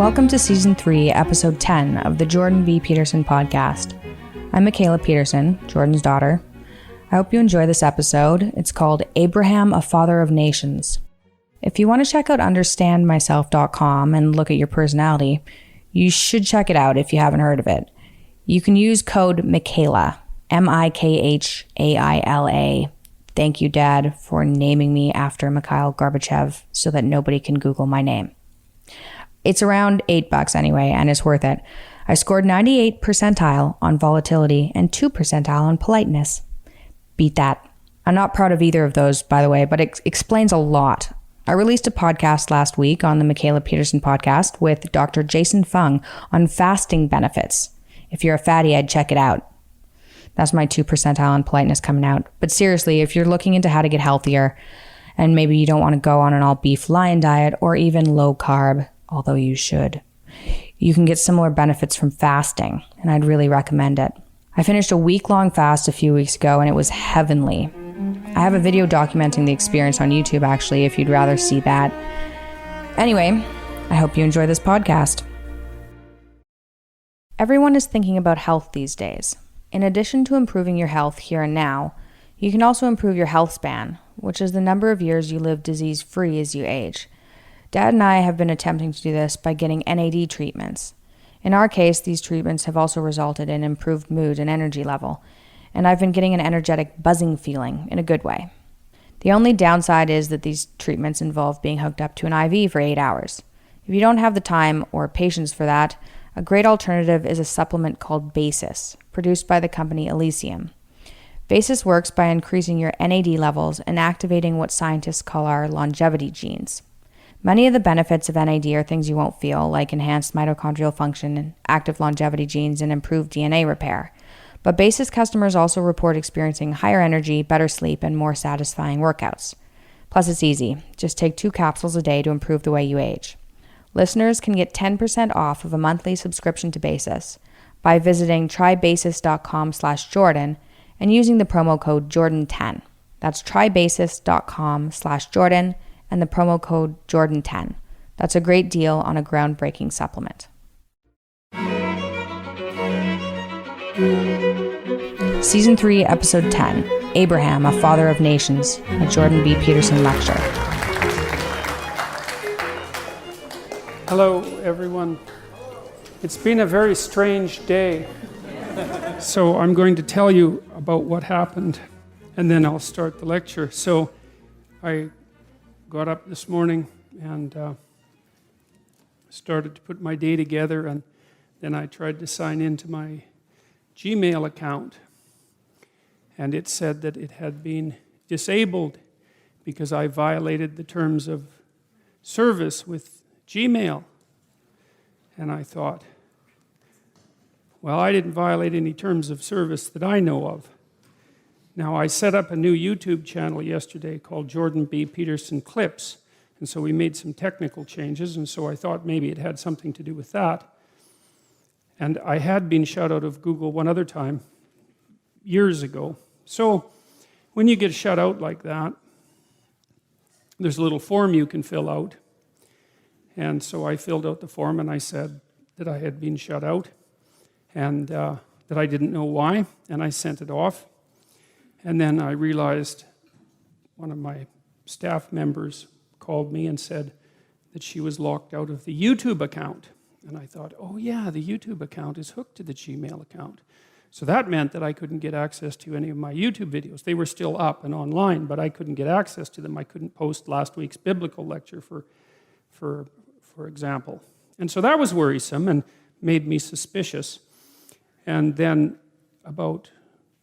Welcome to Season 3, Episode 10 of the Jordan B. Peterson podcast. I'm Michaela Peterson, Jordan's daughter. I hope you enjoy this episode. It's called Abraham, a Father of Nations. If you want to check out understandmyself.com and look at your personality, you should check it out if you haven't heard of it. You can use code Michaela, Mikhaila. Thank you, Dad, for naming me after Mikhail Gorbachev so that nobody can Google my name. It's around $8 anyway, and it's worth it. I scored 98th percentile on volatility and 2nd percentile on politeness. Beat that. I'm not proud of either of those, by the way, but it explains a lot. I released a podcast last week on the Michaela Peterson podcast with Dr. Jason Fung on fasting benefits. If you're a fatty, I'd check it out. That's my 2nd percentile on politeness coming out. But seriously, if you're looking into how to get healthier, and maybe you don't want to go on an all-beef lion diet or even low-carb, although you should, you can get similar benefits from fasting, and I'd really recommend it. I finished a week-long fast a few weeks ago, and it was heavenly. I have a video documenting the experience on YouTube, actually, if you'd rather see that. Anyway, I hope you enjoy this podcast. Everyone is thinking about health these days. In addition to improving your health here and now, you can also improve your health span, which is the number of years you live disease-free as you age. Dad and I have been attempting to do this by getting NAD treatments. In our case, these treatments have also resulted in improved mood and energy level, and I've been getting an energetic buzzing feeling in a good way. The only downside is that these treatments involve being hooked up to an IV for 8 hours. If you don't have the time or patience for that, a great alternative is a supplement called Basis, produced by the company Elysium. Basis works by increasing your NAD levels and activating what scientists call our longevity genes. Many of the benefits of NAD are things you won't feel, like enhanced mitochondrial function, active longevity genes, and improved DNA repair. But Basis customers also report experiencing higher energy, better sleep, and more satisfying workouts. Plus, it's easy. Just take 2 capsules a day to improve the way you age. Listeners can get 10% off of a monthly subscription to Basis by visiting trybasis.com/Jordan and using the promo code Jordan10. That's trybasis.com/Jordan and the promo code Jordan10. That's a great deal on a groundbreaking supplement. Season 3, Episode 10, Abraham, a Father of Nations, a Jordan B. Peterson lecture. Hello, everyone. It's been a very strange day. So I'm going to tell you about what happened, and then I'll start the lecture. So I got up this morning and started to put my day together, and then I tried to sign into my Gmail account, and it said that it had been disabled because I violated the terms of service with Gmail. And I thought, well, I didn't violate any terms of service that I know of. Now, I set up a new YouTube channel yesterday called Jordan B. Peterson Clips, and so we made some technical changes, and so I thought maybe it had something to do with that. And I had been shut out of Google one other time, years ago. So when you get shut out like that, there's a little form you can fill out. And so I filled out the form and I said that I had been shut out and that I didn't know why, and I sent it off. And then I realized one of my staff members called me and said that she was locked out of the YouTube account. And I thought, oh yeah, the YouTube account is hooked to the Gmail account. So that meant that I couldn't get access to any of my YouTube videos. They were still up and online, but I couldn't get access to them. I couldn't post last week's biblical lecture, for example. And so that was worrisome and made me suspicious. And then about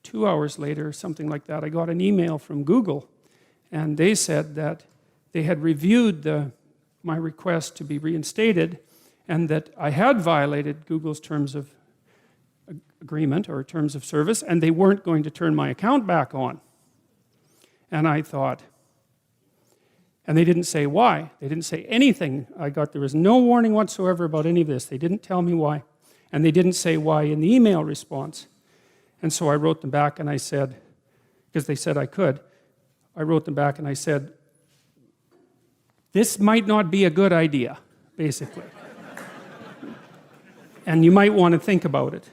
2 hours later, something like that, I got an email from Google, and they said that they had reviewed my request to be reinstated, and that I had violated Google's terms of agreement or terms of service, and they weren't going to turn my account back on. And I thought, and they didn't say why. They didn't say anything. There was no warning whatsoever about any of this. They didn't tell me why. And they didn't say why in the email response. And so I wrote them back and I said, because they said I could, I wrote them back and I said, this might not be a good idea, basically. and you might want to think about it.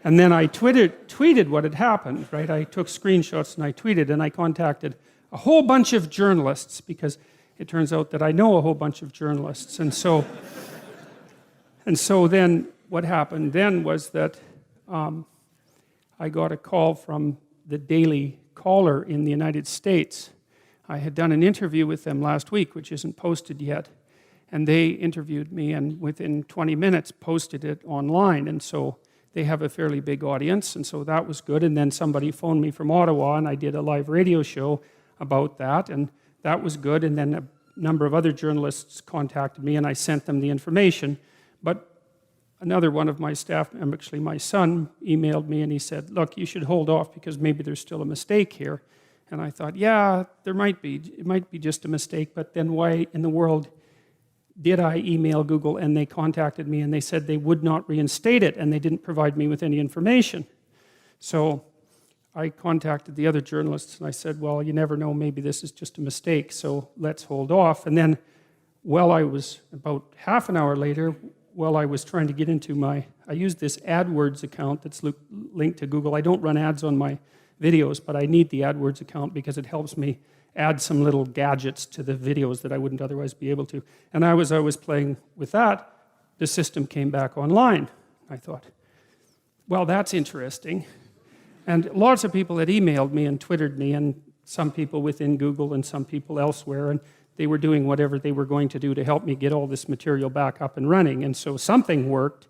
And then I tweeted what had happened, right? I took screenshots and I tweeted, and I contacted a whole bunch of journalists, because it turns out that I know a whole bunch of journalists. And so then what happened then was that I got a call from the Daily Caller in the United States. I had done an interview with them last week, which isn't posted yet. And they interviewed me, and within 20 minutes posted it online. And so they have a fairly big audience, and so that was good. And then somebody phoned me from Ottawa, and I did a live radio show about that, and that was good. And then a number of other journalists contacted me, and I sent them the information. But another one of my staff, actually my son, emailed me, and he said, look, you should hold off because maybe there's still a mistake here. And I thought, yeah, there might be. It might be just a mistake, but then why in the world did I email Google? And they contacted me, and they said they would not reinstate it, and they didn't provide me with any information. So I contacted the other journalists, and I said, well, you never know, maybe this is just a mistake, so let's hold off. And then, I was about half an hour later, while I was trying to get into I used this AdWords account that's linked to Google. I don't run ads on my videos, but I need the AdWords account because it helps me add some little gadgets to the videos that I wouldn't otherwise be able to. And I was playing with that. The system came back online. I thought, well, that's interesting. And lots of people had emailed me and Twittered me, and some people within Google and some people elsewhere, and they were doing whatever they were going to do to help me get all this material back up and running. And so something worked.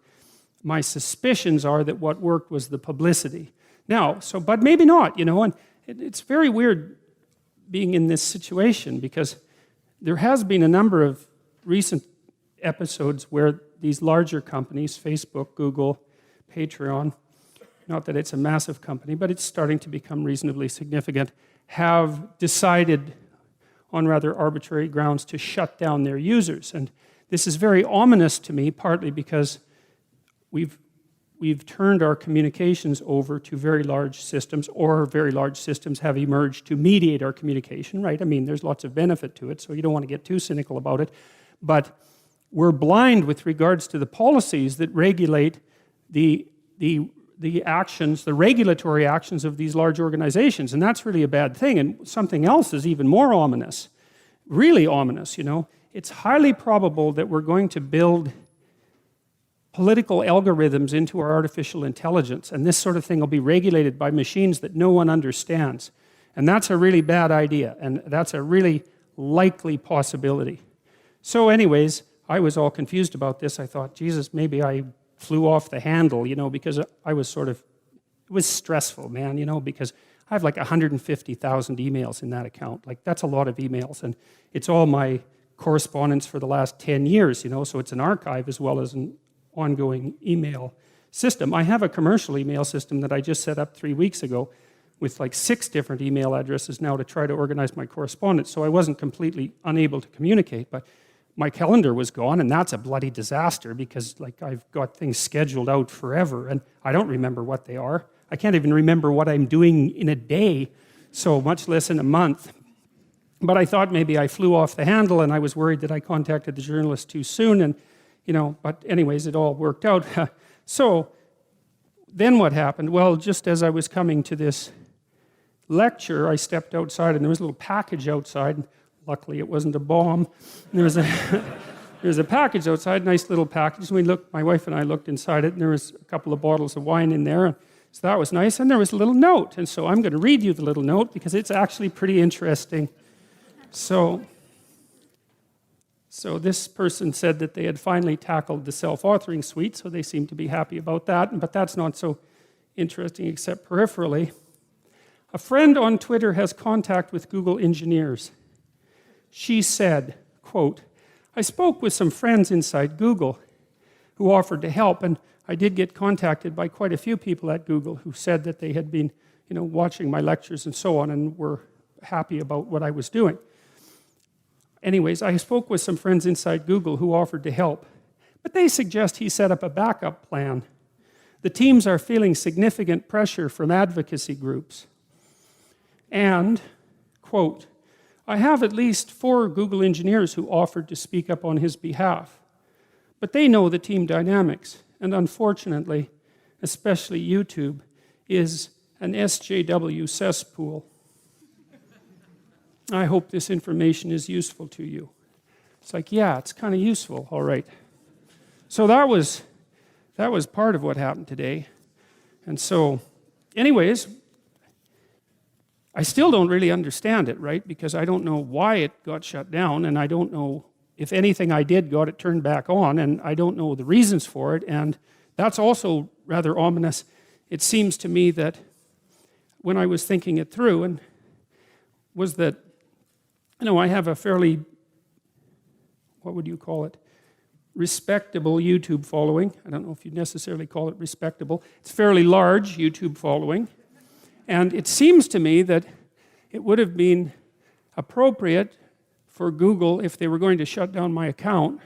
My suspicions are that what worked was the publicity. Now, but maybe not, and it's very weird being in this situation, because there has been a number of recent episodes where these larger companies, Facebook, Google, Patreon, not that it's a massive company, but it's starting to become reasonably significant, have decided on rather arbitrary grounds to shut down their users. And this is very ominous to me, partly because we've turned our communications over to very large systems, or very large systems have emerged to mediate our communication, right? I mean, there's lots of benefit to it, so you don't want to get too cynical about it. But we're blind with regards to the policies that regulate the actions, the regulatory actions of these large organizations, and that's really a bad thing. And something else is even more ominous, really ominous, It's highly probable that we're going to build political algorithms into our artificial intelligence, and this sort of thing will be regulated by machines that no one understands. And that's a really bad idea, and that's a really likely possibility. So anyways, I was all confused about this. I thought, Jesus, maybe I flew off the handle, because I was it was stressful, man, because I have like 150,000 emails in that account. Like, that's a lot of emails, and it's all my correspondence for the last 10 years, so it's an archive as well as an ongoing email system. I have a commercial email system that I just set up 3 weeks ago with like 6 different email addresses now to try to organize my correspondence, so I wasn't completely unable to communicate, but my calendar was gone, and that's a bloody disaster, because like I've got things scheduled out forever, and I don't remember what they are. I can't even remember what I'm doing in a day, so much less in a month. But I thought maybe I flew off the handle, and I was worried that I contacted the journalist too soon, and but anyways, it all worked out. So then what happened? Well, just as I was coming to this lecture, I stepped outside, and there was a little package outside. Luckily, it wasn't a bomb. And there was a package outside, nice little package. My wife and I looked inside it, and there was a couple of bottles of wine in there. So that was nice, and there was a little note. And so I'm going to read you the little note, because it's actually pretty interesting. So this person said that they had finally tackled the self-authoring suite, so they seem to be happy about that, but that's not so interesting except peripherally. A friend on Twitter has contact with Google engineers. She said, quote, I spoke with some friends inside Google who offered to help, and I did get contacted by quite a few people at Google who said that they had been, watching my lectures and so on, and were happy about what I was doing. Anyways, I spoke with some friends inside Google who offered to help, but they suggest he set up a backup plan. The teams are feeling significant pressure from advocacy groups. And, quote, I have at least 4 Google engineers who offered to speak up on his behalf, but they know the team dynamics, and unfortunately, especially YouTube, is an SJW cesspool. I hope this information is useful to you. It's like, yeah, it's kind of useful, all right. So that was part of what happened today. And so, anyways, I still don't really understand it, right? Because I don't know why it got shut down, and I don't know if anything I did got it turned back on, and I don't know the reasons for it, and that's also rather ominous. It seems to me that when I was thinking it through, and was that, I have a fairly, what would you call it, respectable YouTube following. I don't know if you'd necessarily call it respectable. It's a fairly large YouTube following. And it seems to me that it would have been appropriate for Google, if they were going to shut down my account,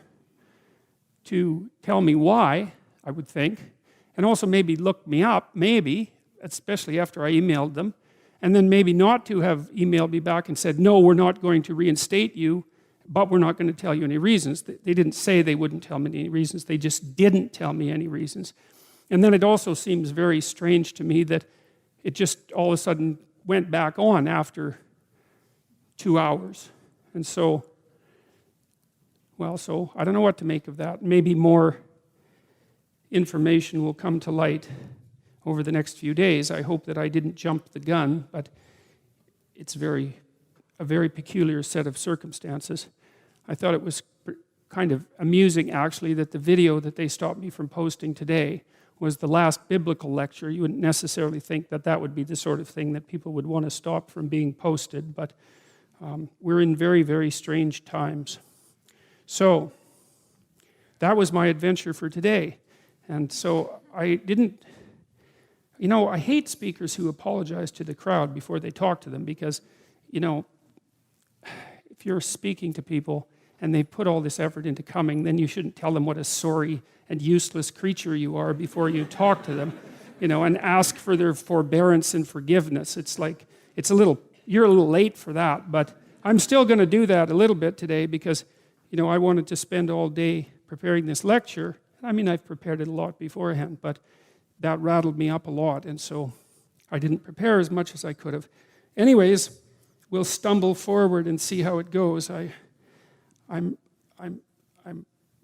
to tell me why, I would think, and also maybe look me up, maybe, especially after I emailed them, and then maybe not to have emailed me back and said, no, we're not going to reinstate you, but we're not going to tell you any reasons. They didn't say they wouldn't tell me any reasons, they just didn't tell me any reasons. And then it also seems very strange to me that it just all of a sudden went back on after 2 hours. And so, so I don't know what to make of that. Maybe more information will come to light over the next few days. I hope that I didn't jump the gun, but it's a very peculiar set of circumstances. I thought it was kind of amusing, actually, that the video that they stopped me from posting today was the last biblical lecture. You wouldn't necessarily think that that would be the sort of thing that people would want to stop from being posted, but we're in very, very strange times. So that was my adventure for today. And so I didn't, I hate speakers who apologize to the crowd before they talk to them, because, if you're speaking to people and they put all this effort into coming, then you shouldn't tell them what a sorry and useless creature you are before you talk to them, and ask for their forbearance and forgiveness. It's like, you're a little late for that, but I'm still going to do that a little bit today because, I wanted to spend all day preparing this lecture. I mean, I've prepared it a lot beforehand, but that rattled me up a lot, and so I didn't prepare as much as I could have. Anyways, we'll stumble forward and see how it goes. I'm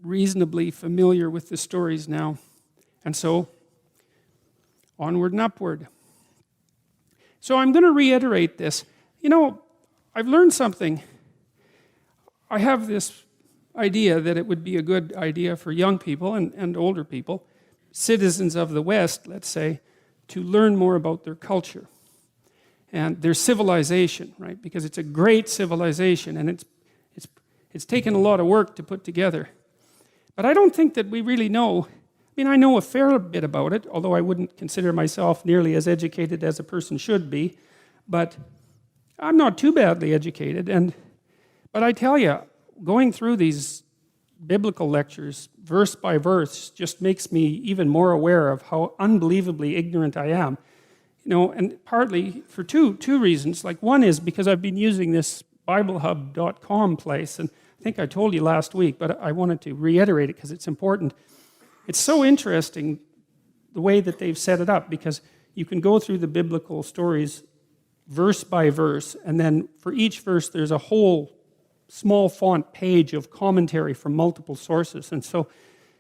reasonably familiar with the stories now, and so onward and upward. So I'm going to reiterate this. I've learned something. I have this idea that it would be a good idea for young people and older people, citizens of the West, let's say, to learn more about their culture and their civilization, right? Because it's a great civilization, and it's taken a lot of work to put together. But I don't think that we really know. I know a fair bit about it, although I wouldn't consider myself nearly as educated as a person should be, but I'm not too badly educated. But I tell you, going through these biblical lectures, verse by verse, just makes me even more aware of how unbelievably ignorant I am. And partly for two reasons. Like, one is because I've been using this BibleHub.com place, and I think I told you last week, but I wanted to reiterate it because it's important. It's so interesting the way that they've set it up, because you can go through the biblical stories verse by verse, and then for each verse there's a whole small font page of commentary from multiple sources. And so,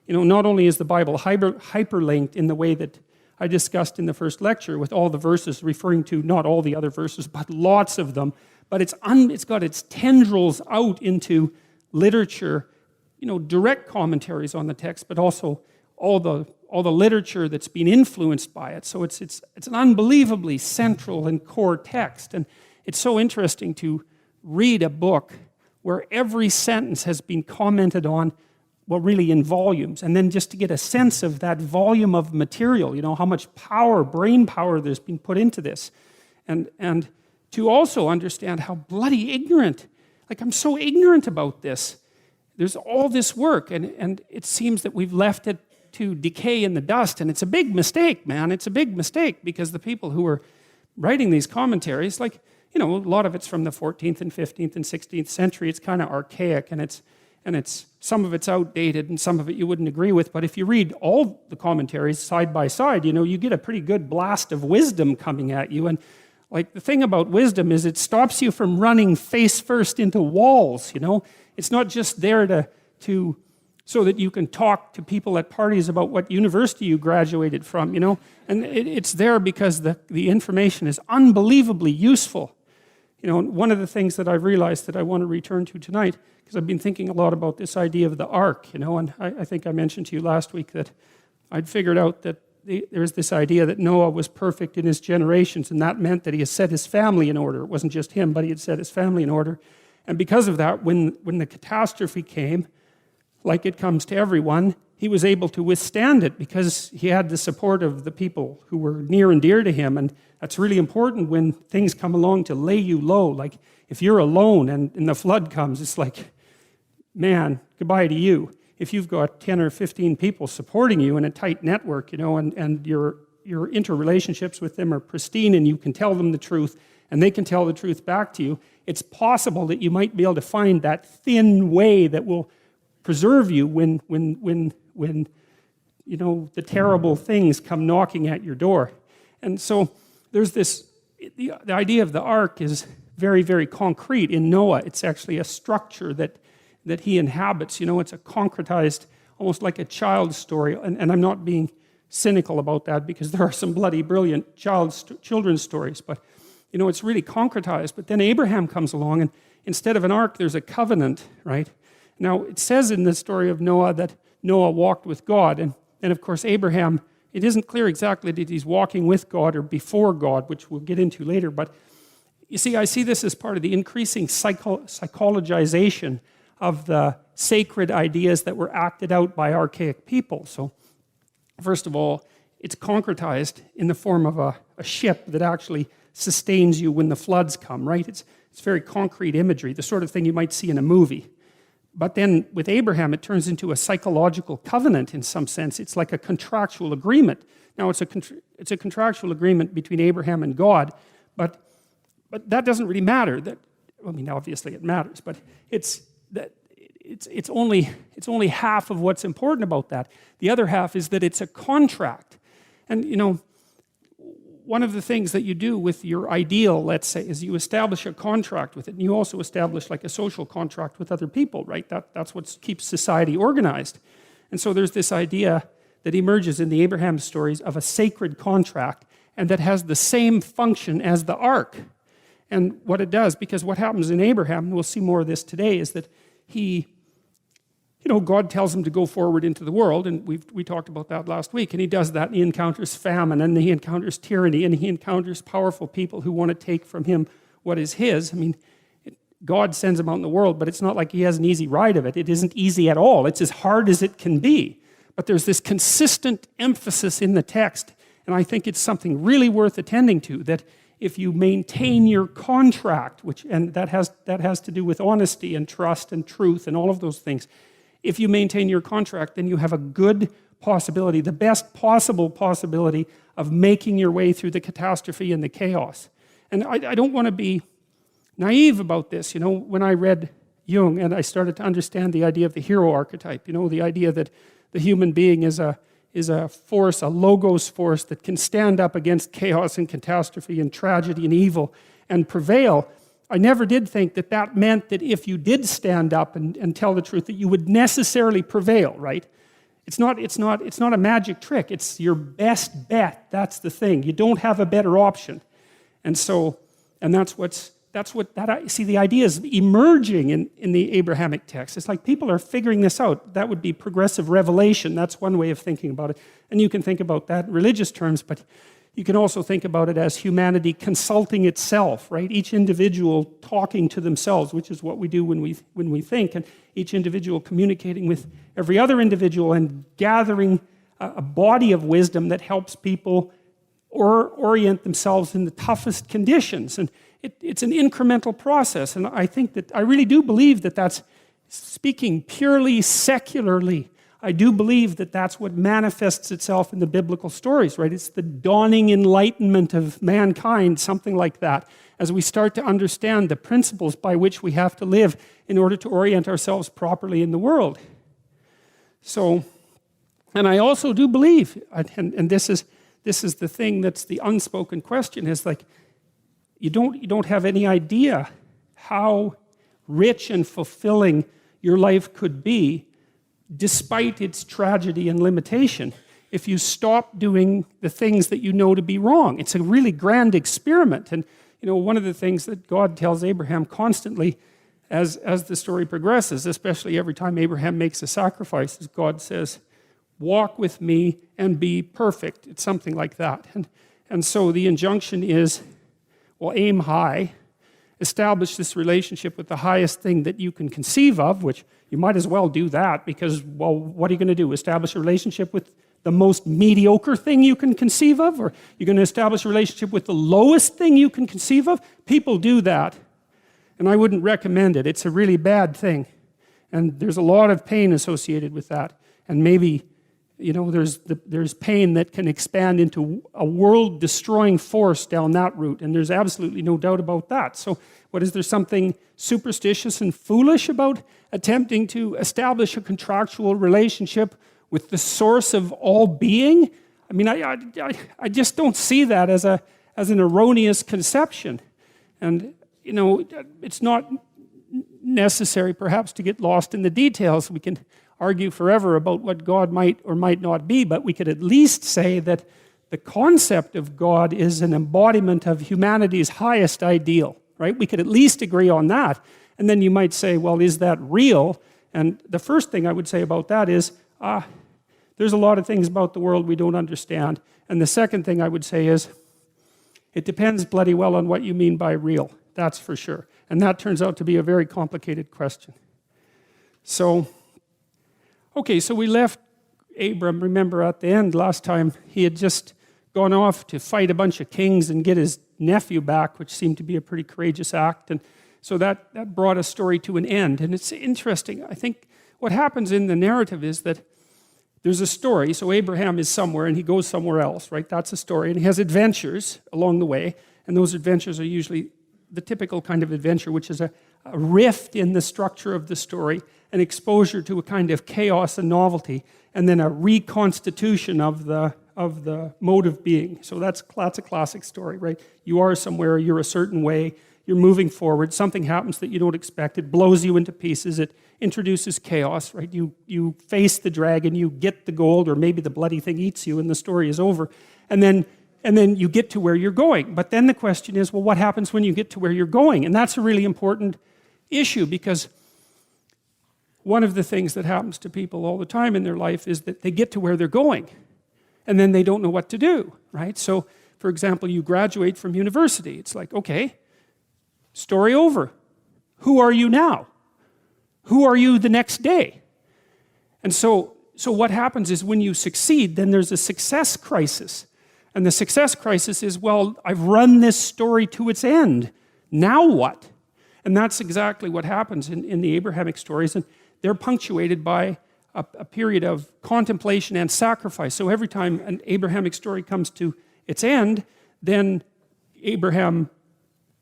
not only is the Bible hyperlinked in the way that I discussed in the first lecture, with all the verses referring to not all the other verses, but lots of them, but it's got its tendrils out into literature, direct commentaries on the text, but also all the literature that's been influenced by it. So it's an unbelievably central and core text. And it's so interesting to read a book where every sentence has been commented on, really in volumes, and then just to get a sense of that volume of material, how much power, brain power there's been put into this. And to also understand how bloody ignorant, I'm so ignorant about this. There's all this work, and it seems that we've left it to decay in the dust, and it's a big mistake, man. It's a big mistake, because the people who are writing these commentaries, a lot of it's from the 14th and 15th and 16th century. It's kind of archaic, and and some of it's outdated and some of it you wouldn't agree with, but if you read all the commentaries side by side, you get a pretty good blast of wisdom coming at you. And like the thing about wisdom is it stops you from running face first into walls. It's not just there so that you can talk to people at parties about what university you graduated from, and it's there because the information is unbelievably useful. One of the things that I've realized that I want to return to tonight, because I've been thinking a lot about this idea of the ark, and I think I mentioned to you last week that I'd figured out that there's this idea that Noah was perfect in his generations, and that meant that he had set his family in order. It wasn't just him, but he had set his family in order. And because of that, when the catastrophe came, like it comes to everyone, he was able to withstand it because he had the support of the people who were near and dear to him. And that's really important when things come along to lay you low. Like if you're alone and the flood comes, it's like, man, goodbye to you. If you've got 10 or 15 people supporting you in a tight network, and your interrelationships with them are pristine and you can tell them the truth and they can tell the truth back to you, it's possible that you might be able to find that thin way that will preserve you when the terrible things come knocking at your door. And so there's the idea of the ark is very, very concrete. In Noah, it's actually a structure that he inhabits. It's a concretized, almost like a child's story. And I'm not being cynical about that because there are some bloody brilliant children's stories, but it's really concretized. But then Abraham comes along, and instead of an ark, there's a covenant, right? Now, it says in the story of Noah that Noah walked with God, and of course Abraham, it isn't clear exactly that he's walking with God or before God, which we'll get into later, but you see, I see this as part of the increasing psychologization of the sacred ideas that were acted out by archaic people. So, first of all, it's concretized in the form of a ship that actually sustains you when the floods come, right? It's very concrete imagery, the sort of thing you might see in a movie. But then with Abraham, it turns into a psychological covenant in some sense. It's like a contractual agreement. Now, it's a contractual agreement between Abraham and God, but that doesn't really matter. Obviously it matters, but it's only half of what's important about that. The other half is that it's a contract. And, one of the things that you do with your ideal, let's say, is you establish a contract with it, and you also establish like a social contract with other people, right? That's what keeps society organized. And so there's this idea that emerges in the Abraham stories of a sacred contract, and that has the same function as the ark. And what it does, because what happens in Abraham, and we'll see more of this today, is that God tells him to go forward into the world, and we talked about that last week, and he does that, and he encounters famine, and he encounters tyranny, and he encounters powerful people who want to take from him what is his. God sends him out in the world, but it's not like he has an easy ride of it. It isn't easy at all. It's as hard as it can be. But there's this consistent emphasis in the text, and I think it's something really worth attending to, that if you maintain your contract, and that has to do with honesty and trust and truth and all of those things, if you maintain your contract, then you have a good possibility, the best possible possibility of making your way through the catastrophe and the chaos. And I don't want to be naive about this. When I read Jung and I started to understand the idea of the hero archetype, the idea that the human being is a force, a logos force that can stand up against chaos and catastrophe and tragedy and evil and prevail, I never did think that meant that if you did stand up and tell the truth, that you would necessarily prevail, right? It's not a magic trick. It's your best bet. That's the thing. You don't have a better option. And see, the idea is emerging in the Abrahamic text. It's like people are figuring this out. That would be progressive revelation. That's one way of thinking about it. And you can think about that in religious terms, but you can also think about it as humanity consulting itself, right? Each individual talking to themselves, which is what we do when we think, and each individual communicating with every other individual and gathering a body of wisdom that helps people orient themselves in the toughest conditions. And it's an incremental process, and I really do believe that that's speaking purely secularly I do believe that that's what manifests itself in the biblical stories, right? It's the dawning enlightenment of mankind, something like that, as we start to understand the principles by which we have to live in order to orient ourselves properly in the world. So, and I also do believe, and this is the thing that's the unspoken question, is like, you don't have any idea how rich and fulfilling your life could be despite its tragedy and limitation if you stop doing the things that you know to be wrong. It's a really grand experiment. And one of the things that God tells Abraham constantly as the story progresses, especially every time Abraham makes a sacrifice, is God says, walk with me and be perfect. It's something like that. And so the injunction is, well, aim high, establish this relationship with the highest thing that you can conceive of, which you might as well do that because, well, what are you going to do? Establish a relationship with the most mediocre thing you can conceive of? Or you're going to establish a relationship with the lowest thing you can conceive of? People do that, and I wouldn't recommend it. It's a really bad thing, and there's a lot of pain associated with that. And maybe, there's pain that can expand into a world-destroying force down that route, and there's absolutely no doubt about that. So is there something superstitious and foolish about attempting to establish a contractual relationship with the source of all being? I mean, I just don't see that as an erroneous conception. And, it's not necessary perhaps to get lost in the details. We can argue forever about what God might or might not be, but we could at least say that the concept of God is an embodiment of humanity's highest ideal, right? We could at least agree on that. And then you might say, well, is that real? And the first thing I would say about that is, there's a lot of things about the world we don't understand. And the second thing I would say is, it depends bloody well on what you mean by real. That's for sure. And that turns out to be a very complicated question. So, okay, so we left Abram, remember at the end last time, he had just gone off to fight a bunch of kings and get his nephew back, which seemed to be a pretty courageous act. And so that brought a story to an end. And it's interesting. I think what happens in the narrative is that there's a story. So Abraham is somewhere and he goes somewhere else, right? That's a story. And he has adventures along the way. And those adventures are usually the typical kind of adventure, which is a rift in the structure of the story, an exposure to a kind of chaos and novelty, and then a reconstitution of the mode of being. So that's a classic story, right? You are somewhere, you're a certain way, you're moving forward, something happens that you don't expect, it blows you into pieces, it introduces chaos, right? You face the dragon, you get the gold, or maybe the bloody thing eats you and the story is over. And then you get to where you're going. But then the question is, well, what happens when you get to where you're going? And that's a really important issue, because one of the things that happens to people all the time in their life is that they get to where they're going, and then they don't know what to do, right? So, for example, you graduate from university. It's like, okay, story over. Who are you now? Who are you the next day? And so what happens is when you succeed, then there's a success crisis. And the success crisis is, well, I've run this story to its end. Now what? And that's exactly what happens in the Abrahamic stories. And they're punctuated by a period of contemplation and sacrifice. So every time an Abrahamic story comes to its end, then Abraham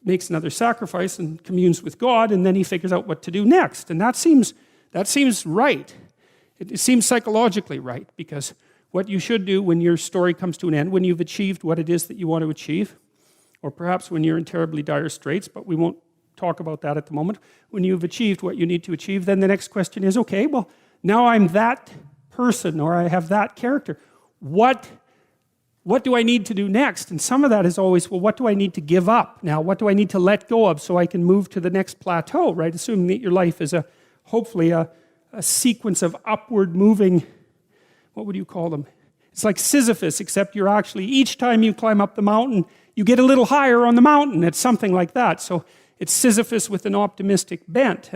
makes another sacrifice and communes with God, and then he figures out what to do next. And that seems right. It seems psychologically right, because what you should do when your story comes to an end, when you've achieved what it is that you want to achieve, or perhaps when you're in terribly dire straits, but we won't talk about that at the moment. When you've achieved what you need to achieve, then the next question is, okay, well, now I'm that person, or I have that character. What do I need to do next? And some of that is always, well, what do I need to give up now? What do I need to let go of so I can move to the next plateau, right? Assuming that your life is hopefully a sequence of upward moving, what would you call them? It's like Sisyphus, except you're actually, each time you climb up the mountain, you get a little higher on the mountain. It's something like that. So it's Sisyphus with an optimistic bent.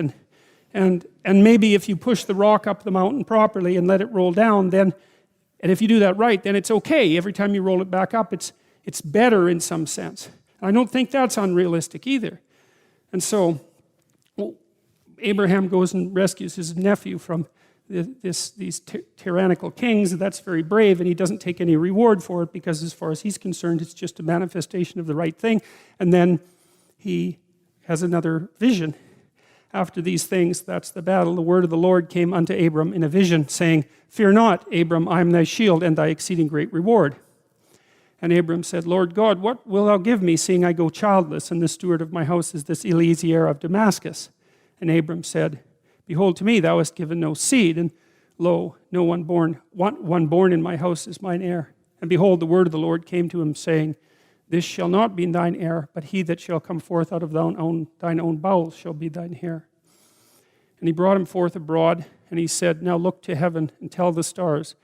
And maybe if you push the rock up the mountain properly and let it roll down, then, and if you do that right, then it's okay. Every time you roll it back up, it's better in some sense. I don't think that's unrealistic either. And so Abraham goes and rescues his nephew from these tyrannical kings. That's very brave, and he doesn't take any reward for it because as far as he's concerned, it's just a manifestation of the right thing. And then he has another vision. After these things, that's the battle, the word of the Lord came unto Abram in a vision, saying, Fear not, Abram, I am thy shield and thy exceeding great reward. And Abram said, Lord God, what wilt thou give me, seeing I go childless, and the steward of my house is this Eliezer of Damascus? And Abram said, Behold, to me thou hast given no seed, and lo, no one born in my house is mine heir. And behold, the word of the Lord came to him, saying, This shall not be thine heir, but he that shall come forth out of thine own bowels shall be thine heir. And he brought him forth abroad, and he said, Now look to heaven, and tell the stars,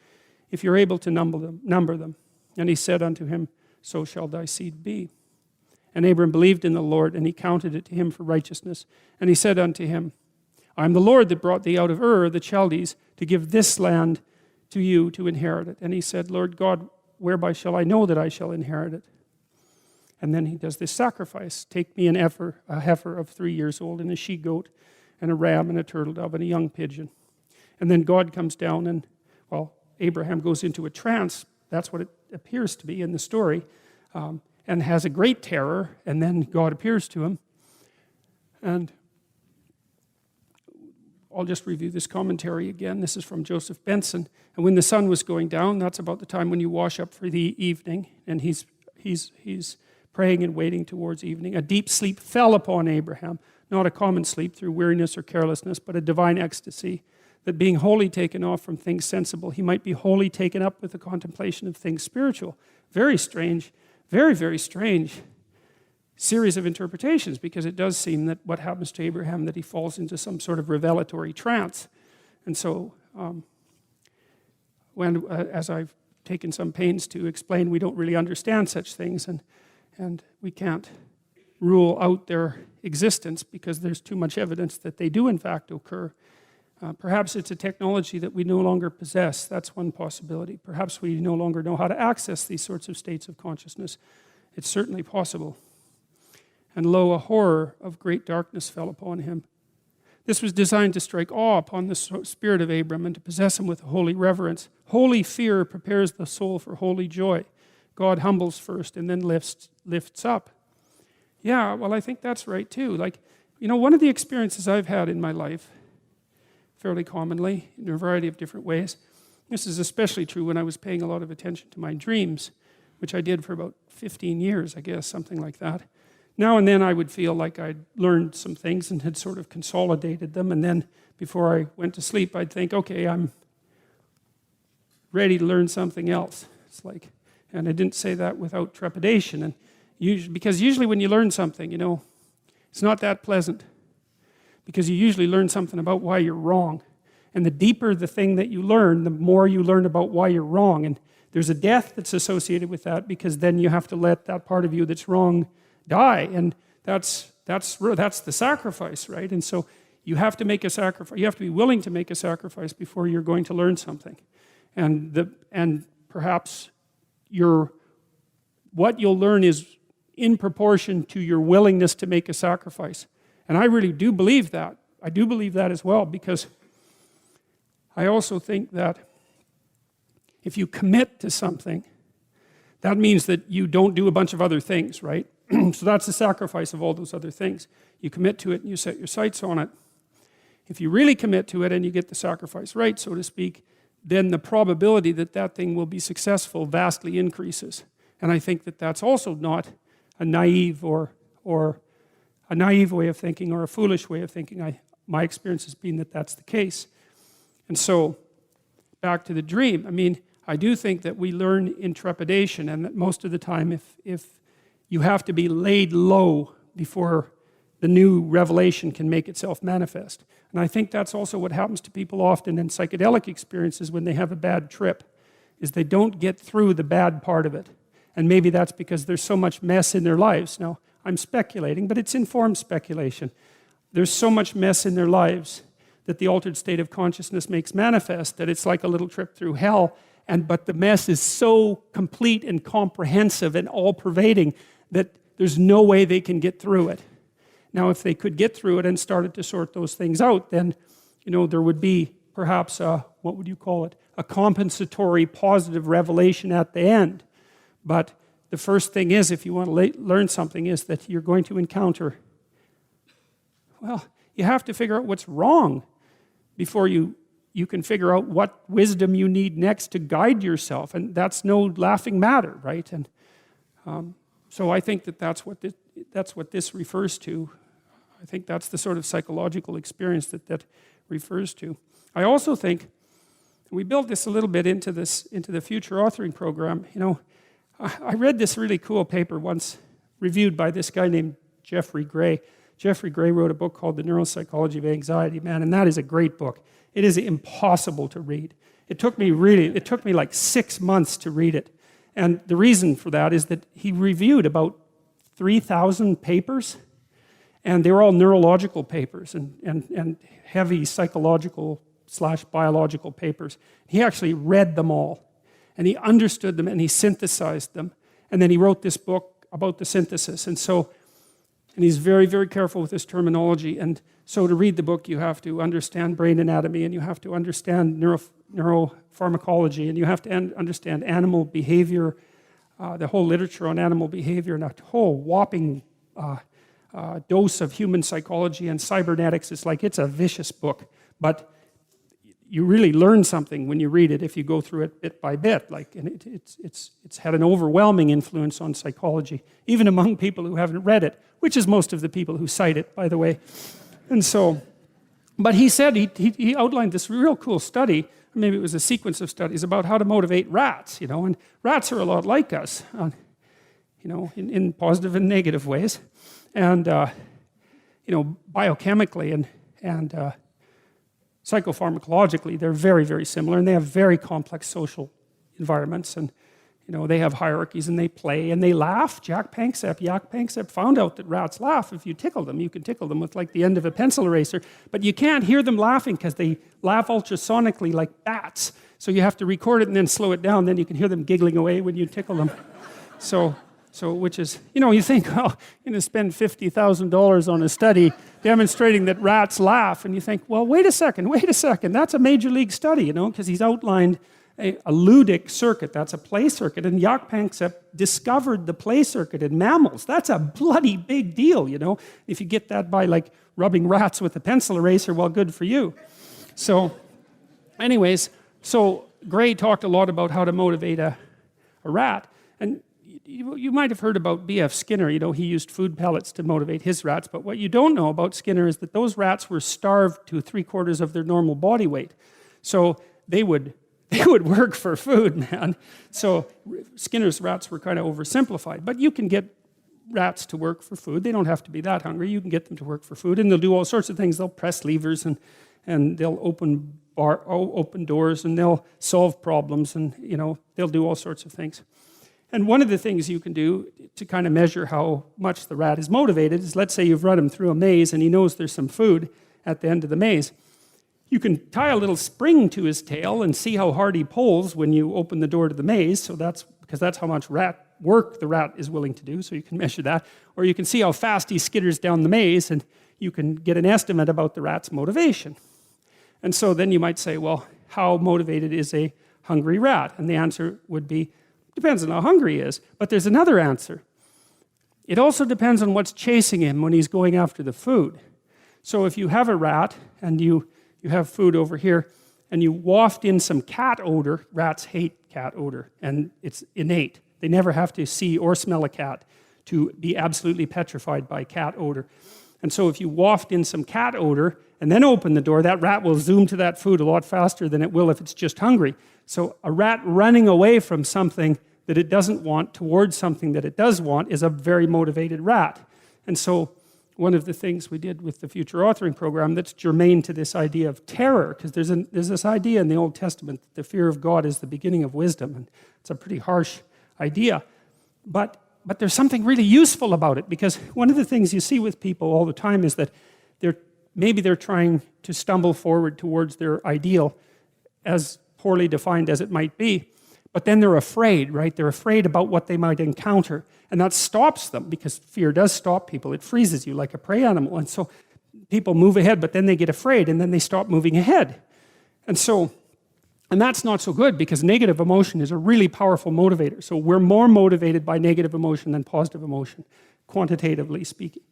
if you're able to number them. And he said unto him, So shall thy seed be. And Abram believed in the Lord, and he counted it to him for righteousness. And he said unto him, I am the Lord that brought thee out of Ur the Chaldees to give this land to you to inherit it. And he said, Lord God, whereby shall I know that I shall inherit it? And then he does this sacrifice. Take me a heifer of 3 years old, and a she-goat, and a ram, and a turtle dove, and a young pigeon. And then God comes down, and, Abraham goes into a trance. That's what it appears to be in the story, and has a great terror, and then God appears to him. And I'll just review this commentary again. This is from Joseph Benson. And when the sun was going down, that's about the time when you wash up for the evening, and he's praying and waiting towards evening. A deep sleep fell upon Abraham, not a common sleep through weariness or carelessness, but a divine ecstasy, that being wholly taken off from things sensible, he might be wholly taken up with the contemplation of things spiritual. Very strange, very, very strange series of interpretations, because it does seem that what happens to Abraham, that he falls into some sort of revelatory trance. And so, as I've taken some pains to explain, we don't really understand such things, and we can't rule out their existence because there's too much evidence that they do in fact occur. Perhaps it's a technology that we no longer possess. That's one possibility. Perhaps we no longer know how to access these sorts of states of consciousness. It's certainly possible. And lo, a horror of great darkness fell upon him. This was designed to strike awe upon the spirit of Abram and to possess him with holy reverence. Holy fear prepares the soul for holy joy. God humbles first and then lifts up. Yeah, well, I think that's right too. One of the experiences I've had in my life, fairly commonly, in a variety of different ways, this is especially true when I was paying a lot of attention to my dreams, which I did for about 15 years, I guess, something like that. Now and then I would feel like I'd learned some things and had sort of consolidated them, and then before I went to sleep, I'd think, okay, I'm ready to learn something else. And I didn't say that without trepidation, and because usually when you learn something, it's not that pleasant, because you usually learn something about why you're wrong. And the deeper the thing that you learn, the more you learn about why you're wrong. And there's a death that's associated with that, because then you have to let that part of you that's wrong die. And that's the sacrifice, right? And so you have to make a sacrifice. You have to be willing to make a sacrifice before you're going to learn something. And perhaps what you'll learn is in proportion to your willingness to make a sacrifice. And I really do believe that. I do believe that as well, because I also think that if you commit to something, that means that you don't do a bunch of other things, right? So that's the sacrifice of all those other things. You commit to it and you set your sights on it. If you really commit to it and you get the sacrifice right, so to speak, then the probability that that thing will be successful vastly increases. And I think that that's also not a naive or a naive way of thinking or a foolish way of thinking. My experience has been that that's the case. And so, back to the dream, I do think that we learn in trepidation, and that most of the time if you have to be laid low before the new revelation can make itself manifest. And I think that's also what happens to people often in psychedelic experiences when they have a bad trip, is they don't get through the bad part of it. And maybe that's because there's so much mess in their lives. Now, I'm speculating, but it's informed speculation. There's so much mess in their lives that the altered state of consciousness makes manifest that it's like a little trip through hell, but the mess is so complete and comprehensive and all-pervading that there's no way they can get through it. Now, if they could get through it and started to sort those things out, then there would be perhaps what would you call it? A compensatory positive revelation at the end. But the first thing is, if you want to learn something, is that you're going to encounter, well, you have to figure out what's wrong before you can figure out what wisdom you need next to guide yourself. And that's no laughing matter, right? And so I think that's what this refers to. I think that's the sort of psychological experience that refers to. I also think, we built this a little bit into the future authoring program. You know, I read this really cool paper once reviewed by this guy named Jeffrey Gray. Jeffrey Gray wrote a book called The Neuropsychology of Anxiety, man, and that is a great book. It is impossible to read. It took me like 6 months to read it. And the reason for that is that he reviewed about 3,000 papers, and they were all neurological papers and heavy psychological / biological papers. He actually read them all, and he understood them, and he synthesized them. And then he wrote this book about the synthesis. And he's very, very careful with his terminology. And so to read the book, you have to understand brain anatomy, and you have to understand neuropharmacology, and you have to understand animal behavior, the whole literature on animal behavior, and a whole whopping dose of human psychology and cybernetics. It's a vicious book, but you really learn something when you read it if you go through it bit by bit. And it's had an overwhelming influence on psychology, even among people who haven't read it, which is most of the people who cite it, by the way. And so, but he said, he outlined this real cool study, maybe it was a sequence of studies, about how to motivate rats, you know, and rats are a lot like us, you know, in positive and negative ways. And, you know, biochemically and psychopharmacologically, they're very, very similar, and they have very complex social environments, and you know, they have hierarchies, and they play, and they laugh. Jack Panksepp found out that rats laugh if you tickle them. You can tickle them with like the end of a pencil eraser, but you can't hear them laughing because they laugh ultrasonically like bats. So you have to record it and then slow it down, then you can hear them giggling away when you tickle them. So which is, you know, you think, oh, you're going to spend $50,000 on a study demonstrating that rats laugh, and you think, well, wait a second, that's a major league study, you know, because he's outlined a ludic circuit, that's a play circuit, and Jaak Panksepp discovered the play circuit in mammals. That's a bloody big deal, you know. If you get that by like rubbing rats with a pencil eraser, well, good for you. So anyways, so Gray talked a lot about how to motivate a rat, and you might have heard about B.F. Skinner. You know, he used food pellets to motivate his rats, but what you don't know about Skinner is that those rats were starved to 3/4 of their normal body weight. So they would work for food, man. So Skinner's rats were kind of oversimplified, but you can get rats to work for food. They don't have to be that hungry. You can get them to work for food, and they'll do all sorts of things. They'll press levers, and they'll open doors, and they'll solve problems, and you know, they'll do all sorts of things. And one of the things you can do to kind of measure how much the rat is motivated is, let's say you've run him through a maze and he knows there's some food at the end of the maze. You can tie a little spring to his tail and see how hard he pulls when you open the door to the maze. So because that's how much rat work the rat is willing to do, so you can measure that. Or you can see how fast he skitters down the maze, and you can get an estimate about the rat's motivation. And so then you might say, well, how motivated is a hungry rat? And the answer would be, depends on how hungry he is. But there's another answer. It also depends on what's chasing him when he's going after the food. So if you have a rat and you have food over here and you waft in some cat odor, rats hate cat odor, and it's innate. They never have to see or smell a cat to be absolutely petrified by cat odor. And so if you waft in some cat odor and then open the door, that rat will zoom to that food a lot faster than it will if it's just hungry. So a rat running away from something that it doesn't want towards something that it does want is a very motivated rat. And so one of the things we did with the future authoring program that's germane to this idea of terror, because there's this idea in the Old Testament that the fear of God is the beginning of wisdom, and it's a pretty harsh idea. But there's something really useful about it, because one of the things you see with people all the time is that maybe they're trying to stumble forward towards their ideal, as poorly defined as it might be, but then they're afraid, right? They're afraid about what they might encounter, and that stops them, because fear does stop people. It freezes you like a prey animal, and so people move ahead, but then they get afraid, and then they stop moving ahead. And that's not so good because negative emotion is a really powerful motivator. So we're more motivated by negative emotion than positive emotion, quantitatively speaking.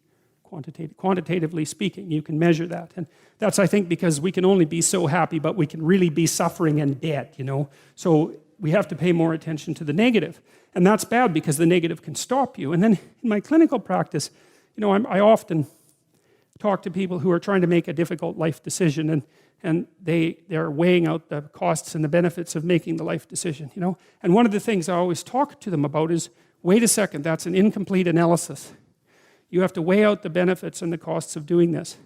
Quantitatively speaking, you can measure that. And that's, I think, because we can only be so happy, but we can really be suffering and dead, So we have to pay more attention to the negative. And that's bad because the negative can stop you. And then in my clinical practice, I often talk to people who are trying to make a difficult life decision, and they're weighing out the costs and the benefits of making the life decision, And one of the things I always talk to them about is, wait a second, that's an incomplete analysis. You have to weigh out the benefits and the costs of doing this.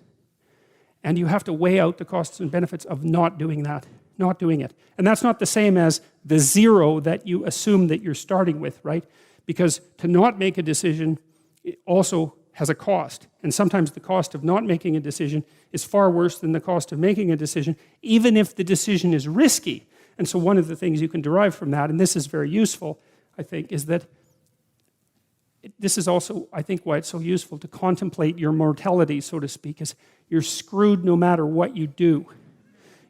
And you have to weigh out the costs and benefits of not doing that, not doing it. And that's not the same as the zero that you assume that you're starting with, right? Because to not make a decision it also has a cost. And sometimes the cost of not making a decision is far worse than the cost of making a decision, even if the decision is risky. And so one of the things you can derive from that, and this is very useful, I think, is that this is also, I think, why it's so useful to contemplate your mortality, so to speak, is you're screwed no matter what you do.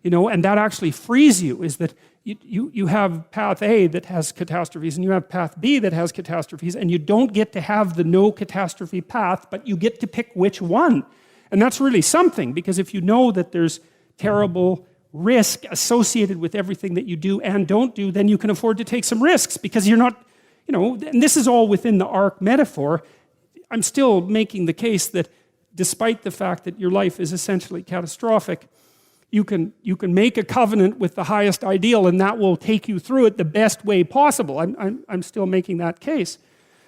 And that actually frees you, is that you have path A that has catastrophes, and you have path B that has catastrophes, and you don't get to have the no catastrophe path, but you get to pick which one. And that's really something, because if you know that there's terrible risk associated with everything that you do and don't do, then you can afford to take some risks, because you're not, and this is all within the ark metaphor. I'm still making the case that despite the fact that your life is essentially catastrophic, you can make a covenant with the highest ideal, and that will take you through it the best way possible. I'm still making that case.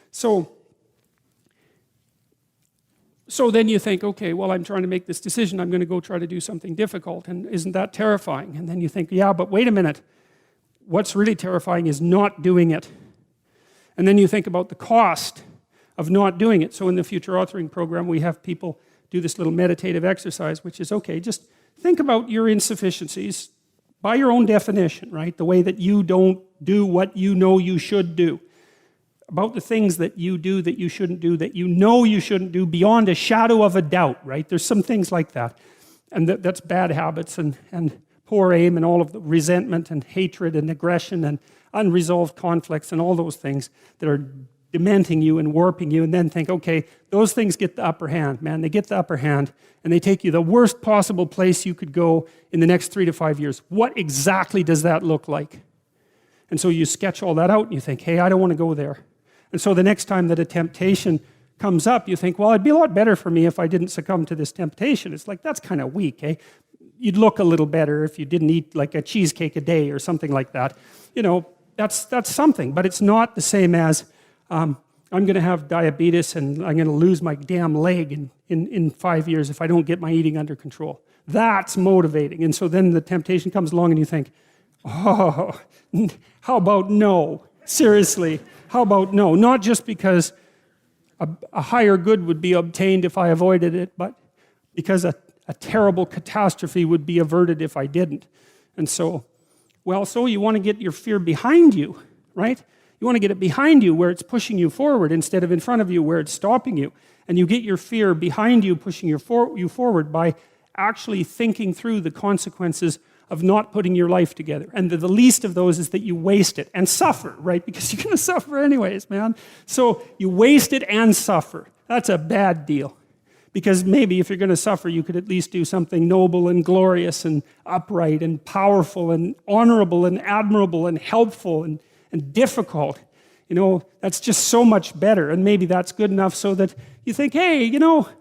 So then you think, okay, well, I'm trying to make this decision. I'm going to go try to do something difficult, and isn't that terrifying? And then you think, yeah, but wait a minute. What's really terrifying is not doing it. And then you think about the cost of not doing it. So in the future authoring program, we have people do this little meditative exercise, which is, okay, just think about your insufficiencies by your own definition, right? The way that you don't do what you know you should do. About the things that you do that you shouldn't do, that you know you shouldn't do beyond a shadow of a doubt, right? There's some things like that. And that's bad habits and poor aim and all of the resentment and hatred and aggression and unresolved conflicts and all those things that are dementing you and warping you, and then think, okay, those things get the upper hand, man. They get the upper hand, and they take you the worst possible place you could go in the next 3 to 5 years. What exactly does that look like? And so you sketch all that out, and you think, hey, I don't want to go there. And so the next time that a temptation comes up, you think, well, it'd be a lot better for me if I didn't succumb to this temptation. It's like, that's kind of weak, eh? You'd look a little better if you didn't eat like a cheesecake a day or something like that. That's something, but it's not the same as I'm going to have diabetes and I'm going to lose my damn leg in 5 years if I don't get my eating under control. That's motivating. And so then the temptation comes along and you think, oh, how about no? Seriously, how about no? Not just because a higher good would be obtained if I avoided it, but because a terrible catastrophe would be averted if I didn't. And so you want to get your fear behind you, right? You want to get it behind you where it's pushing you forward instead of in front of you where it's stopping you. And you get your fear behind you, pushing you forward by actually thinking through the consequences of not putting your life together. And the least of those is that you waste it and suffer, right? Because you're going to suffer anyways, man. So you waste it and suffer. That's a bad deal. Because maybe if you're going to suffer, you could at least do something noble and glorious and upright and powerful and honorable and admirable and helpful and difficult. That's just so much better. And maybe that's good enough so that you think, hey,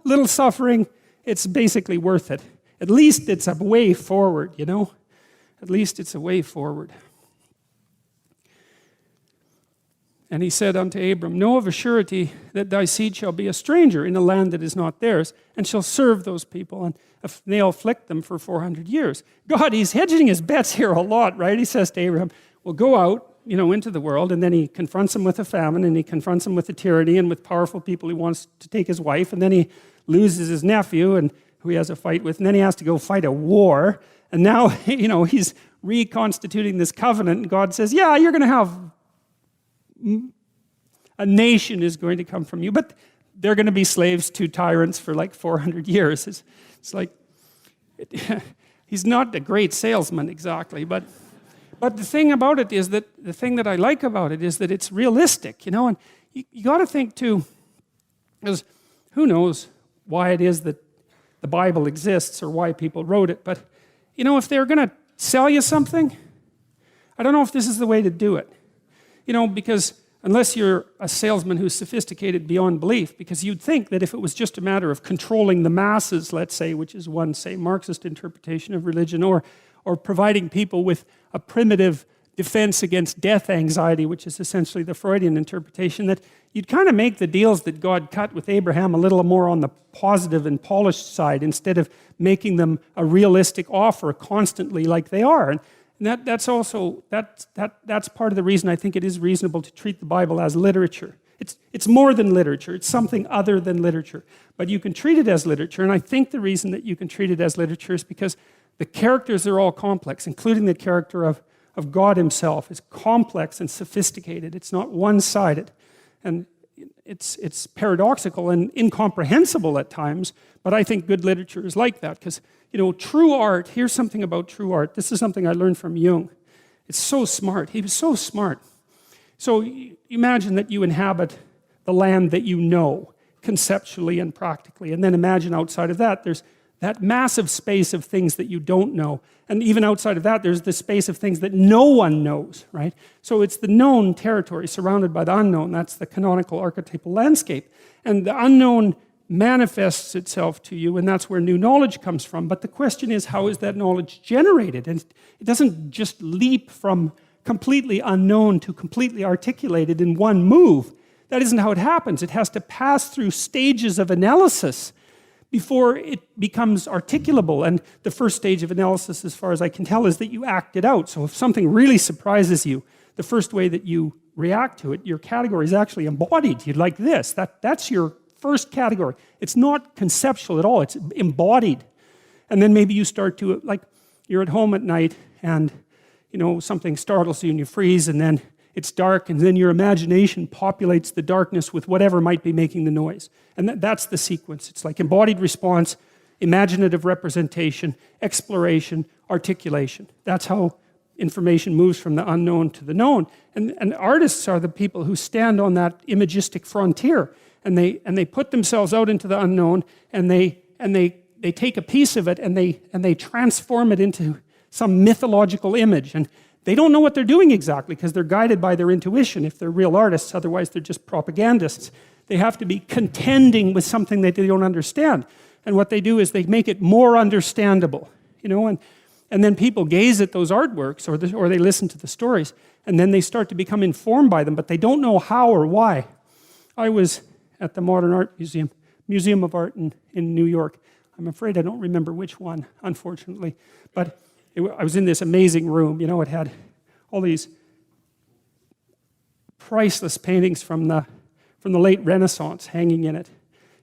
little suffering, it's basically worth it. At least it's a way forward, At least it's a way forward. And he said unto Abram, know of a surety that thy seed shall be a stranger in a land that is not theirs, and shall serve those people, and they'll afflict them for 400 years. God, he's hedging his bets here a lot, right? He says to Abraham, well, go out, into the world, and then he confronts him with a famine, and he confronts him with a tyranny, and with powerful people he wants to take his wife, and then he loses his nephew, and who he has a fight with, and then he has to go fight a war, and now, he's reconstituting this covenant, and God says, yeah, you're going to have a nation is going to come from you, but they're going to be slaves to tyrants for like 400 years. It's like, he's not a great salesman exactly, but the thing about it is that, the thing that I like about it is that it's realistic, and you got to think too, because who knows why it is that the Bible exists or why people wrote it, but if they're going to sell you something, I don't know if this is the way to do it. Because unless you're a salesman who's sophisticated beyond belief, because you'd think that if it was just a matter of controlling the masses, let's say, which is one, say, Marxist interpretation of religion, or providing people with a primitive defense against death anxiety, which is essentially the Freudian interpretation, that you'd kind of make the deals that God cut with Abraham a little more on the positive and polished side, instead of making them a realistic offer constantly like they are. And that's part of the reason I think it is reasonable to treat the Bible as literature. It's more than literature. It's something other than literature. But you can treat it as literature, and I think the reason that you can treat it as literature is because the characters are all complex, including the character of God himself is complex and sophisticated. It's not one-sided. And it's paradoxical and incomprehensible at times, but I think good literature is like that, because true art, here's something about true art. This is something I learned from Jung. It's so smart. He was so smart. So imagine that you inhabit the land that you know, conceptually and practically, and then imagine outside of that, there's that massive space of things that you don't know. And even outside of that, there's the space of things that no one knows, right? So it's the known territory surrounded by the unknown. That's the canonical archetypal landscape. And the unknown manifests itself to you, and that's where new knowledge comes from. But the question is, how is that knowledge generated? And it doesn't just leap from completely unknown to completely articulated in one move. That isn't how it happens. It has to pass through stages of analysis before it becomes articulable. And the first stage of analysis, as far as I can tell, is that you act it out. So if something really surprises you, the first way that you react to it, your category is actually embodied. You'd like this. That's your first category. It's not conceptual at all. It's embodied. And then maybe you start to, like, you're at home at night and, something startles you and you freeze, and then it's dark, and then your imagination populates the darkness with whatever might be making the noise. And that's the sequence. It's like embodied response, imaginative representation, exploration, articulation. That's how information moves from the unknown to the known. And artists are the people who stand on that imagistic frontier, and they put themselves out into the unknown, and they take a piece of it and they transform it into some mythological image. And they don't know what they're doing exactly, because they're guided by their intuition if they're real artists. Otherwise, they're just propagandists. They have to be contending with something that they don't understand. And what they do is they make it more understandable, and then people gaze at those artworks, or they listen to the stories, and then they start to become informed by them, but they don't know how or why. I was at the Modern Art Museum of Art in New York. I'm afraid I don't remember which one, unfortunately, but I was in this amazing room. It had all these priceless paintings from the late Renaissance hanging in it.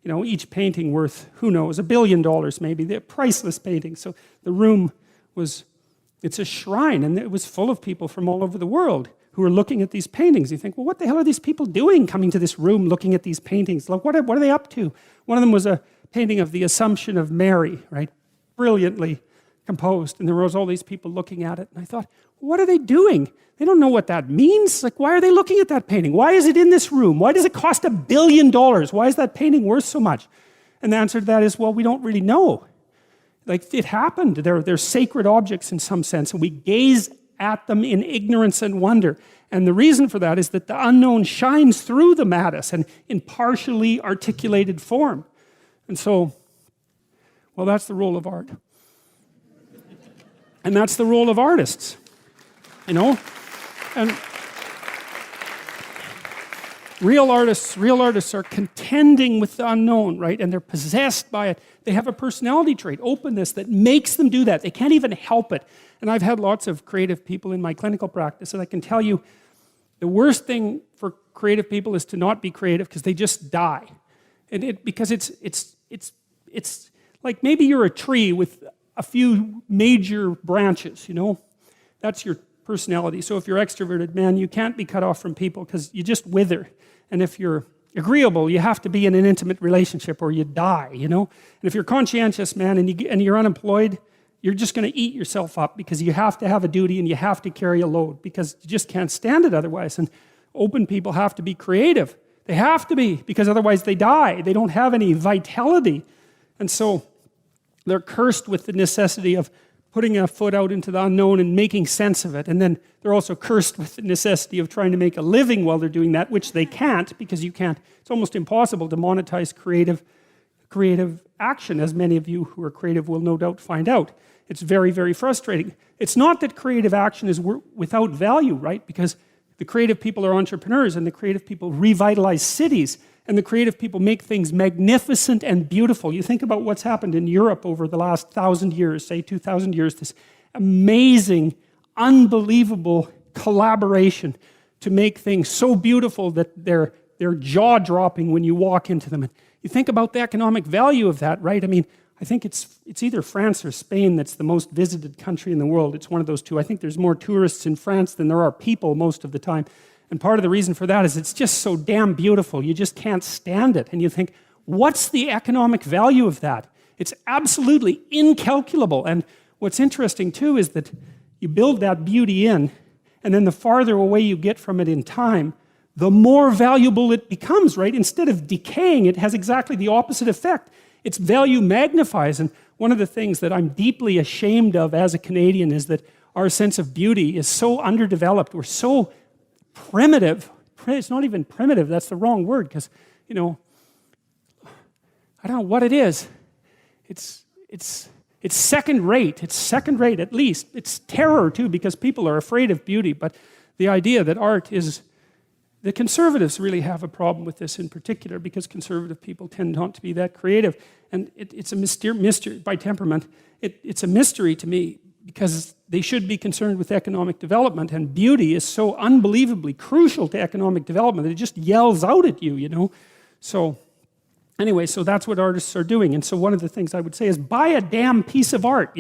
Each painting worth, who knows, $1 billion maybe. They're priceless paintings. So the room it's a shrine, and it was full of people from all over the world who were looking at these paintings. You think, well, what the hell are these people doing coming to this room looking at these paintings? Like, what are they up to? One of them was a painting of the Assumption of Mary, right? Brilliantly composed, and there was all these people looking at it, and I thought, what are they doing? They don't know what that means. Like, why are they looking at that painting? Why is it in this room? Why does it cost $1 billion? Why is that painting worth so much? And the answer to that is, well, we don't really know. Like, it happened. They're sacred objects in some sense, and we gaze at them in ignorance and wonder. And the reason for that is that the unknown shines through the mattis and in partially articulated form. And so, well, that's the role of art. And that's the role of artists, And real artists are contending with the unknown, right? And they're possessed by it. They have a personality trait, openness, that makes them do that. They can't even help it. And I've had lots of creative people in my clinical practice, and I can tell you the worst thing for creative people is to not be creative, because they just die. Because it's like maybe you're a tree with a few major branches, That's your personality. So if you're extroverted, man, you can't be cut off from people because you just wither. And if you're agreeable, you have to be in an intimate relationship or you die, And if you're conscientious, man, and you're unemployed, you're just going to eat yourself up because you have to have a duty and you have to carry a load because you just can't stand it otherwise. And open people have to be creative. They have to be, because otherwise they die. They don't have any vitality. And so they're cursed with the necessity of putting a foot out into the unknown and making sense of it. And then they're also cursed with the necessity of trying to make a living while they're doing that, which they can't, because you can't. It's almost impossible to monetize creative action, as many of you who are creative will no doubt find out. It's very, very frustrating. It's not that creative action is without value, right? Because the creative people are entrepreneurs, and the creative people revitalize cities, and the creative people make things magnificent and beautiful. You think about what's happened in Europe over the last 1,000 years, say 2,000 years, this amazing, unbelievable collaboration to make things so beautiful that they're jaw-dropping when you walk into them. And you think about the economic value of that, right? I mean, I think it's either France or Spain that's the most visited country in the world. It's one of those two. I think there's more tourists in France than there are people most of the time. And part of the reason for that is it's just so damn beautiful. You just can't stand it. And you think, what's the economic value of that? It's absolutely incalculable. And what's interesting too is that you build that beauty in, and then the farther away you get from it in time, the more valuable it becomes, right? Instead of decaying, it has exactly the opposite effect. Its value magnifies. And one of the things that I'm deeply ashamed of as a Canadian is that our sense of beauty is so underdeveloped. We're so primitive. It's not even primitive, that's the wrong word, because, I don't know what it is. It's second rate. It's second rate at least. It's terror too, because people are afraid of beauty. But the idea that art is, the conservatives really have a problem with this in particular, because conservative people tend not to be that creative. And it's a mystery by temperament. It's a mystery to me, because they should be concerned with economic development, and beauty is so unbelievably crucial to economic development that it just yells out at you, So anyway, so that's what artists are doing. And so one of the things I would say is buy a damn piece of art,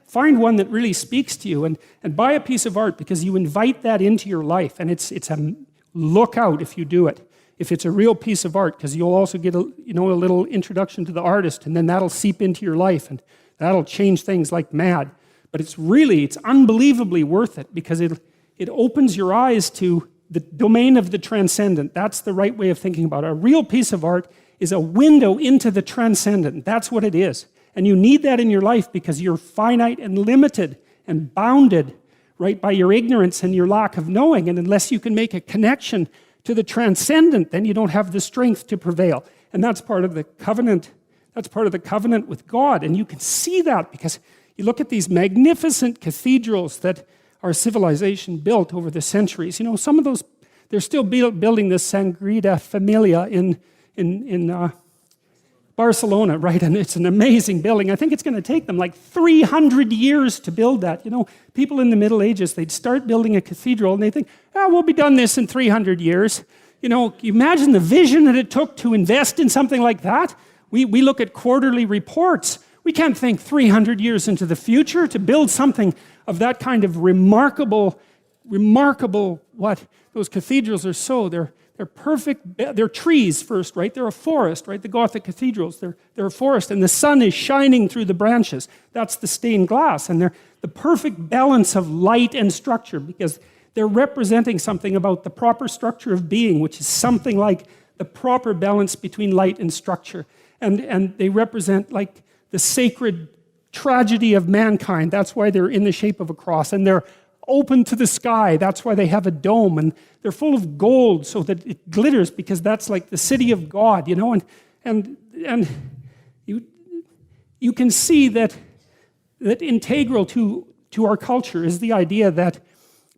Find one that really speaks to you, and buy a piece of art, because you invite that into your life, and it's a look out if you do it. If it's a real piece of art, because you'll also get a little introduction to the artist, and then that'll seep into your life, and that'll change things like mad. But it's unbelievably worth it, because it opens your eyes to the domain of the transcendent. That's the right way of thinking about it. A real piece of art is a window into the transcendent. That's what it is. And you need that in your life, because you're finite and limited and bounded, right, by your ignorance and your lack of knowing. And unless you can make a connection to the transcendent, then you don't have the strength to prevail. And that's part of the covenant. That's part of the covenant with God. And you can see that, because you look at these magnificent cathedrals that our civilization built over the centuries. Some of those, they're still building the Sagrada Familia in Barcelona, right? And it's an amazing building. I think it's going to take them like 300 years to build that. People in the Middle Ages, they'd start building a cathedral and they think, we'll be done this in 300 years. You imagine the vision that it took to invest in something like that. We look at quarterly reports. We can't think 300 years into the future to build something of that kind of remarkable, what? Those cathedrals are so, they're perfect, they're trees first, right? They're a forest, right? The Gothic cathedrals, they're a forest, and the sun is shining through the branches. That's the stained glass, and they're the perfect balance of light and structure, because they're representing something about the proper structure of being, which is something like the proper balance between light and structure. And they represent like the sacred tragedy of mankind. That's why they're in the shape of a cross. And they're open to the sky. That's why they have a dome. And they're full of gold so that it glitters, because that's like the city of God, And you can see that integral to our culture is the idea that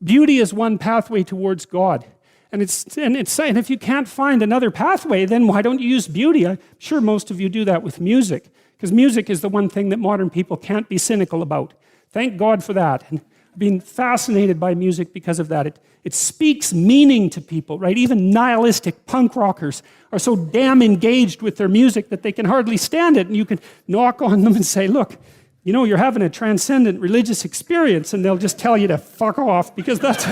beauty is one pathway towards God. And if you can't find another pathway, then why don't you use beauty? I'm sure most of you do that with music, because music is the one thing that modern people can't be cynical about. Thank God for that. And I've been fascinated by music because of that. It speaks meaning to people, right? Even nihilistic punk rockers are so damn engaged with their music that they can hardly stand it. And you can knock on them and say, look, you're having a transcendent religious experience, and they'll just tell you to fuck off, because that's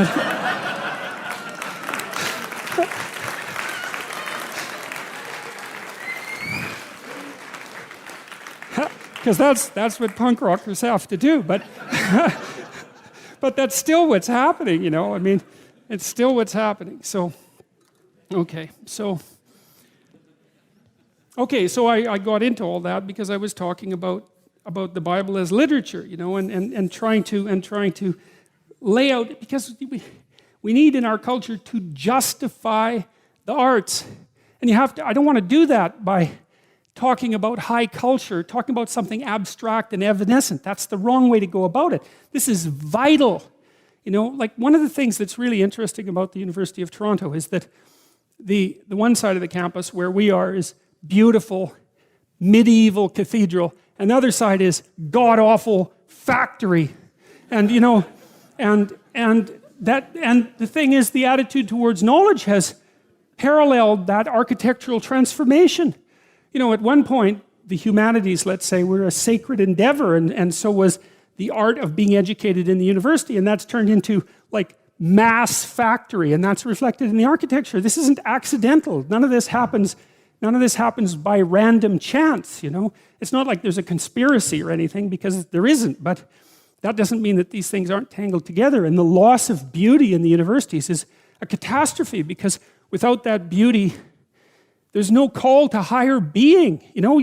because that's what punk rockers have to do. But but that's still what's happening, you know. I mean, it's still what's happening. So, okay, so I got into all that because I was talking about the Bible as literature, you know, and trying to lay out, because we need in our culture to justify the arts. And I don't want to do that by talking about high culture, talking about something abstract and evanescent. That's the wrong way to go about it. This is vital. You know, like one of the things that's really interesting about the University of Toronto is that the one side of the campus where we are is beautiful, medieval cathedral, and the other side is god-awful factory. And, you know, and the thing is, the attitude towards knowledge has paralleled that architectural transformation. You know, at one point, the humanities, let's say, were a sacred endeavor, and so was the art of being educated in the university, and that's turned into, like, mass factory, and that's reflected in the architecture. This isn't accidental. None of this happens by random chance, you know. It's not like there's a conspiracy or anything, because there isn't, but that doesn't mean that these things aren't tangled together. And the loss of beauty in the universities is a catastrophe, because without that beauty, there's no call to higher being. You know,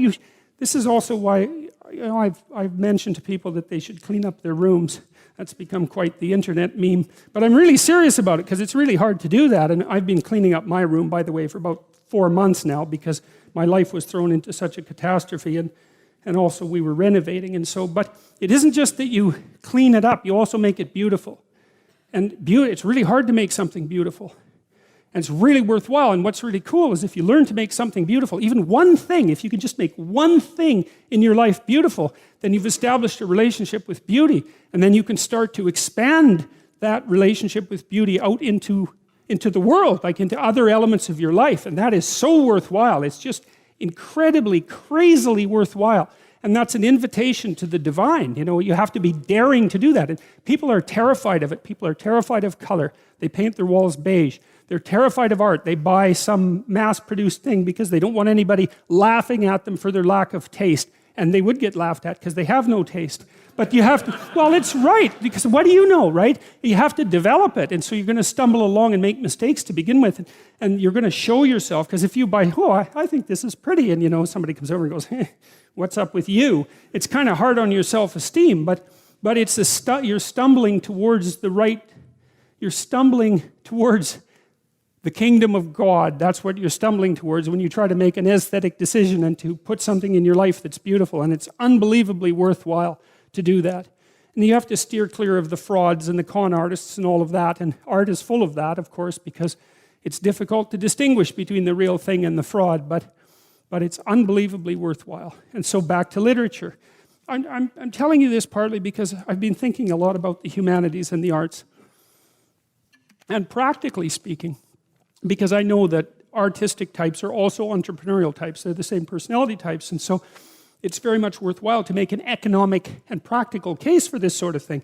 this is also why, you know, I've mentioned to people that they should clean up their rooms. That's become quite the internet meme. But I'm really serious about it, because it's really hard to do that. And I've been cleaning up my room, by the way, for about 4 months now, because my life was thrown into such a catastrophe, and also we were renovating. And so, but it isn't just that you clean it up, you also make it beautiful. And it's really hard to make something beautiful. And it's really worthwhile. And what's really cool is if you learn to make something beautiful, even one thing, if you can just make one thing in your life beautiful, then you've established a relationship with beauty. And then you can start to expand that relationship with beauty out into the world, like into other elements of your life. And that is so worthwhile. It's just incredibly, crazily worthwhile. And that's an invitation to the divine. You know, you have to be daring to do that. And people are terrified of it. People are terrified of color. They paint their walls beige. They're terrified of art. They buy some mass-produced thing because they don't want anybody laughing at them for their lack of taste. And they would get laughed at because they have no taste. But you have to, well, it's right, because what do you know, right? You have to develop it. And so you're going to stumble along and make mistakes to begin with. And you're going to show yourself, because if you buy, I think this is pretty, and, you know, somebody comes over and goes, hey, what's up with you? It's kind of hard on your self-esteem, but it's you're stumbling towards you're stumbling towards the kingdom of God. That's what you're stumbling towards when you try to make an aesthetic decision and to put something in your life that's beautiful. And it's unbelievably worthwhile to do that. And you have to steer clear of the frauds and the con artists and all of that. And art is full of that, of course, because it's difficult to distinguish between the real thing and the fraud, but it's unbelievably worthwhile. And so back to literature. I'm telling you this partly because I've been thinking a lot about the humanities and the arts. And practically speaking, because I know that artistic types are also entrepreneurial types. They're the same personality types. And so it's very much worthwhile to make an economic and practical case for this sort of thing.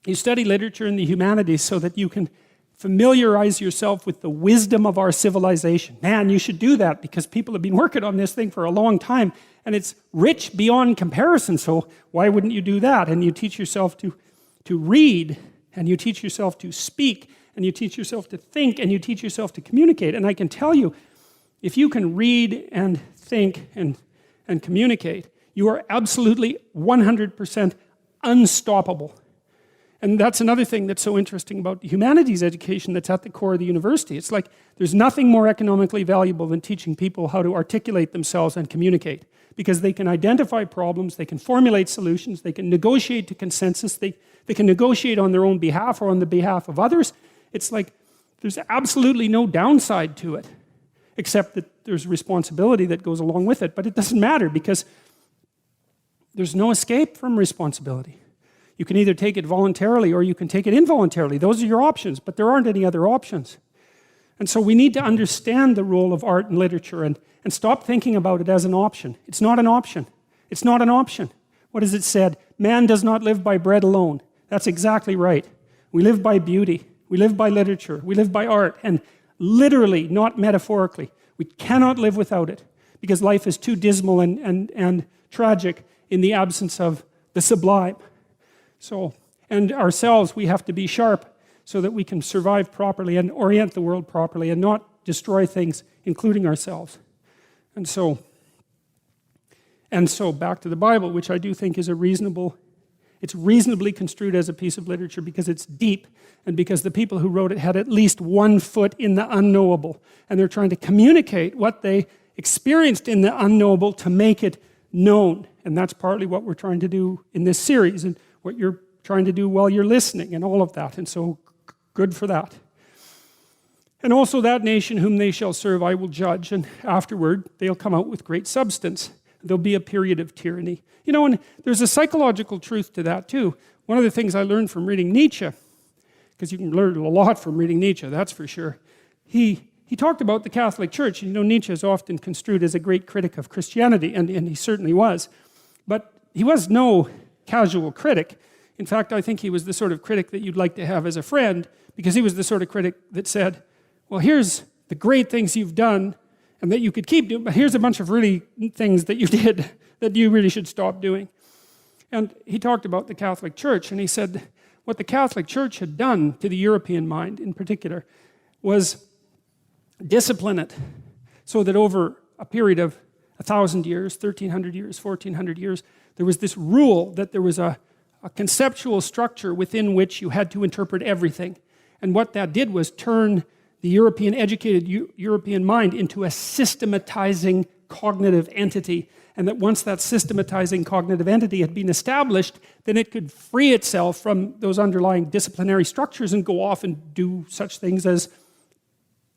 You study literature and the humanities so that you can familiarize yourself with the wisdom of our civilization. Man, you should do that, because people have been working on this thing for a long time, and it's rich beyond comparison. So why wouldn't you do that? And you teach yourself to read, and you teach yourself to speak, and you teach yourself to think, and you teach yourself to communicate. And I can tell you, if you can read and think and communicate, you are absolutely 100% unstoppable. And that's another thing that's so interesting about the humanities education that's at the core of the university. It's like there's nothing more economically valuable than teaching people how to articulate themselves and communicate, because they can identify problems, they can formulate solutions, they can negotiate to consensus, they can negotiate on their own behalf or on the behalf of others. It's like there's absolutely no downside to it, except that there's responsibility that goes along with it. But it doesn't matter, because there's no escape from responsibility. You can either take it voluntarily or you can take it involuntarily. Those are your options, but there aren't any other options. And so we need to understand the role of art and literature and stop thinking about it as an option. It's not an option. It's not an option. What is it said? Man does not live by bread alone. That's exactly right. We live by beauty. We live by literature. We live by art. And literally, not metaphorically. We cannot live without it, because life is too dismal and tragic in the absence of the sublime. So, and ourselves, we have to be sharp so that we can survive properly and orient the world properly and not destroy things, including ourselves. And so back to the Bible, which I do think is it's reasonably construed as a piece of literature because it's deep and because the people who wrote it had at least 1 foot in the unknowable. And they're trying to communicate what they experienced in the unknowable to make it known. And that's partly what we're trying to do in this series and what you're trying to do while you're listening and all of that. And so good for that. And also that nation whom they shall serve I will judge, and afterward they'll come out with great substance. There'll be a period of tyranny. You know, and there's a psychological truth to that too. One of the things I learned from reading Nietzsche, because you can learn a lot from reading Nietzsche, that's for sure. He talked about the Catholic Church. You know, Nietzsche is often construed as a great critic of Christianity, and he certainly was. But he was no casual critic. In fact, I think he was the sort of critic that you'd like to have as a friend, because he was the sort of critic that said, well, here's the great things you've done and that you could keep doing, but here's a bunch of really things that you did that you really should stop doing. And he talked about the Catholic Church, and he said what the Catholic Church had done to the European mind in particular was discipline it so that over a period of 1,000 years, 1,300 years, 1,400 years, there was this rule that there was a conceptual structure within which you had to interpret everything. And what that did was turn the educated European mind into a systematizing cognitive entity. And that once that systematizing cognitive entity had been established, then it could free itself from those underlying disciplinary structures and go off and do such things as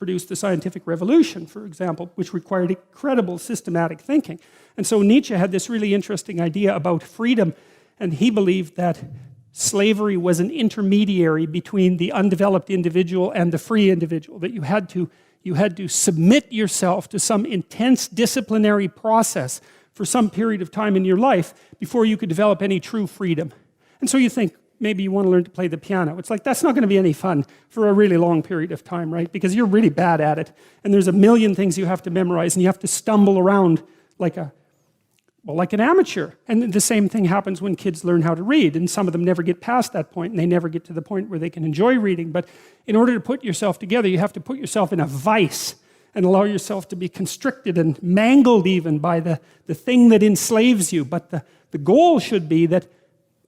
produce the scientific revolution, for example, which required incredible systematic thinking. And so Nietzsche had this really interesting idea about freedom, and he believed that slavery was an intermediary between the undeveloped individual and the free individual, that you had to submit yourself to some intense disciplinary process for some period of time in your life before you could develop any true freedom. And so you think, maybe you want to learn to play the piano. It's like, that's not going to be any fun for a really long period of time, right? Because you're really bad at it, and there's a million things you have to memorize, and you have to stumble around like an amateur. And the same thing happens when kids learn how to read, and some of them never get past that point, and they never get to the point where they can enjoy reading. But in order to put yourself together, you have to put yourself in a vice and allow yourself to be constricted and mangled even by the thing that enslaves you. But the goal should be that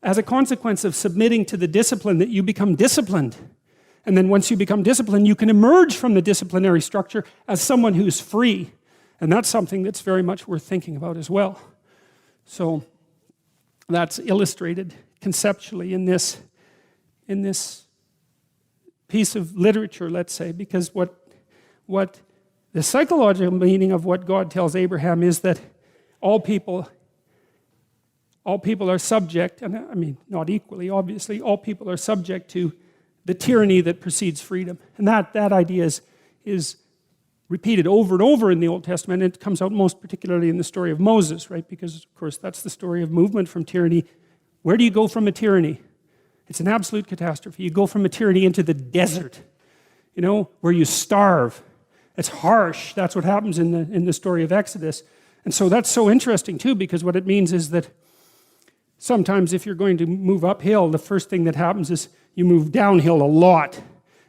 as a consequence of submitting to the discipline, that you become disciplined. And then once you become disciplined, you can emerge from the disciplinary structure as someone who's free. And that's something that's very much worth thinking about as well. So that's illustrated conceptually in this piece of literature, let's say, because what the psychological meaning of what God tells Abraham is that all people are subject, and I mean, not equally, obviously, all people are subject to the tyranny that precedes freedom. And that idea is repeated over and over in the Old Testament. And it comes out most particularly in the story of Moses, right? Because, of course, that's the story of movement from tyranny. Where do you go from a tyranny? It's an absolute catastrophe. You go from a tyranny into the desert, you know, where you starve. It's harsh. That's what happens in the story of Exodus. And so that's so interesting, too, because what it means is that sometimes if you're going to move uphill, the first thing that happens is you move downhill a lot.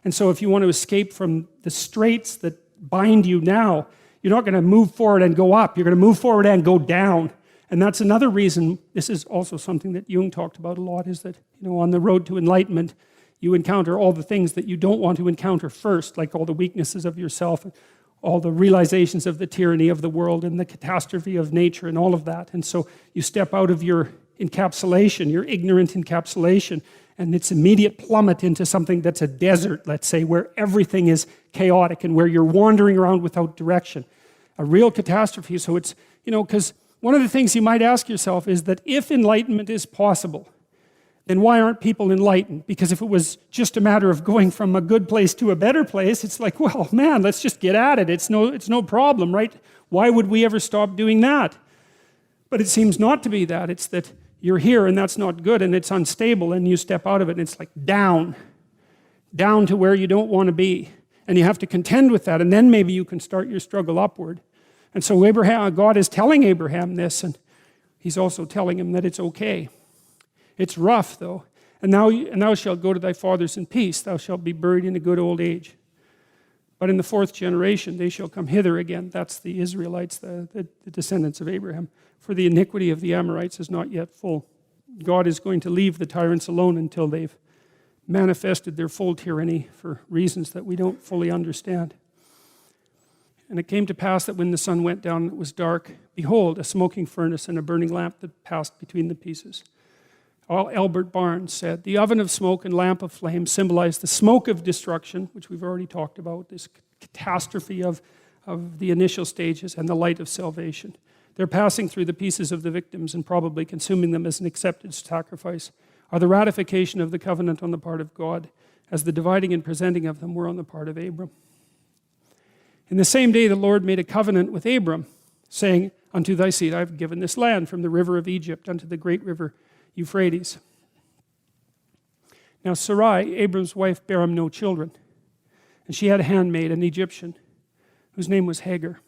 And so if you want to escape from the straits that bind you now, you're not going to move forward and go up. You're going to move forward and go down. And that's another reason, this is also something that Jung talked about a lot, is that, you know, on the road to enlightenment, you encounter all the things that you don't want to encounter first, like all the weaknesses of yourself, all the realizations of the tyranny of the world and the catastrophe of nature and all of that. And so you step out of your encapsulation, your ignorant encapsulation, and it's immediate plummet into something that's a desert, let's say, where everything is chaotic and where you're wandering around without direction. A real catastrophe. So it's, you know, because one of the things you might ask yourself is that if enlightenment is possible, then why aren't people enlightened? Because if it was just a matter of going from a good place to a better place, it's like, well, man, let's just get at it. It's no problem, right? Why would we ever stop doing that? But it seems not to be that. It's that you're here and that's not good and it's unstable, and you step out of it and it's like down to where you don't want to be. And you have to contend with that, and then maybe you can start your struggle upward. And so God is telling Abraham this, and he's also telling him that it's okay. It's rough, though. And thou shalt go to thy fathers in peace. Thou shalt be buried in a good old age. But in the fourth generation, they shall come hither again. That's the Israelites, the descendants of Abraham. For the iniquity of the Amorites is not yet full. God is going to leave the tyrants alone until they've manifested their full tyranny for reasons that we don't fully understand. And it came to pass that when the sun went down and it was dark, behold, a smoking furnace and a burning lamp that passed between the pieces. Albert Barnes said, the oven of smoke and lamp of flame symbolize the smoke of destruction, which we've already talked about, this catastrophe of the initial stages, and the light of salvation. They're passing through the pieces of the victims and probably consuming them as an accepted sacrifice, are the ratification of the covenant on the part of God, as the dividing and presenting of them were on the part of Abram. In the same day the Lord made a covenant with Abram, saying, unto thy seed I have given this land, from the river of Egypt unto the great river Euphrates. Now Sarai, Abram's wife, bare him no children, and she had a handmaid, an Egyptian, whose name was Hagar.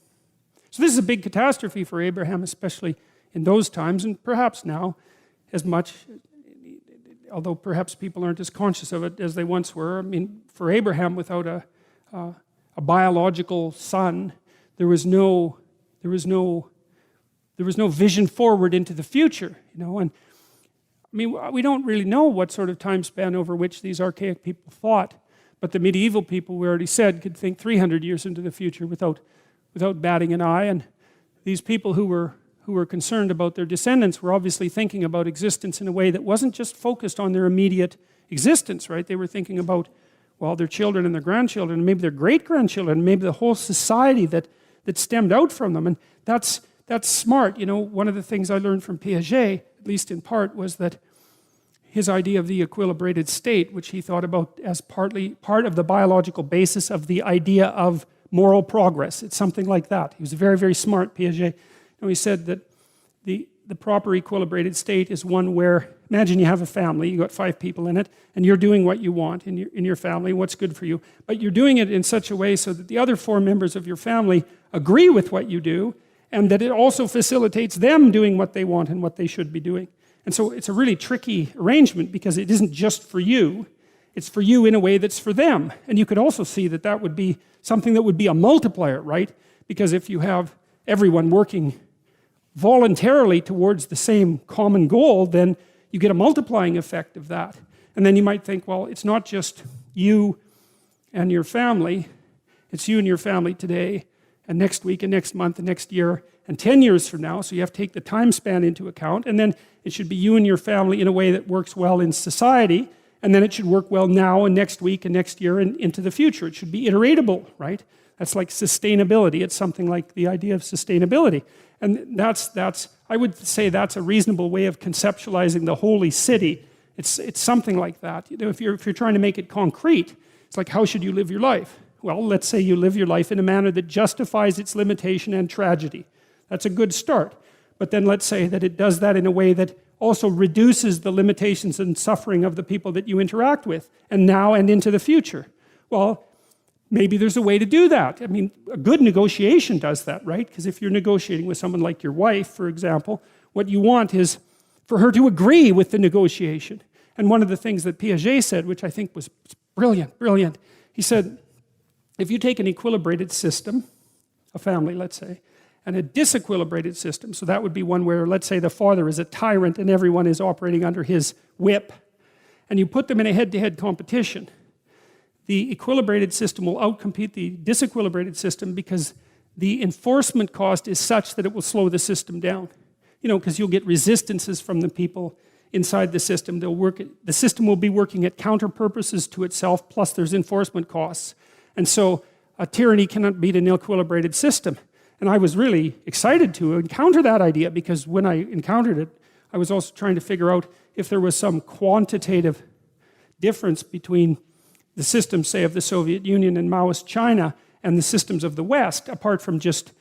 So this is a big catastrophe for Abraham, especially in those times, and perhaps now as much, although perhaps people aren't as conscious of it as they once were. I mean, for Abraham, without a biological son, there was no vision forward into the future, and I mean, we don't really know what sort of time span over which these archaic people thought, but the medieval people, we already said, could think 300 years into the future without batting an eye. And these people who were concerned about their descendants were obviously thinking about existence in a way that wasn't just focused on their immediate existence, right? They were thinking about, well, their children and their grandchildren, and maybe their great-grandchildren, maybe the whole society that stemmed out from them. And that's smart. One of the things I learned from Piaget, at least in part, was that his idea of the equilibrated state, which he thought about as part of the biological basis of the idea of moral progress. It's something like that. He was very, very smart, Piaget. And he said that the proper equilibrated state is one where, imagine you have a family, you got 5 people in it, and you're doing what you want in your family, what's good for you, but you're doing it in such a way so that the other 4 members of your family agree with what you do, and that it also facilitates them doing what they want and what they should be doing. And so it's a really tricky arrangement because it isn't just for you, it's for you in a way that's for them. And you could also see that would be something that would be a multiplier, right? Because if you have everyone working voluntarily towards the same common goal, then you get a multiplying effect of that. And then you might think, well, it's not just you and your family, it's you and your family today, and next week, and next month, and next year, and 10 years from now, so you have to take the time span into account, and then it should be you and your family in a way that works well in society, and then it should work well now, and next week, and next year, and into the future. It should be iteratable, right? That's like sustainability. It's something like the idea of sustainability. And I would say that's a reasonable way of conceptualizing the holy city. It's something like that. If you're trying to make it concrete, it's like, how should you live your life? Well, let's say you live your life in a manner that justifies its limitation and tragedy. That's a good start. But then let's say that it does that in a way that also reduces the limitations and suffering of the people that you interact with, and now and into the future. Well, maybe there's a way to do that. I mean, a good negotiation does that, right? Because if you're negotiating with someone like your wife, for example, what you want is for her to agree with the negotiation. And one of the things that Piaget said, which I think was brilliant, he said, if you take an equilibrated system, a family, let's say, and a disequilibrated system, so that would be one where, let's say, the father is a tyrant and everyone is operating under his whip, and you put them in a head-to-head competition, the equilibrated system will outcompete the disequilibrated system because the enforcement cost is such that it will slow the system down. Because you'll get resistances from the people inside the system. The system will be working at counter purposes to itself, plus there's enforcement costs. And so a tyranny cannot beat an equilibrated system. And I was really excited to encounter that idea because when I encountered it, I was also trying to figure out if there was some quantitative difference between the systems, say, of the Soviet Union and Maoist China and the systems of the West, apart from just,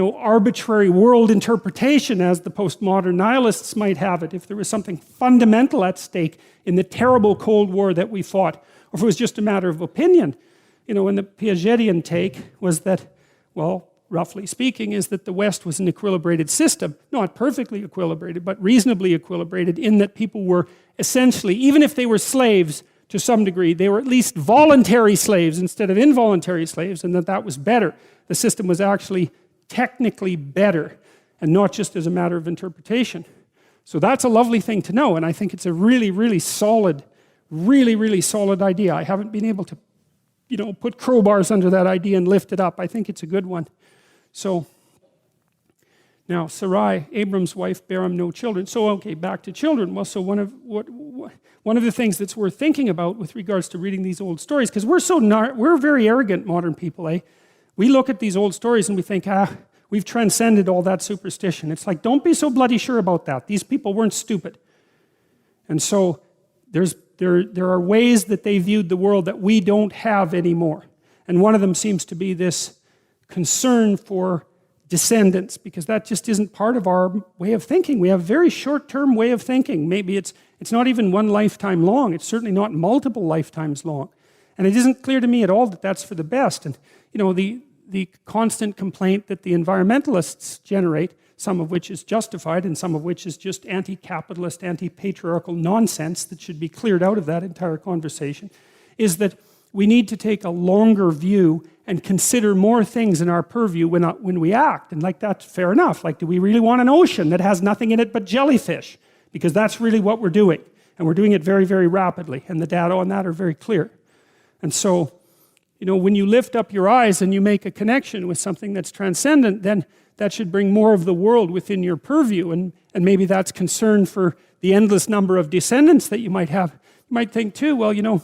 arbitrary world interpretation as the postmodern nihilists might have it, if there was something fundamental at stake in the terrible Cold War that we fought, or if it was just a matter of opinion. And the Piagetian take was that, well, roughly speaking, is that the West was an equilibrated system. Not perfectly equilibrated, but reasonably equilibrated, in that people were essentially, even if they were slaves to some degree, they were at least voluntary slaves instead of involuntary slaves, and that was better. The system was actually technically better, and not just as a matter of interpretation. So that's a lovely thing to know, and I think it's a really solid, really solid idea. I haven't been able to, put crowbars under that idea and lift it up. I think it's a good one. So, now Sarai, Abram's wife, bare him no children. So, okay, back to children. Well, so one of the things that's worth thinking about with regards to reading these old stories, because we're very arrogant modern people, eh? We look at these old stories and we think, we've transcended all that superstition. It's like, don't be so bloody sure about that. These people weren't stupid. And so there are ways that they viewed the world that we don't have anymore. And one of them seems to be this concern for descendants, because that just isn't part of our way of thinking. We have a very short-term way of thinking. Maybe it's not even one lifetime long. It's certainly not multiple lifetimes long. And it isn't clear to me at all that that's for the best. And the constant complaint that the environmentalists generate, some of which is justified and some of which is just anti-capitalist, anti-patriarchal nonsense that should be cleared out of that entire conversation, is that we need to take a longer view and consider more things in our purview when we act. And like, that's fair enough. Like, do we really want an ocean that has nothing in it but jellyfish? Because that's really what we're doing. And we're doing it very rapidly. And the data on that are very clear. And so, when you lift up your eyes and you make a connection with something that's transcendent, then that should bring more of the world within your purview. And maybe that's concern for the endless number of descendants that you might have. You might think too, well,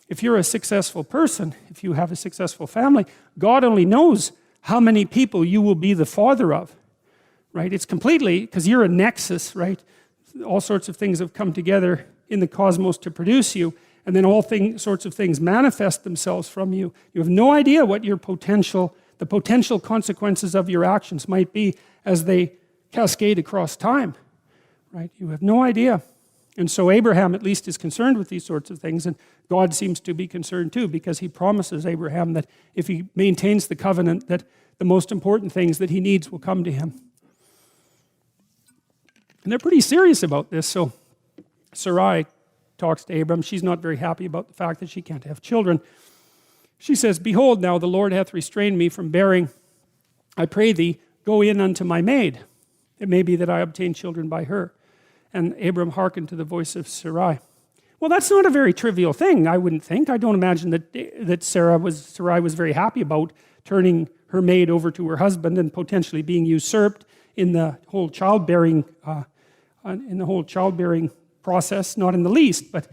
if you're a successful person, if you have a successful family, God only knows how many people you will be the father of, right? It's completely, because you're a nexus, right? All sorts of things have come together in the cosmos to produce you, and then sorts of things manifest themselves from you. You have no idea what the potential consequences of your actions might be as they cascade across time, right? You have no idea. And so Abraham at least is concerned with these sorts of things, and God seems to be concerned too, because he promises Abraham that if he maintains the covenant, that the most important things that he needs will come to him. And they're pretty serious about this. So Sarai talks to Abram. She's not very happy about the fact that she can't have children. She says, "Behold, now the Lord hath restrained me from bearing. I pray thee, go in unto my maid. It may be that I obtain children by her." And Abram hearkened to the voice of Sarai. Well, that's not a very trivial thing, I wouldn't think. I don't imagine that Sarai was very happy about turning her maid over to her husband and potentially being usurped in the whole childbearing process, not in the least. But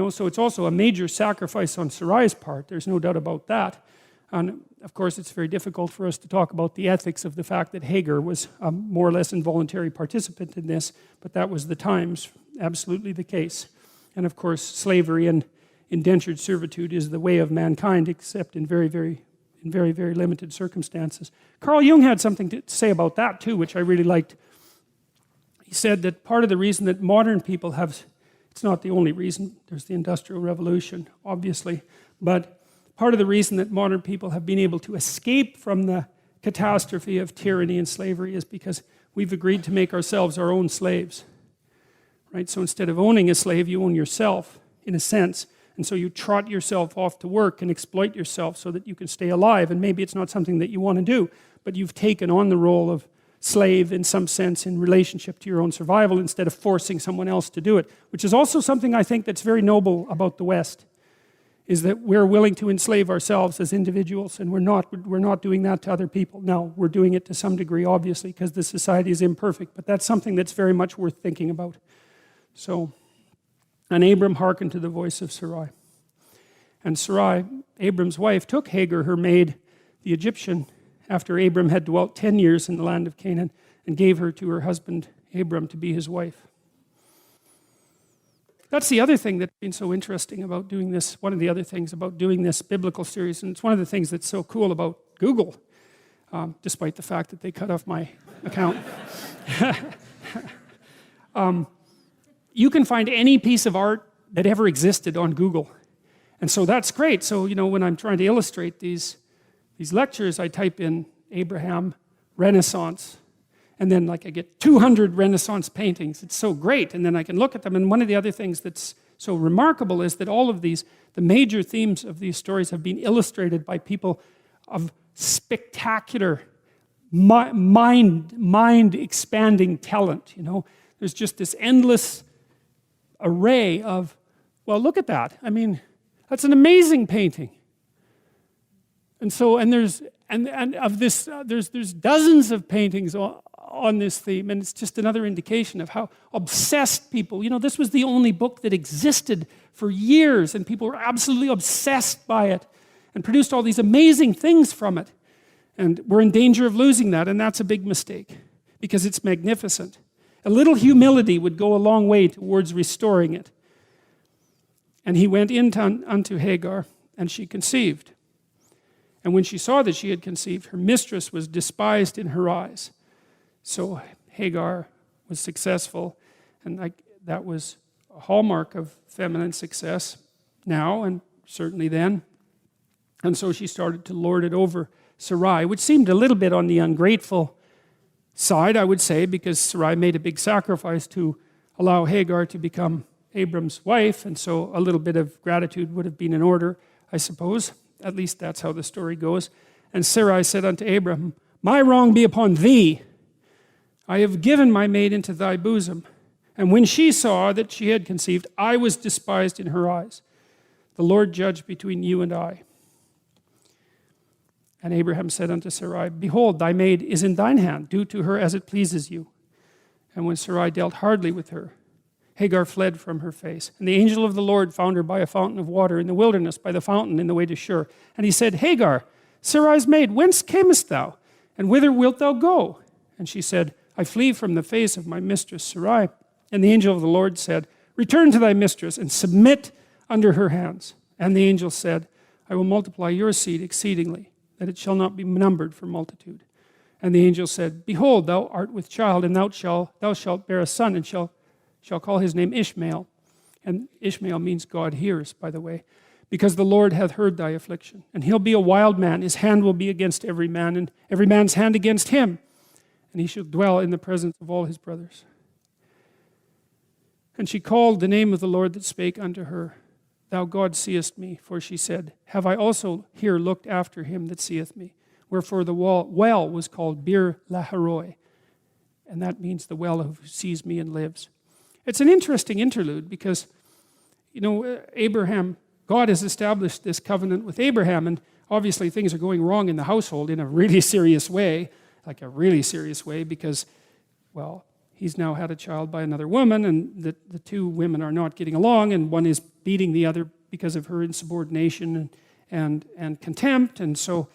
so it's also a major sacrifice on Sarai's part. There's no doubt about that. And of course, it's very difficult for us to talk about the ethics of the fact that Hagar was a more or less involuntary participant in this, but that was the times, absolutely the case. And of course, slavery and indentured servitude is the way of mankind, except in very limited circumstances. Carl Jung had something to say about that too, which I really liked. He said that part of the reason that modern people have, it's not the only reason, there's the Industrial Revolution, obviously, but part of the reason that modern people have been able to escape from the catastrophe of tyranny and slavery is because we've agreed to make ourselves our own slaves, right? So instead of owning a slave, you own yourself, in a sense, and so you trot yourself off to work and exploit yourself so that you can stay alive, and maybe it's not something that you want to do, but you've taken on the role of slave in some sense in relationship to your own survival instead of forcing someone else to do it, which is also something I think that's very noble about the West, is that we're willing to enslave ourselves as individuals, and we're not doing that to other people. Now, we're doing it to some degree, obviously, because the society is imperfect, but that's something that's very much worth thinking about. So, and Abram hearkened to the voice of Sarai. And Sarai, Abram's wife, took Hagar, her maid, the Egyptian, after Abram had dwelt 10 years in the land of Canaan, and gave her to her husband Abram to be his wife. That's the other thing that's been so interesting about doing this, one of the other things about doing this biblical series, and it's one of the things that's so cool about Google, despite the fact that they cut off my account. You can find any piece of art that ever existed on Google. And so that's great. So, when I'm trying to illustrate these lectures, I type in Abraham Renaissance. And then like I get 200 Renaissance paintings. It's so great. And then I can look at them. And one of the other things that's so remarkable is that all of these, the major themes of these stories have been illustrated by people of spectacular mind-expanding talent, you know. There's just this endless array of, well, look at that. I mean, that's an amazing painting. And so, and there's dozens of paintings on this theme, and it's just another indication of how obsessed people, you know, this was the only book that existed for years, and people were absolutely obsessed by it, and produced all these amazing things from it. And we're in danger of losing that, and that's a big mistake, because it's magnificent. A little humility would go a long way towards restoring it. And he went in unto Hagar, and she conceived. And when she saw that she had conceived, her mistress was despised in her eyes. So Hagar was successful, and that was a hallmark of feminine success now, and certainly then. And so she started to lord it over Sarai, which seemed a little bit on the ungrateful side, I would say, because Sarai made a big sacrifice to allow Hagar to become Abram's wife, and so a little bit of gratitude would have been in order, I suppose. At least that's how the story goes. And Sarai said unto Abram, my wrong be upon thee. I have given my maid into thy bosom. And when she saw that she had conceived, I was despised in her eyes. The Lord judge between you and I. And Abraham said unto Sarai, behold, thy maid is in thine hand. Do to her as it pleases you. And when Sarai dealt hardly with her, Hagar fled from her face. And the angel of the Lord found her by a fountain of water in the wilderness, by the fountain in the way to Shur. And he said, Hagar, Sarai's maid, whence camest thou? And whither wilt thou go? And she said, I flee from the face of my mistress Sarai. And the angel of the Lord said, return to thy mistress and submit under her hands. And the angel said, I will multiply your seed exceedingly, that it shall not be numbered for multitude. And the angel said, behold, thou art with child, and thou shalt bear a son, and shall call his name Ishmael. And Ishmael means God hears, by the way, because the Lord hath heard thy affliction. And he'll be a wild man. His hand will be against every man, and every man's hand against him. And he shall dwell in the presence of all his brothers. And she called the name of the Lord that spake unto her, Thou God seest me. For she said, Have I also here looked after him that seeth me? Wherefore the well was called Bir Laharoi. And that means the well who sees me and lives. It's an interesting interlude because, you know, God has established this covenant with Abraham, and obviously things are going wrong in the household in a really serious way, because, well, he's now had a child by another woman, and the two women are not getting along, and one is beating the other because of her insubordination and contempt, and so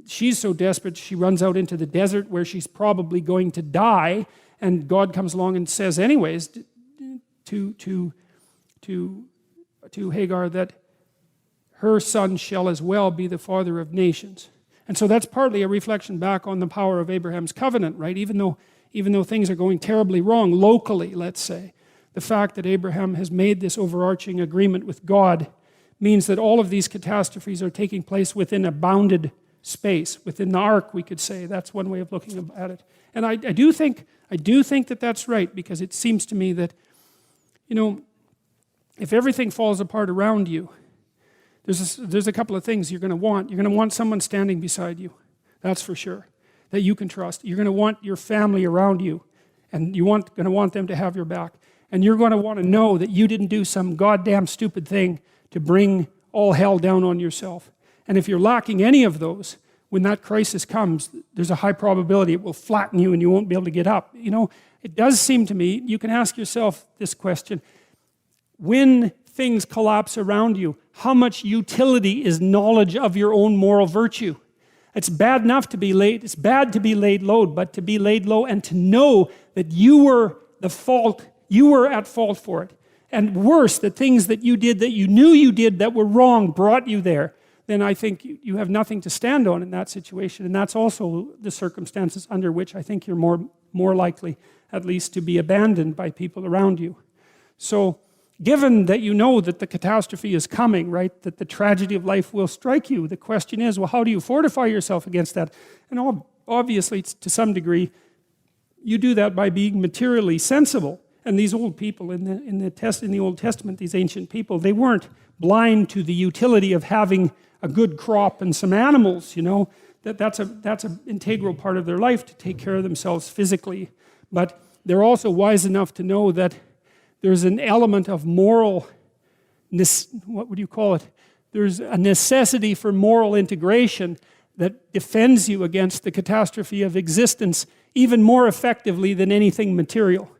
she's so desperate she runs out into the desert where she's probably going to die, and God comes along and says anyways to Hagar that her son shall as well be the father of nations. And so that's partly a reflection back on the power of Abraham's covenant, right? Even though things are going terribly wrong locally, let's say, the fact that Abraham has made this overarching agreement with God means that all of these catastrophes are taking place within a bounded space, within the ark, we could say. That's one way of looking at it. And I do think that that's right, because it seems to me that, you know, if everything falls apart around you, there's a couple of things you're going to want. You're going to want someone standing beside you, that's for sure, that you can trust. You're going to want your family around you, and you're going to want them to have your back. And you're going to want to know that you didn't do some goddamn stupid thing to bring all hell down on yourself. And if you're lacking any of those, when that crisis comes, there's a high probability it will flatten you and you won't be able to get up. You know, it does seem to me, you can ask yourself this question, when things collapse around you, how much utility is knowledge of your own moral virtue? It's bad enough to be laid, it's bad to be laid low, but to be laid low and to know that you were at fault for it. And worse, the things that you did that you knew you did that were wrong brought you there, then I think you have nothing to stand on in that situation. And that's also the circumstances under which I think you're more likely, at least, to be abandoned by people around you. So, given that you know that the catastrophe is coming, right, that the tragedy of life will strike you, the question is, well, how do you fortify yourself against that? And obviously, to some degree, you do that by being materially sensible. And these old people in the Old Testament, these ancient people, they weren't blind to the utility of having a good crop and some animals, you know. That's an integral part of their life, to take care of themselves physically. But they're also wise enough to know that there's an element of moral, what would you call it? There's a necessity for moral integration that defends you against the catastrophe of existence even more effectively than anything material.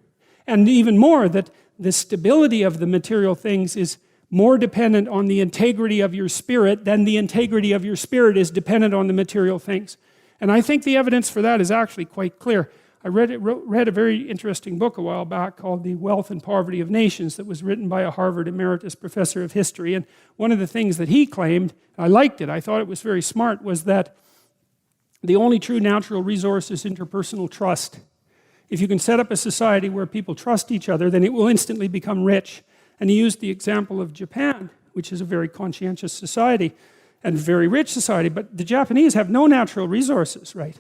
And even more, that the stability of the material things is more dependent on the integrity of your spirit than the integrity of your spirit is dependent on the material things. And I think the evidence for that is actually quite clear. I read a very interesting book a while back called The Wealth and Poverty of Nations that was written by a Harvard emeritus professor of history. And one of the things that he claimed, I liked it, I thought it was very smart, was that the only true natural resource is interpersonal trust. If you can set up a society where people trust each other, then it will instantly become rich. And he used the example of Japan, which is a very conscientious society and very rich society, but the Japanese have no natural resources, right?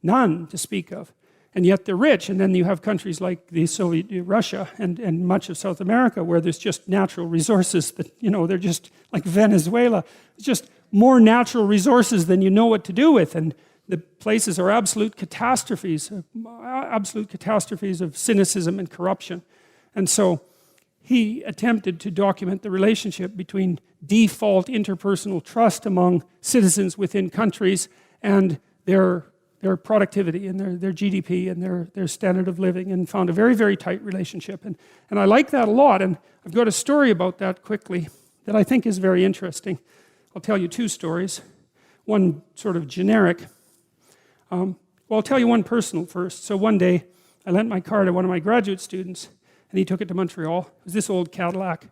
None to speak of. And yet they're rich. And then you have countries like the Soviet Russia and much of South America where there's just natural resources that, you know, they're just like Venezuela. It's just more natural resources than you know what to do with. And the places are absolute catastrophes of cynicism and corruption. And so he attempted to document the relationship between default interpersonal trust among citizens within countries and their productivity and their GDP and their standard of living, and found a very, very tight relationship. And I like that a lot, and I've got a story about that quickly that I think is very interesting. I'll tell you two stories, one sort of generic. Well, I'll tell you one personal first. So one day, I lent my car to one of my graduate students, and he took it to Montreal. It was this old Cadillac.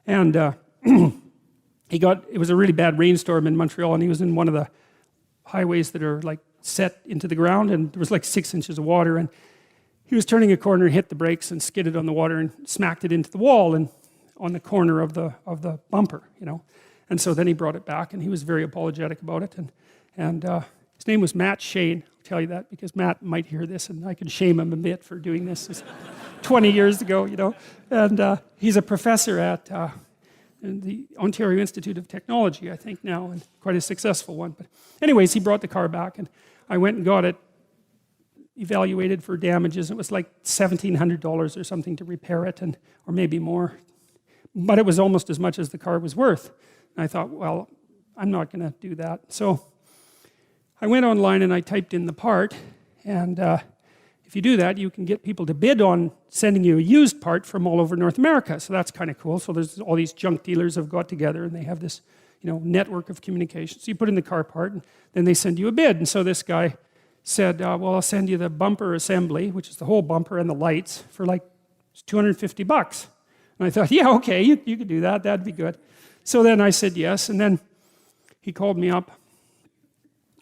And it was a really bad rainstorm in Montreal, and he was in one of the highways that are like set into the ground, and there was like 6 inches of water, and he was turning a corner, hit the brakes, and skidded on the water and smacked it into the wall and on the corner of the bumper, you know. And so then he brought it back, and he was very apologetic about it. And his name was Matt Shane. I'll tell you that because Matt might hear this, and I can shame him a bit for doing this. It's 20 years ago, you know. And he's a professor at the Ontario Institute of Technology, I think now, and quite a successful one. But anyways, he brought the car back, and I went and got it evaluated for damages. It was like $1,700 or something to repair it, or maybe more. But it was almost as much as the car was worth. And I thought, well, I'm not going to do that. So I went online and I typed in the part, and if you do that, you can get people to bid on sending you a used part from all over North America. So that's kind of cool. So there's all these junk dealers have got together, and they have this, you know, network of communication. So you put in the car part, and then they send you a bid. And so this guy said, well, I'll send you the bumper assembly, which is the whole bumper and the lights, for like $250. And I thought, yeah, okay, you could do that. That'd be good. So then I said yes, and then he called me up.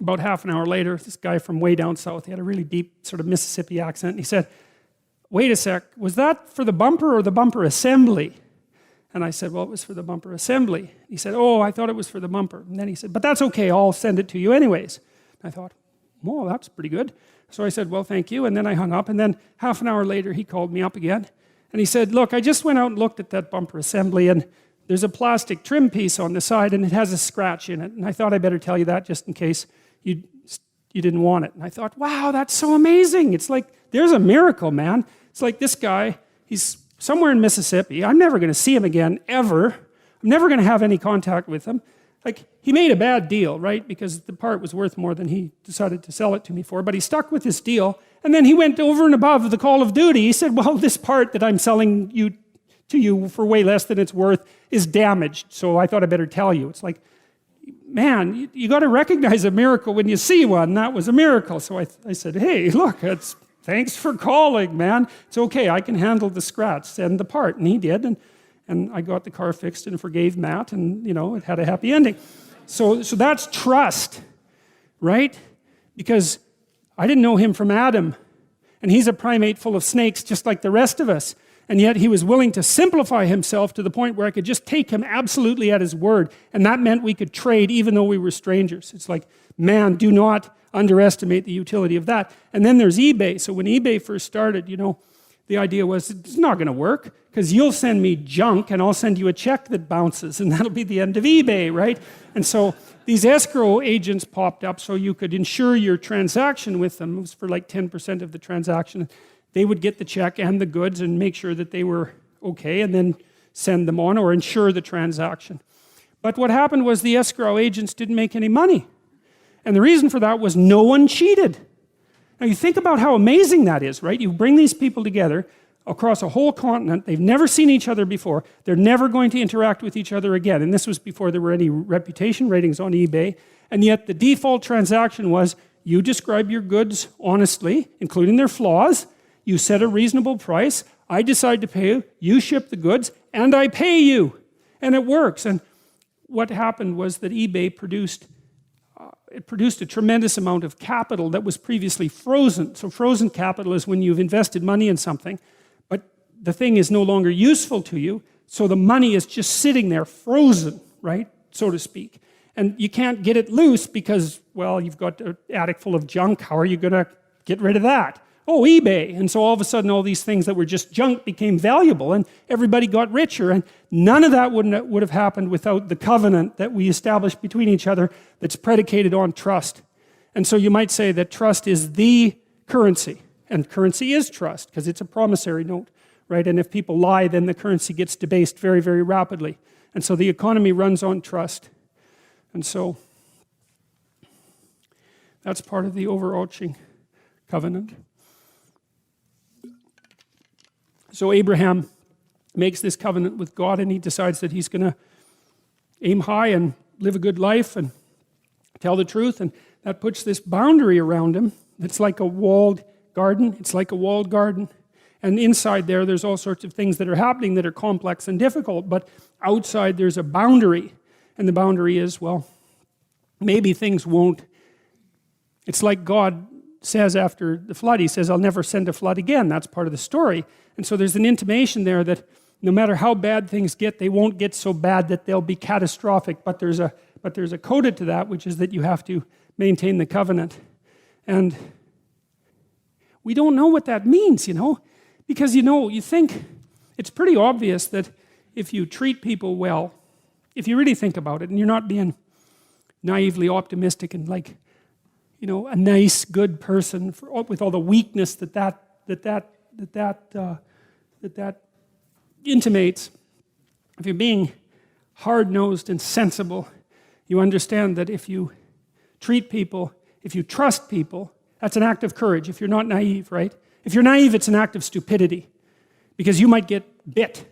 About half an hour later, this guy from way down south, he had a really deep sort of Mississippi accent, and he said, wait a sec, was that for the bumper or the bumper assembly? And I said, well, it was for the bumper assembly. He said, oh, I thought it was for the bumper. And then he said, but that's okay, I'll send it to you anyways. And I thought, well, that's pretty good. So I said, well, thank you, and then I hung up, and then half an hour later, he called me up again, and he said, look, I just went out and looked at that bumper assembly, and there's a plastic trim piece on the side, and it has a scratch in it, and I thought I'd better tell you that just in case you didn't want it. And I thought, wow, that's so amazing. It's like, there's a miracle, man. It's like this guy, he's somewhere in Mississippi. I'm never going to see him again, ever. I'm never going to have any contact with him. Like, he made a bad deal, right? Because the part was worth more than he decided to sell it to me for. But he stuck with this deal, and then he went over and above the call of duty. He said, well, this part that I'm selling to you for way less than it's worth is damaged, so I thought I'd better tell you. It's like, man, you got to recognize a miracle when you see one. That was a miracle. So I said, hey, look, thanks for calling, man. It's okay, I can handle the scratch, send the part. And he did, and I got the car fixed and forgave Matt, and you know, it had a happy ending. So that's trust, right? Because I didn't know him from Adam, and he's a primate full of snakes just like the rest of us. And yet he was willing to simplify himself to the point where I could just take him absolutely at his word. And that meant we could trade even though we were strangers. It's like, man, do not underestimate the utility of that. And then there's eBay. So when eBay first started, the idea was it's not going to work because you'll send me junk and I'll send you a check that bounces and that'll be the end of eBay, right? And so these escrow agents popped up so you could insure your transaction with them. It was for like 10% of the transaction. They would get the check and the goods and make sure that they were okay and then send them on or insure the transaction. But what happened was the escrow agents didn't make any money. And the reason for that was no one cheated. Now you think about how amazing that is, right? You bring these people together across a whole continent. They've never seen each other before. They're never going to interact with each other again. And this was before there were any reputation ratings on eBay. And yet the default transaction was you describe your goods honestly, including their flaws. You set a reasonable price. I decide to pay you. You ship the goods and I pay you. And it works. And what happened was that eBay produced a tremendous amount of capital that was previously frozen. So frozen capital is when you've invested money in something, but the thing is no longer useful to you, so the money is just sitting there frozen, right, so to speak. And you can't get it loose because, well, you've got an attic full of junk. How are you going to get rid of that? Oh, eBay. And so all of a sudden all these things that were just junk became valuable and everybody got richer. And none of that would have happened without the covenant that we established between each other that's predicated on trust. And so you might say that trust is the currency. And currency is trust because it's a promissory note, right? And if people lie, then the currency gets debased very, very rapidly. And so the economy runs on trust. And so that's part of the overarching covenant. So Abraham makes this covenant with God and he decides that he's going to aim high and live a good life and tell the truth, and that puts this boundary around him that's like a walled garden. It's like a walled garden, and inside there's all sorts of things that are happening that are complex and difficult, but outside there's a boundary, and the boundary is, well, maybe things won't. It's like God says after the flood, he says, I'll never send a flood again. That's part of the story. And so there's an intimation there that no matter how bad things get, they won't get so bad that they'll be catastrophic. But there's a coda to that, which is that you have to maintain the covenant. And we don't know what that means, because you think it's pretty obvious that if you treat people well, if you really think about it, and you're not being naively optimistic and like, a nice, good person with all the weakness that intimates. If you're being hard-nosed and sensible, you understand that if you treat people, if you trust people, that's an act of courage. If you're not naive, right? If you're naive, it's an act of stupidity because you might get bit,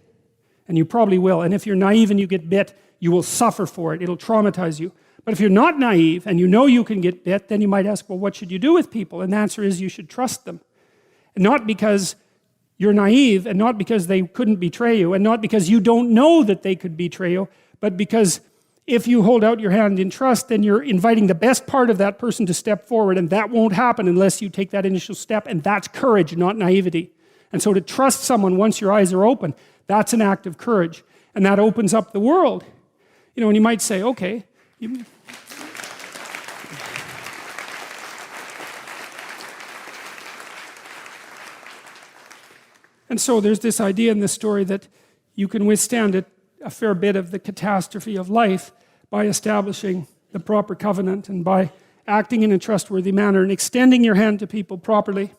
and you probably will. And if you're naive and you get bit, you will suffer for it. It'll traumatize you. But if you're not naive and you know you can get bit, then you might ask, well, what should you do with people? And the answer is you should trust them. And not because you're naive, and not because they couldn't betray you, and not because you don't know that they could betray you, but because if you hold out your hand in trust, then you're inviting the best part of that person to step forward, and that won't happen unless you take that initial step, and that's courage, not naivety. And so to trust someone once your eyes are open, that's an act of courage, and that opens up the world. And you might say, okay, and so there's this idea in this story that you can withstand a fair bit of the catastrophe of life by establishing the proper covenant and by acting in a trustworthy manner and extending your hand to people properly.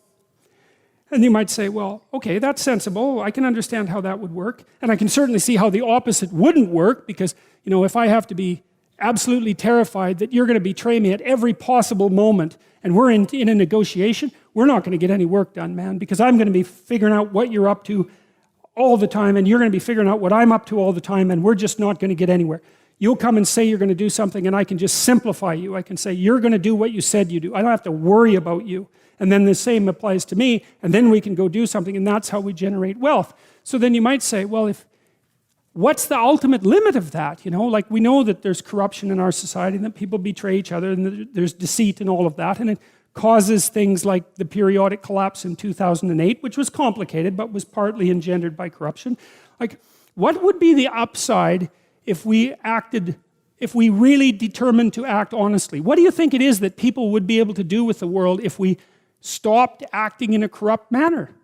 And you might say, well, okay, that's sensible. I can understand how that would work. And I can certainly see how the opposite wouldn't work because, if I have to be absolutely terrified that you're going to betray me at every possible moment and we're in a negotiation, we're not going to get any work done, man, because I'm going to be figuring out what you're up to all the time and you're going to be figuring out what I'm up to all the time and we're just not going to get anywhere. You'll come and say you're going to do something and I can just simplify you. I can say you're going to do what you said you do. I don't have to worry about you. And then the same applies to me, and then we can go do something, and that's how we generate wealth. So then you might say, well, what's the ultimate limit of that? Like we know that there's corruption in our society and that people betray each other and that there's deceit and all of that, and it causes things like the periodic collapse in 2008, which was complicated, but was partly engendered by corruption. Like, what would be the upside if we really determined to act honestly? What do you think it is that people would be able to do with the world if we stopped acting in a corrupt manner?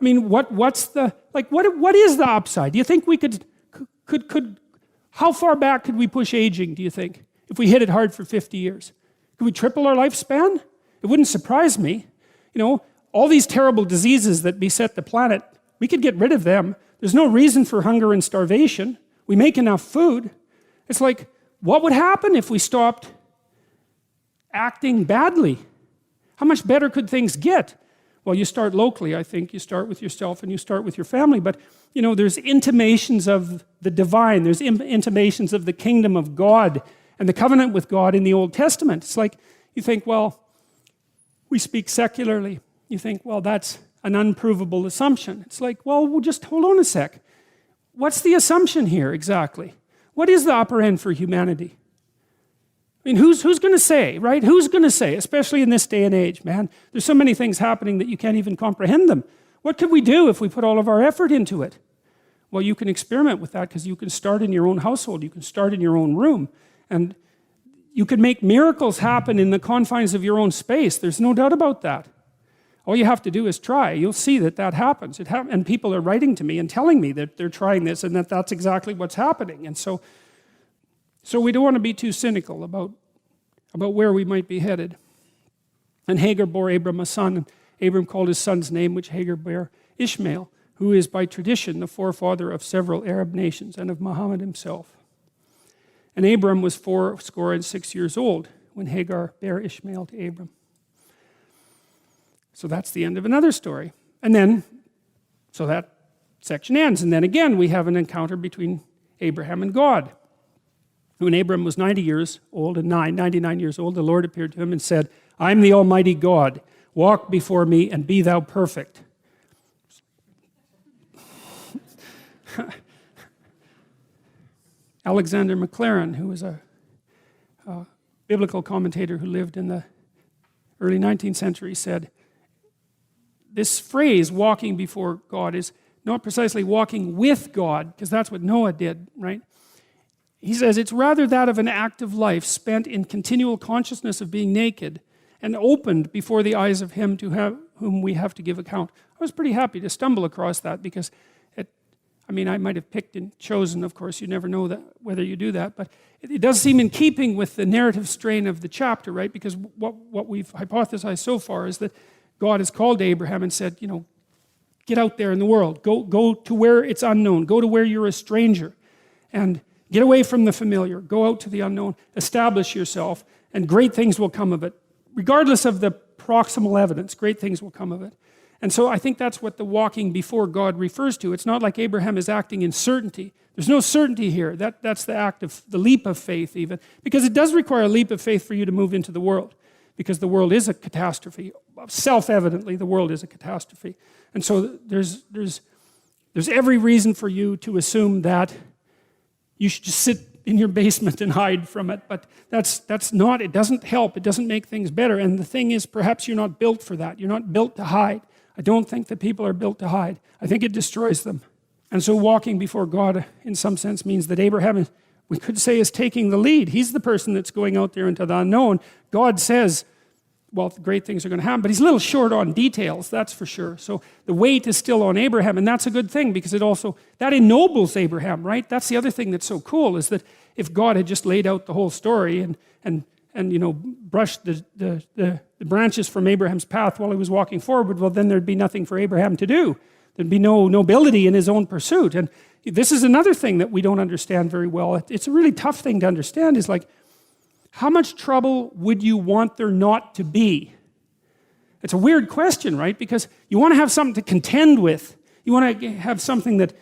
I mean, what is the upside? Do you think we could how far back could we push aging, do you think, if we hit it hard for 50 years? Could we triple our lifespan? It wouldn't surprise me. You know, all these terrible diseases that beset the planet, we could get rid of them. There's no reason for hunger and starvation. We make enough food. It's like, what would happen if we stopped acting badly? How much better could things get? Well, you start locally, I think. You start with yourself and you start with your family. But, you know, there's intimations of the divine. There's intimations of the kingdom of God and the covenant with God in the Old Testament. It's like, you think, well, we speak secularly. You think, well, that's an unprovable assumption. It's like, well, we'll just hold on a sec. What's the assumption here exactly? What is the upper end for humanity? I mean, who's going to say, right? Who's going to say, especially in this day and age, man? There's so many things happening that you can't even comprehend them. What could we do if we put all of our effort into it? Well, you can experiment with that because you can start in your own household. You can start in your own room. And you can make miracles happen in the confines of your own space. There's no doubt about that. All you have to do is try. You'll see that that happens. And people are writing to me and telling me that they're trying this and that that's exactly what's happening. And so we don't want to be too cynical about where we might be headed. And Hagar bore Abram a son, and Abram called his son's name, which Hagar bare, Ishmael, who is by tradition the forefather of several Arab nations and of Muhammad himself. And Abram was 86 years old when Hagar bare Ishmael to Abram. So that's the end of another story. And then, so that section ends. And then again, we have an encounter between Abraham and God. When Abram was 90 years old and 99 years old, the Lord appeared to him and said, I am the Almighty God. Walk before me and be thou perfect. Alexander McLaren, who was a biblical commentator who lived in the early 19th century, said, this phrase, walking before God, is not precisely walking with God, because that's what Noah did, right? He says it's rather that of an active life spent in continual consciousness of being naked and opened before the eyes of him whom we have to give account. I was pretty happy to stumble across that because I might have picked and chosen, of course, you never know that whether you do that, but it does seem in keeping with the narrative strain of the chapter, right? Because what we've hypothesized so far is that God has called Abraham and said, you know, get out there in the world. Go to where it's unknown. Go to where you're a stranger. And get away from the familiar. Go out to the unknown. Establish yourself. And great things will come of it. Regardless of the proximal evidence, great things will come of it. And so I think that's what the walking before God refers to. It's not like Abraham is acting in certainty. There's no certainty here. That's the act of, the leap of faith even. Because it does require a leap of faith for you to move into the world. Because the world is a catastrophe. Self-evidently, the world is a catastrophe. And so there's every reason for you to assume that you should just sit in your basement and hide from it. But that's not, it doesn't help. It doesn't make things better. And the thing is, perhaps you're not built for that. You're not built to hide. I don't think that people are built to hide. I think it destroys them. And so walking before God, in some sense, means that Abraham, we could say, is taking the lead. He's the person that's going out there into the unknown. God says, well, great things are going to happen, but he's a little short on details, that's for sure. So the weight is still on Abraham, and that's a good thing because that ennobles Abraham, right? That's the other thing that's so cool, is that if God had just laid out the whole story and you know, brushed the branches from Abraham's path while he was walking forward, well, then there'd be nothing for Abraham to do. There'd be no nobility in his own pursuit. And this is another thing that we don't understand very well. It's a really tough thing to understand, is like, how much trouble would you want there not to be? It's a weird question, right? Because you want to have something to contend with. You want to have something that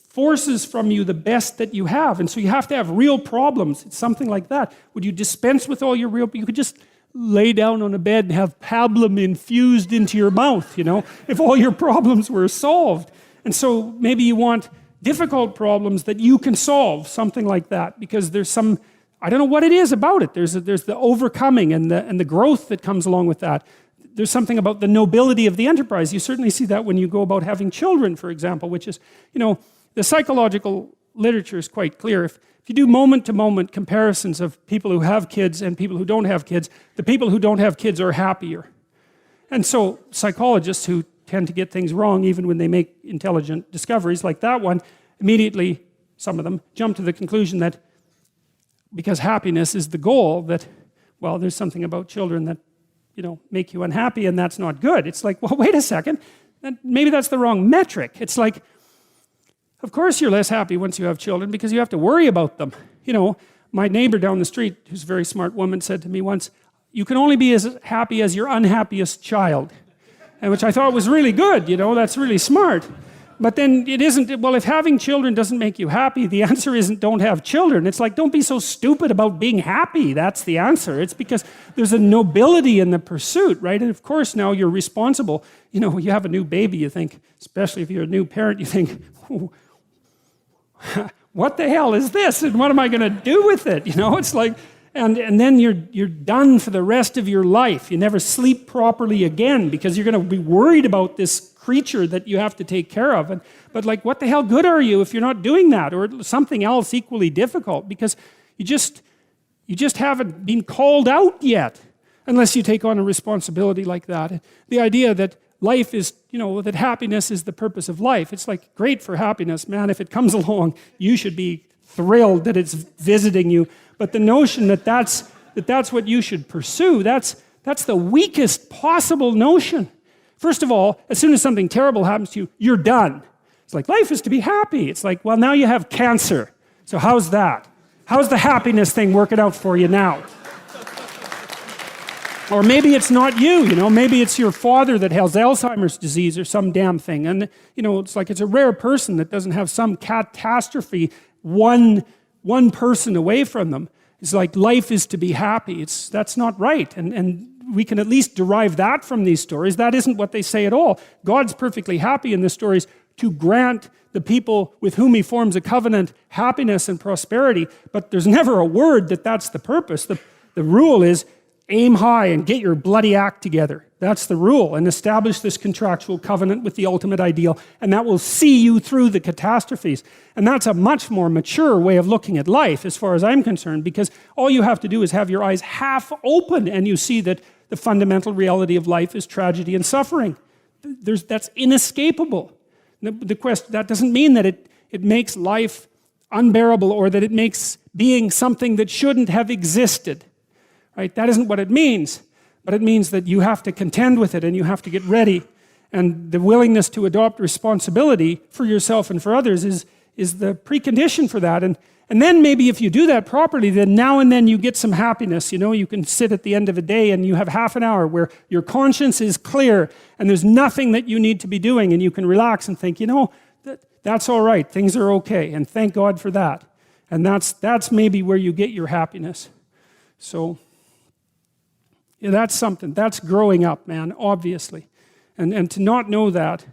forces from you the best that you have. And so you have to have real problems. It's something like that. Would you dispense with all your real... You could just lay down on a bed and have pablum infused into your mouth, you know, if all your problems were solved. And so maybe you want difficult problems that you can solve, something like that, because there's some I don't know what it is about it. There's the overcoming and the growth that comes along with that. There's something about the nobility of the enterprise. You certainly see that when you go about having children, for example, which is, the psychological literature is quite clear. If you do moment-to-moment comparisons of people who have kids and people who don't have kids, the people who don't have kids are happier. And so psychologists who tend to get things wrong even when they make intelligent discoveries like that one, immediately, some of them, jump to the conclusion that because happiness is the goal, that, well, there's something about children that, make you unhappy, and that's not good. It's like, well, wait a second, maybe that's the wrong metric. It's like, of course you're less happy once you have children because you have to worry about them. My neighbor down the street, who's a very smart woman, said to me once, you can only be as happy as your unhappiest child. And which I thought was really good, that's really smart. But then it isn't, well, if having children doesn't make you happy, the answer isn't don't have children. It's like, don't be so stupid about being happy. That's the answer. It's because there's a nobility in the pursuit, right? And of course, now you're responsible. You have a new baby, you think, especially if you're a new parent, you think, what the hell is this? And what am I going to do with it? It's like, and then you're done for the rest of your life. You never sleep properly again because you're going to be worried about this creature that you have to take care of. But like, what the hell good are you if you're not doing that, or something else equally difficult? Because you just haven't been called out yet, unless you take on a responsibility like that. The idea that life is, that happiness is the purpose of life. It's like, great for happiness, man. If it comes along, you should be thrilled that it's visiting you. But the notion that that's what you should pursue, that's the weakest possible notion. First of all, as soon as something terrible happens to you, you're done. It's like, life is to be happy. It's like, well, now you have cancer. So how's that? How's the happiness thing working out for you now? Or maybe it's not you, maybe it's your father that has Alzheimer's disease or some damn thing. And, it's like it's a rare person that doesn't have some catastrophe one person away from them. It's like life is to be happy. That's not right. And we can at least derive that from these stories. That isn't what they say at all. God's perfectly happy in the stories to grant the people with whom he forms a covenant happiness and prosperity, but there's never a word that that's the purpose. The rule is aim high and get your bloody act together. That's the rule, and establish this contractual covenant with the ultimate ideal, and that will see you through the catastrophes. And that's a much more mature way of looking at life, as far as I'm concerned, because all you have to do is have your eyes half open, and you see that the fundamental reality of life is tragedy and suffering. That's inescapable. That doesn't mean that it makes life unbearable, or that it makes being something that shouldn't have existed. Right? That isn't what it means, but it means that you have to contend with it and you have to get ready. And the willingness to adopt responsibility for yourself and for others is the precondition for that. And then maybe if you do that properly, then now and then you get some happiness. You can sit at the end of a day and you have half an hour where your conscience is clear and there's nothing that you need to be doing, and you can relax and think, that's all right, things are okay, and thank God for that. And that's maybe where you get your happiness. So yeah, that's something. That's growing up, man, obviously. And to not know that,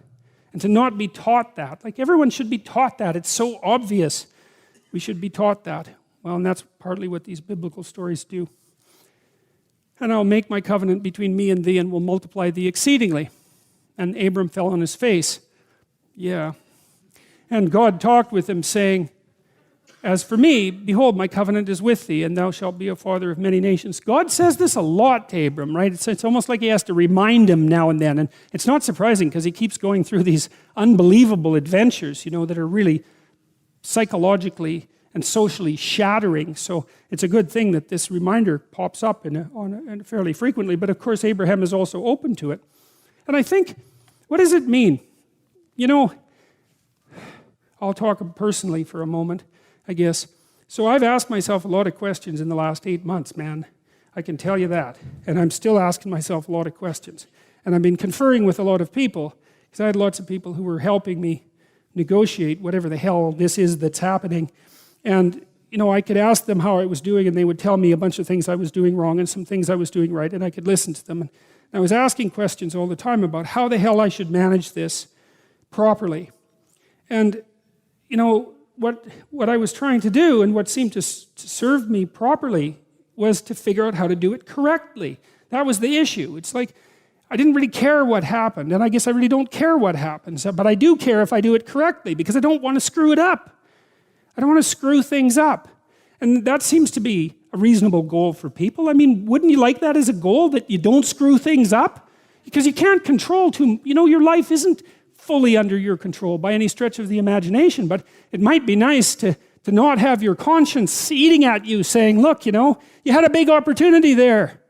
and to not be taught that. Like, everyone should be taught that. It's so obvious. We should be taught that. Well, and that's partly what these biblical stories do. And I'll make my covenant between me and thee, and will multiply thee exceedingly. And Abram fell on his face. Yeah. And God talked with him, saying, as for me, behold, my covenant is with thee, and thou shalt be a father of many nations. God says this a lot to Abram, right? It's almost like he has to remind him now and then. And it's not surprising, because he keeps going through these unbelievable adventures, that are really psychologically and socially shattering. So it's a good thing that this reminder pops up fairly frequently. But of course, Abraham is also open to it. And I think, what does it mean? I'll talk personally for a moment, I guess. So I've asked myself a lot of questions in the last 8 months, man. I can tell you that. And I'm still asking myself a lot of questions. And I've been conferring with a lot of people, because I had lots of people who were helping me negotiate whatever the hell this is that's happening. And, I could ask them how I was doing, and they would tell me a bunch of things I was doing wrong and some things I was doing right, and I could listen to them. And I was asking questions all the time about how the hell I should manage this properly. And, what I was trying to do, and what seemed to serve me properly, was to figure out how to do it correctly. That was the issue. It's like, I didn't really care what happened, and I guess I really don't care what happens, but I do care if I do it correctly, because I don't want to screw it up. I don't want to screw things up. And that seems to be a reasonable goal for people. I mean, wouldn't you like that as a goal, that you don't screw things up? Because you can't control your life isn't fully under your control by any stretch of the imagination, but it might be nice to not have your conscience eating at you saying, look, you had a big opportunity there,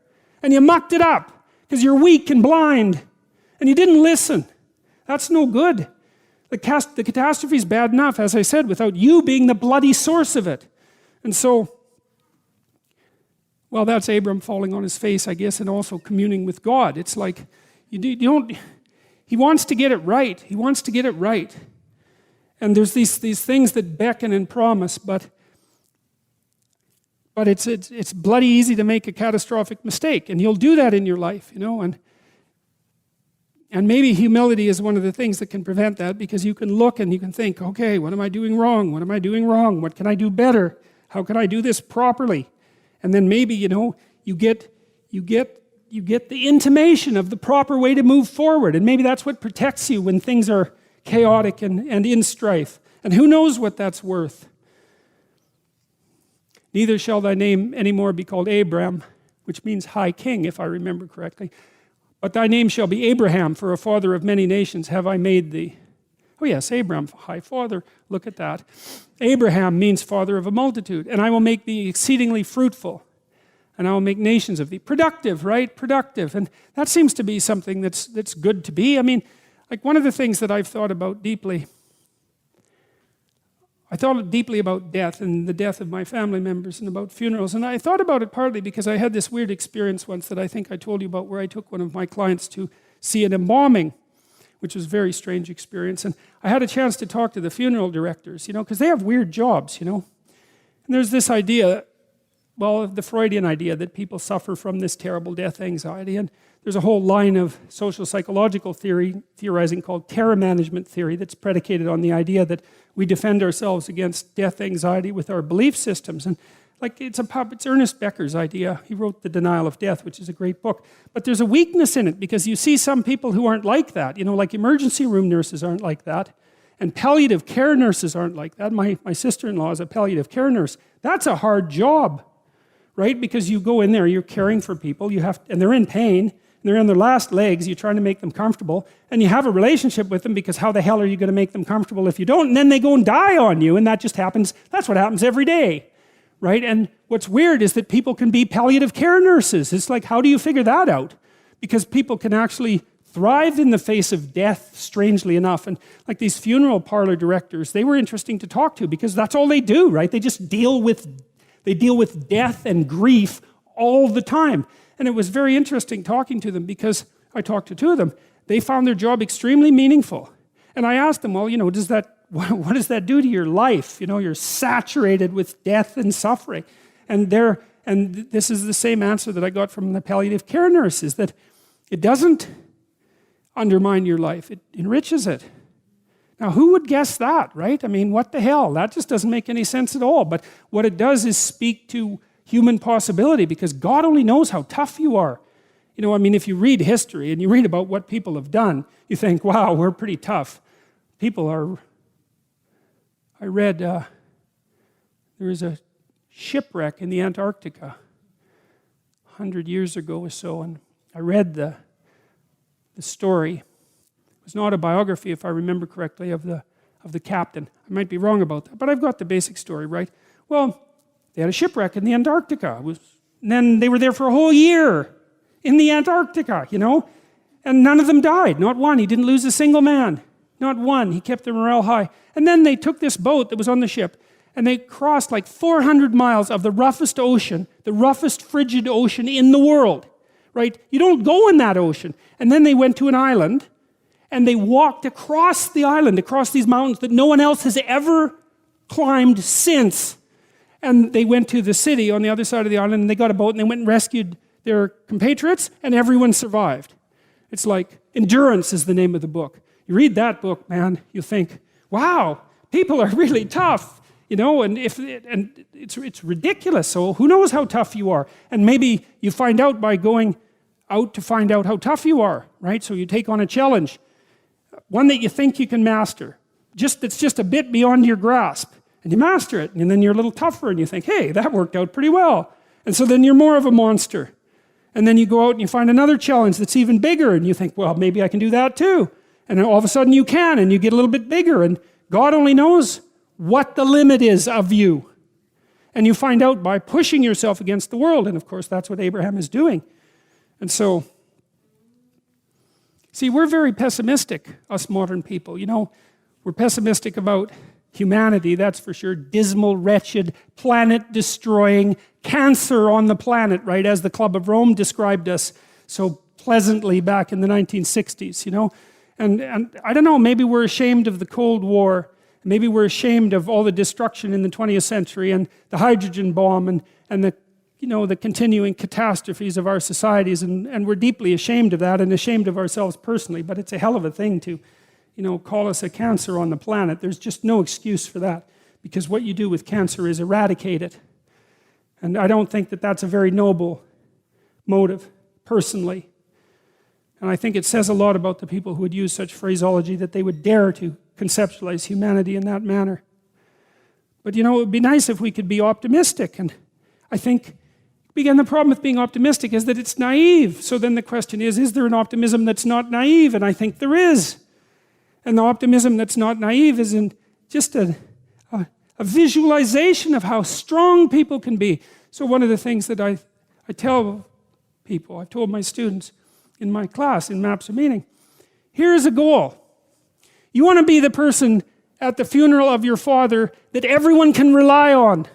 and you mucked it up because you're weak and blind, and you didn't listen. That's no good. The catastrophe is bad enough, as I said, without you being the bloody source of it. And so, well, that's Abram falling on his face, I guess, and also communing with God. It's like, he wants to get it right. He wants to get it right. And there's these things that beckon and promise, but it's bloody easy to make a catastrophic mistake, and you'll do that in your life, and maybe humility is one of the things that can prevent that, because you can look and you can think, okay, what am I doing wrong? What am I doing wrong? What can I do better? How can I do this properly? And then maybe, you get the intimation of the proper way to move forward, and maybe that's what protects you when things are chaotic and in strife. And who knows what that's worth? Neither shall thy name anymore be called Abram, which means high king, if I remember correctly. But thy name shall be Abraham, for a father of many nations have I made thee. Oh yes, Abraham, high father, look at that. Abraham means father of a multitude, and I will make thee exceedingly fruitful, and I will make nations of thee. Productive, right? Productive. And that seems to be something that's good to be. I mean, like, one of the things that I've thought about deeply, I thought deeply about death and the death of my family members and about funerals. And I thought about it partly because I had this weird experience once that I think I told you about, where I took one of my clients to see an embalming, which was a very strange experience. And I had a chance to talk to the funeral directors, because they have weird jobs, And there's this idea, well, the Freudian idea that people suffer from this terrible death anxiety. And there's a whole line of social psychological theorizing called terror management theory that's predicated on the idea that we defend ourselves against death anxiety with our belief systems. And it's Ernest Becker's idea. He wrote The Denial of Death, which is a great book. But there's a weakness in it, because you see some people who aren't like that. Like emergency room nurses aren't like that. And palliative care nurses aren't like that. My sister-in-law is a palliative care nurse. That's a hard job, right? Because you go in there, you're caring for people, and they're in pain, and they're on their last legs, you're trying to make them comfortable, and you have a relationship with them, because how the hell are you going to make them comfortable if you don't? And then they go and die on you, and that just happens. That's what happens every day, right? And what's weird is that people can be palliative care nurses. It's like, how do you figure that out? Because people can actually thrive in the face of death, strangely enough. And like these funeral parlor directors, they were interesting to talk to, because that's all they do, right? They just deal with death and grief all the time. And it was very interesting talking to them, because I talked to two of them. They found their job extremely meaningful. And I asked them, well, what does that do to your life? You're saturated with death and suffering. And this is the same answer that I got from the palliative care nurse, is that it doesn't undermine your life. It enriches it. Now, who would guess that, right? I mean, what the hell? That just doesn't make any sense at all. But what it does is speak to human possibility, because God only knows how tough you are. If you read history and you read about what people have done, you think, wow, we're pretty tough. People are... I read there was a shipwreck in the Antarctica 100 years ago or so, and I read the story. It was an autobiography, if I remember correctly, of the captain. I might be wrong about that, but I've got the basic story right. Well, they had a shipwreck in the Antarctica. And then they were there for a whole year in the Antarctica, and none of them died. Not one. He didn't lose a single man. Not one. He kept their morale high. And then they took this boat that was on the ship, and they crossed like 400 miles of the roughest ocean, the roughest frigid ocean in the world, right? You don't go in that ocean. And then they went to an island, and they walked across the island, across these mountains that no one else has ever climbed since. And they went to the city on the other side of the island, and they got a boat, and they went and rescued their compatriots, and everyone survived. It's like, Endurance is the name of the book. You read that book, man, you think, wow, People are really tough, and it's ridiculous. So who knows how tough you are? And maybe you find out by going out to find out how tough you are, right? So you take on a challenge, one that you think you can master, that's just a bit beyond your grasp, and you master it, and then you're a little tougher, and you think, hey, that worked out pretty well. And so then you're more of a monster. And then you go out and you find another challenge that's even bigger, and you think, well, maybe I can do that too. And then all of a sudden you can, and you get a little bit bigger, and God only knows what the limit is of you. And you find out by pushing yourself against the world, and of course that's what Abraham is doing. And so, see, we're very pessimistic, us modern people. We're pessimistic about humanity, that's for sure. Dismal, wretched, planet-destroying, cancer on the planet, right? As the Club of Rome described us so pleasantly back in the 1960s, And I don't know, maybe we're ashamed of the Cold War. Maybe we're ashamed of all the destruction in the 20th century and the hydrogen bomb and the continuing catastrophes of our societies. And we're deeply ashamed of that and ashamed of ourselves personally. But it's a hell of a thing to, call us a cancer on the planet. There's just no excuse for that, because what you do with cancer is eradicate it. And I don't think that that's a very noble motive, personally. And I think it says a lot about the people who would use such phraseology, that they would dare to conceptualize humanity in that manner. But it would be nice if we could be optimistic. And I think, again, the problem with being optimistic is that it's naive. So then the question is there an optimism that's not naive? And I think there is. And the optimism that's not naive is in just a visualization of how strong people can be. So one of the things that I tell people, I've told my students in my class, in Maps of Meaning, here's a goal. You want to be the person at the funeral of your father that everyone can rely on.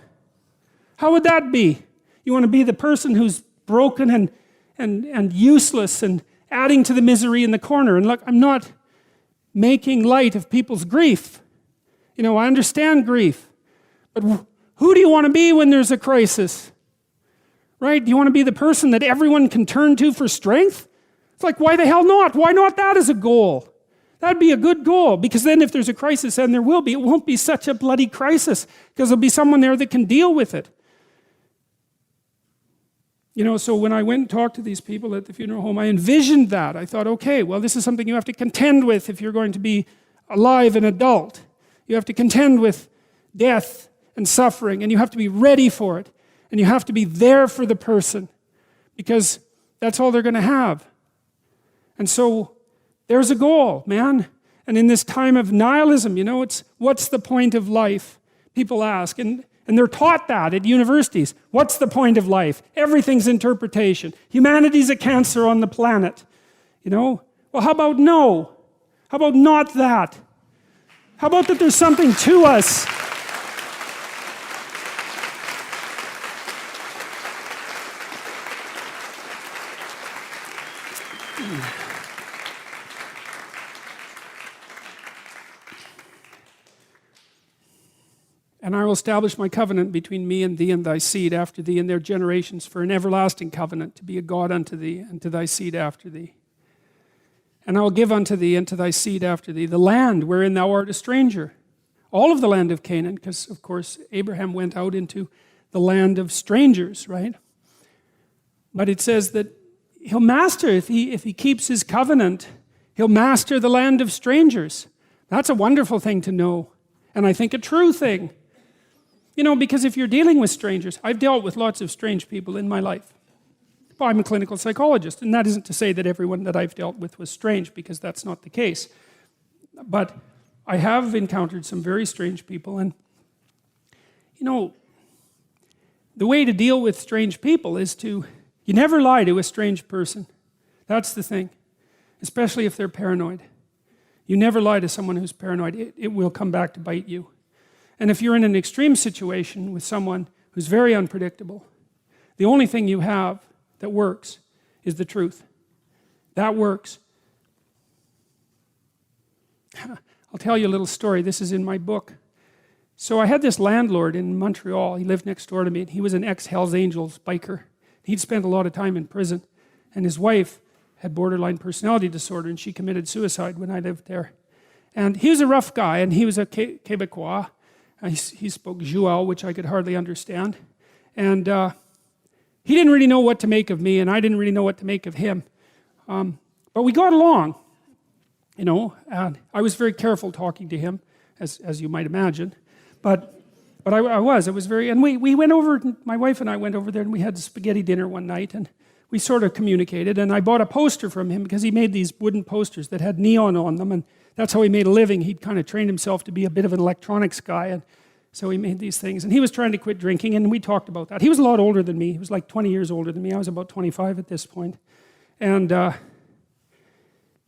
How would that be? You want to be the person who's broken and useless and adding to the misery in the corner. And look, I'm not making light of people's grief. I understand grief. But who do you want to be when there's a crisis? Right? Do you want to be the person that everyone can turn to for strength? It's like, why the hell not? Why not that as a goal? That'd be a good goal, because then if there's a crisis, and there will be, it won't be such a bloody crisis, because there'll be someone there that can deal with it. So when I went and talked to these people at the funeral home, I envisioned that. I thought, okay, well, this is something you have to contend with if you're going to be alive and adult. You have to contend with death and suffering, and you have to be ready for it. And you have to be there for the person, because that's all they're going to have. And so there's a goal, man. And in this time of nihilism, it's what's the point of life? People ask, and they're taught that at universities. What's the point of life? Everything's interpretation. Humanity's a cancer on the planet. Well, how about no? How about not that? How about that there's something to us? And I will establish my covenant between me and thee and thy seed after thee and their generations for an everlasting covenant, to be a God unto thee and to thy seed after thee. And I will give unto thee and to thy seed after thee the land wherein thou art a stranger. All of the land of Canaan, because of course Abraham went out into the land of strangers, right? But it says that he'll master, if he keeps his covenant, he'll master the land of strangers. That's a wonderful thing to know. And I think a true thing. Because if you're dealing with strangers, I've dealt with lots of strange people in my life. Well, I'm a clinical psychologist, and that isn't to say that everyone that I've dealt with was strange, because that's not the case. But I have encountered some very strange people, and the way to deal with strange people is you never lie to a strange person. That's the thing, especially if they're paranoid. You never lie to someone who's paranoid. It will come back to bite you. And if you're in an extreme situation with someone who's very unpredictable, the only thing you have that works is the truth. That works. I'll tell you a little story. This is in my book. So I had this landlord in Montreal. He lived next door to me, and he was an ex-Hells Angels biker. He'd spent a lot of time in prison, and his wife had borderline personality disorder, and she committed suicide when I lived there. And he was a rough guy, and he was a Quebecois. He spoke Joual, which I could hardly understand. And he didn't really know what to make of me, and I didn't really know what to make of him. But we got along, and I was very careful talking to him, as you might imagine. But it was very, and we went over, my wife and I went over there, and we had spaghetti dinner one night, and we sort of communicated, and I bought a poster from him because he made these wooden posters that had neon on them, and that's how he made a living. He'd kind of trained himself to be a bit of an electronics guy, and so he made these things. And he was trying to quit drinking, and we talked about that. He was a lot older than me. He was like 20 years older than me. I was about 25 at this point. And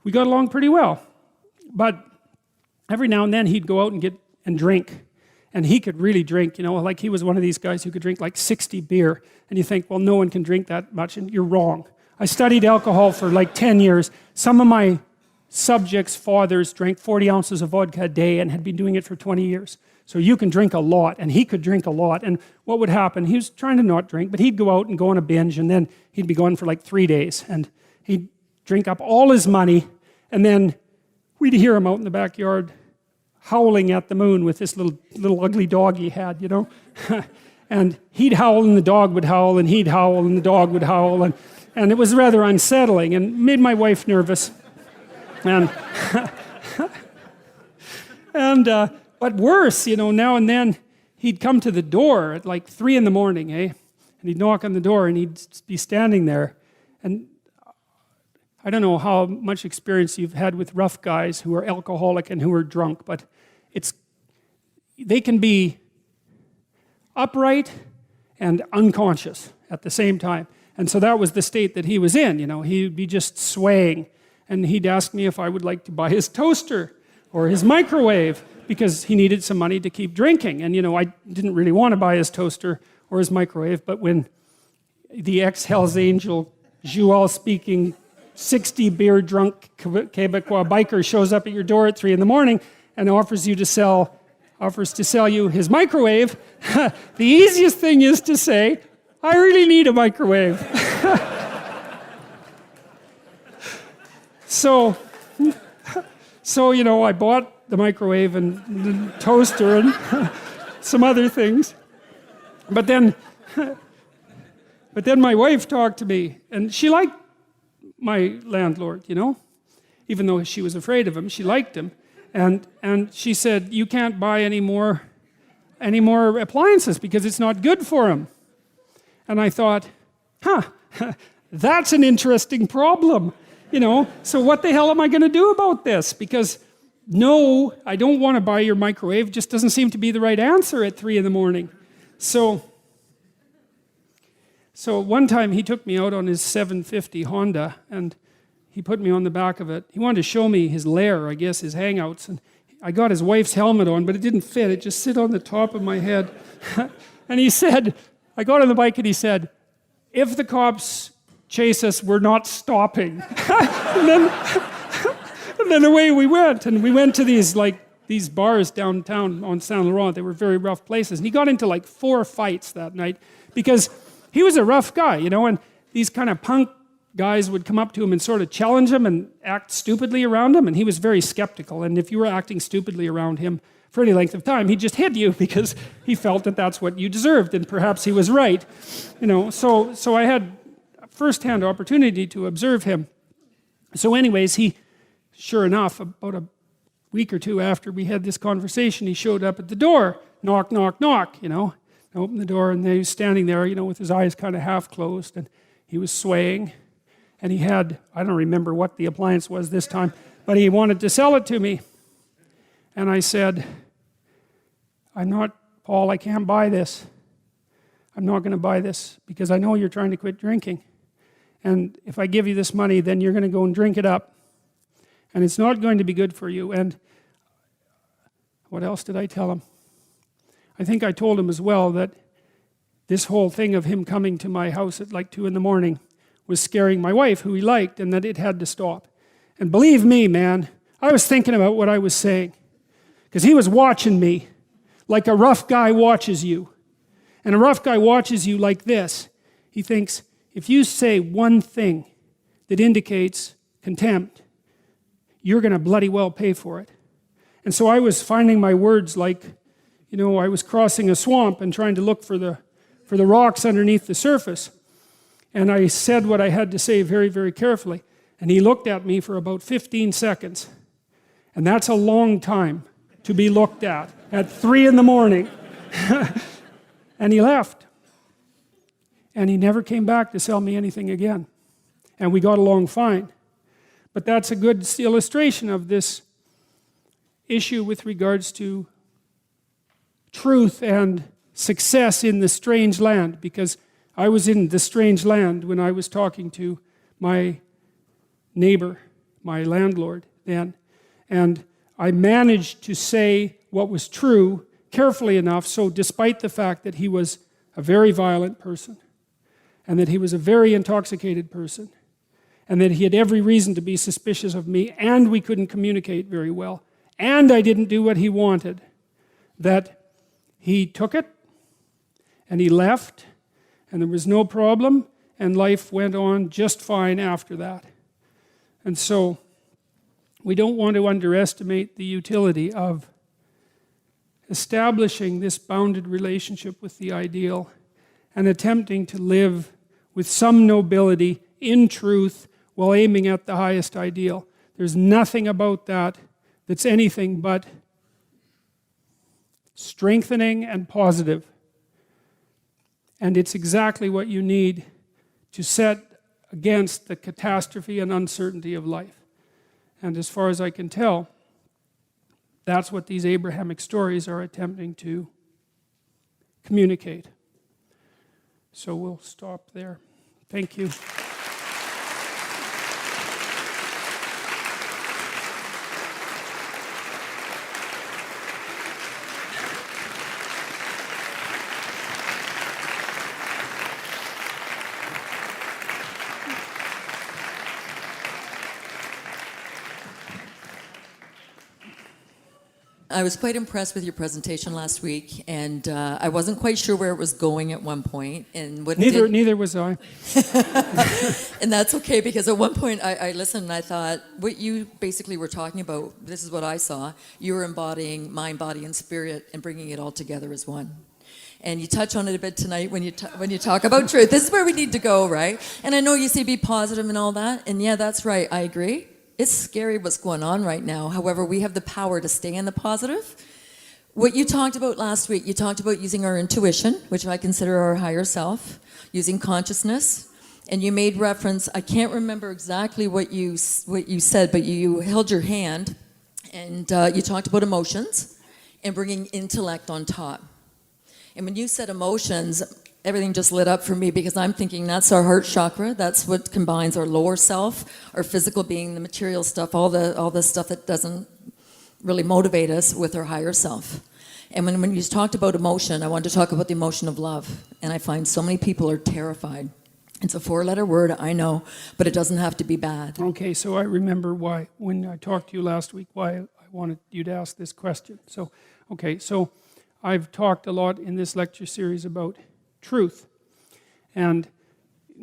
we got along pretty well. But every now and then he'd go out and drink. And he could really drink, like he was one of these guys who could drink like 60 beer. And you think, well, no one can drink that much, and you're wrong. I studied alcohol for like 10 years. Some of my subjects' fathers drank 40 ounces of vodka a day and had been doing it for 20 years. So you can drink a lot, and he could drink a lot. And what would happen, he was trying to not drink, but he'd go out and go on a binge, and then he'd be gone for like 3 days. And he'd drink up all his money, and then we'd hear him out in the backyard howling at the moon with this little ugly dog he had, And he'd howl, and the dog would howl, and he'd howl, and the dog would howl. And it was rather unsettling and made my wife nervous. And but worse, now and then he'd come to the door at like 3 in the morning, And he'd knock on the door, and he'd be standing there. And I don't know how much experience you've had with rough guys who are alcoholic and who are drunk, but they can be upright and unconscious at the same time. And so that was the state that he was in, He'd be just swaying. And he'd ask me if I would like to buy his toaster or his microwave, because he needed some money to keep drinking. And I didn't really want to buy his toaster or his microwave, but when the ex-Hells Angel, Joual-speaking, 60 beer drunk Quebecois biker shows up at your door at 3 in the morning and offers to sell you his microwave, the easiest thing is to say, I really need a microwave. So, I bought the microwave and the toaster and some other things. But then my wife talked to me, and she liked my landlord, Even though she was afraid of him, she liked him. And she said, you can't buy any more appliances because it's not good for him. And I thought, that's an interesting problem. So what the hell am I going to do about this? Because no, I don't want to buy your microwave. Just doesn't seem to be the right answer at 3 in the morning. So one time he took me out on his 750 Honda, and he put me on the back of it. He wanted to show me his lair, I guess, his hangouts. And I got his wife's helmet on, but it didn't fit. It just sit on the top of my head. And he said, I got on the bike, and he said, if the cops chase us, we're not stopping. and then away we went. And we went to these bars downtown on Saint Laurent. They were very rough places. And he got into like 4 fights that night because he was a rough guy, and these kind of punk guys would come up to him and sort of challenge him and act stupidly around him, and he was very skeptical. And if you were acting stupidly around him for any length of time, he'd just hit you because he felt that that's what you deserved, and perhaps he was right. So I had first-hand opportunity to observe him. So anyways, sure enough, about a week or 2 after we had this conversation, he showed up at the door, knock, knock, knock, I opened the door, and he was standing there, with his eyes kind of half closed, and he was swaying, and he had, I don't remember what the appliance was this time, but he wanted to sell it to me. And I said, Paul, I can't buy this. I'm not going to buy this because I know you're trying to quit drinking. And if I give you this money, then you're going to go and drink it up. And it's not going to be good for you. And what else did I tell him? I think I told him as well that this whole thing of him coming to my house at like 2 in the morning was scaring my wife, who he liked, and that it had to stop. And believe me, man, I was thinking about what I was saying, because he was watching me like a rough guy watches you. And a rough guy watches you like this. He thinks, if you say one thing that indicates contempt, you're going to bloody well pay for it. And so I was finding my words like, I was crossing a swamp and trying to look for the rocks underneath the surface. And I said what I had to say very, very carefully. And he looked at me for about 15 seconds. And that's a long time to be looked at 3 in the morning. And he left. And he never came back to sell me anything again. And we got along fine. But that's a good illustration of this issue with regards to truth and success in the strange land, because I was in the strange land when I was talking to my neighbor, my landlord then, and I managed to say what was true carefully enough, so despite the fact that he was a very violent person, and that he was a very intoxicated person, and that he had every reason to be suspicious of me, and we couldn't communicate very well, and I didn't do what he wanted, that he took it, and he left, and there was no problem, and life went on just fine after that. And so, we don't want to underestimate the utility of establishing this bounded relationship with the ideal and attempting to live with some nobility in truth while aiming at the highest ideal. There's nothing about that that's anything but strengthening and positive. And it's exactly what you need to set against the catastrophe and uncertainty of life. And as far as I can tell, that's what these Abrahamic stories are attempting to communicate. So we'll stop there. Thank you. I was quite impressed with your presentation last week, and I wasn't quite sure where it was going at one point. And neither was I. And that's okay, because at one point I listened and I thought, what you basically were talking about, this is what I saw, you were embodying mind, body, and spirit and bringing it all together as one. And you touch on it a bit tonight when you talk about truth. This is where we need to go, right? And I know you say be positive and all that, and yeah, that's right, I agree. It's scary what's going on right now. However, we have the power to stay in the positive. What you talked about last week, you talked about using our intuition, which I consider our higher self, using consciousness, and you made reference, I can't remember exactly what you said, but you held your hand, and you talked about emotions and bringing intellect on top. And when you said emotions, everything just lit up for me, because I'm thinking that's our heart chakra. That's what combines our lower self, our physical being, the material stuff, all the stuff that doesn't really motivate us, with our higher self. And when you talked about emotion, I wanted to talk about the emotion of love. And I find so many people are terrified. It's a 4-letter word, I know, but it doesn't have to be bad. Okay, so I remember why, when I talked to you last week, why I wanted you to ask this question. So I've talked a lot in this lecture series about truth. And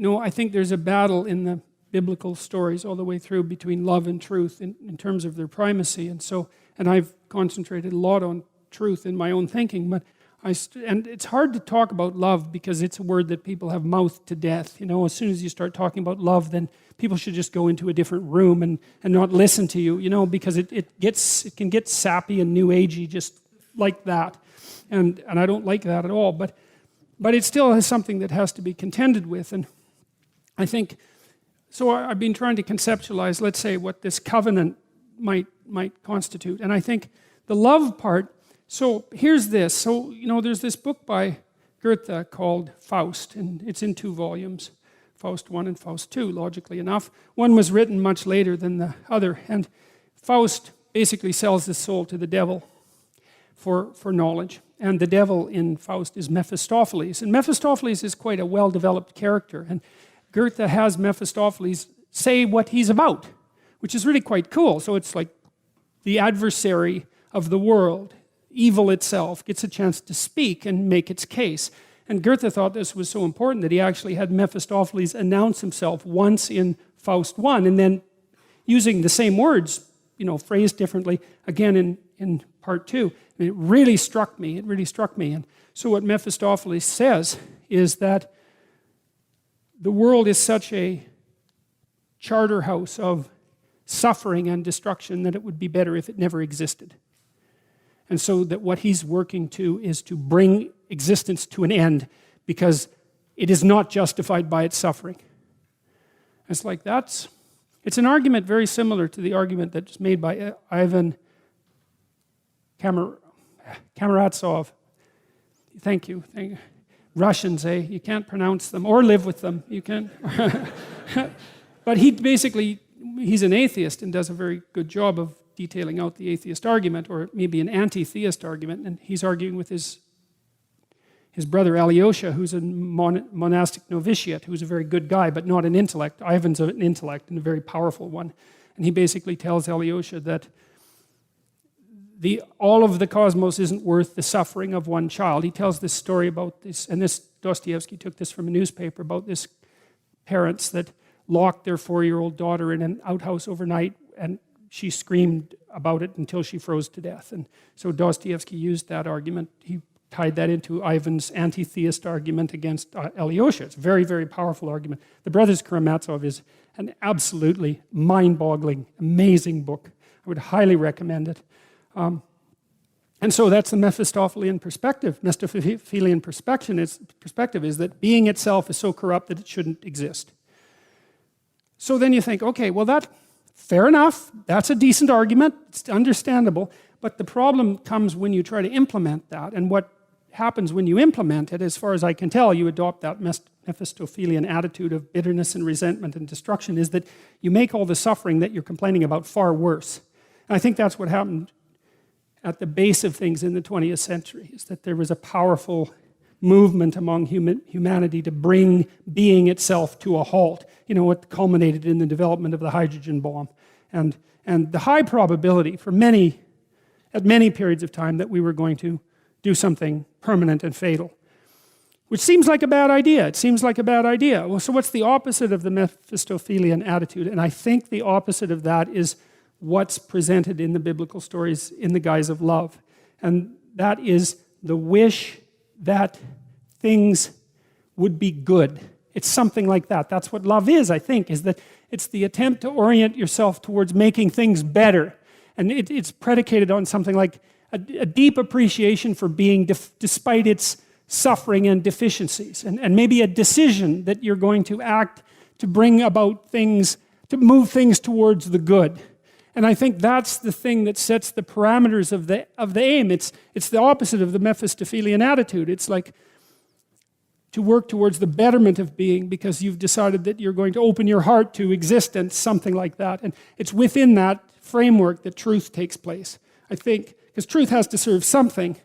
I think there's a battle in the biblical stories all the way through between love and truth in terms of their primacy. And I've concentrated a lot on truth in my own thinking, but and it's hard to talk about love because it's a word that people have mouthed to death. As soon as you start talking about love, then people should just go into a different room and not listen to you, because it can get sappy and new agey just like that. And I don't like that at all. But it still is something that has to be contended with. And I think, so I've been trying to conceptualize, let's say, what this covenant might constitute. And I think the love part, so here's this. So, there's this book by Goethe called Faust, and it's in 2 volumes, Faust 1 and Faust 2, logically enough. One was written much later than the other, and Faust basically sells his soul to the devil for knowledge. And the devil in Faust is Mephistopheles. And Mephistopheles is quite a well-developed character. And Goethe has Mephistopheles say what he's about, which is really quite cool. So it's like the adversary of the world, evil itself, gets a chance to speak and make its case. And Goethe thought this was so important that he actually had Mephistopheles announce himself once in Faust 1, and then using the same words, phrased differently, again in part 2. And it really struck me. And so what Mephistopheles says is that the world is such a charterhouse of suffering and destruction that it would be better if it never existed. And so that what he's working to is to bring existence to an end because it is not justified by its suffering. It's like it's an argument very similar to the argument that's made by Ivan Karamazov. Thank you. Russians, you can't pronounce them or live with them. You can't. But he's an atheist and does a very good job of detailing out the atheist argument, or maybe an anti-theist argument, and he's arguing with his brother Alyosha, who's a monastic novitiate, who's a very good guy, but not an intellect. Ivan's an intellect and a very powerful one. And he basically tells Alyosha that all of the cosmos isn't worth the suffering of one child. He tells this story about this, and Dostoevsky took this from a newspaper, about this parents that locked their 4-year-old daughter in an outhouse overnight, and she screamed about it until she froze to death. And so Dostoevsky used that argument. He tied that into Ivan's anti-theist argument against Alyosha. It's a very, very powerful argument. The Brothers Karamazov is an absolutely mind-boggling, amazing book. I would highly recommend it. And so that's the Mephistophelian perspective. Mephistophelian perspective is that being itself is so corrupt that it shouldn't exist. So then you think, okay, well, fair enough. That's a decent argument. It's understandable. But the problem comes when you try to implement that. And what happens when you implement it, as far as I can tell, you adopt that Mephistophelian attitude of bitterness and resentment and destruction, is that you make all the suffering that you're complaining about far worse. And I think that's what happened at the base of things in the 20th century, is that there was a powerful movement among humanity to bring being itself to a halt. You know, what culminated in the development of the hydrogen bomb. And the high probability at many periods of time that we were going to do something permanent and fatal. Which seems like a bad idea. It seems like a bad idea. Well, so what's the opposite of the Mephistophelian attitude? And I think the opposite of that is what's presented in the biblical stories in the guise of love. And that is the wish that things would be good. It's something like that. That's what love is, I think, is that it's the attempt to orient yourself towards making things better. And it's predicated on something like a deep appreciation for being despite its suffering and deficiencies. And maybe a decision that you're going to act to bring about things, to move things towards the good. And I think that's the thing that sets the parameters of the aim. It's the opposite of the Mephistophelian attitude. It's like to work towards the betterment of being because you've decided that you're going to open your heart to existence, something like that. And it's within that framework that truth takes place, I think, because truth has to serve something.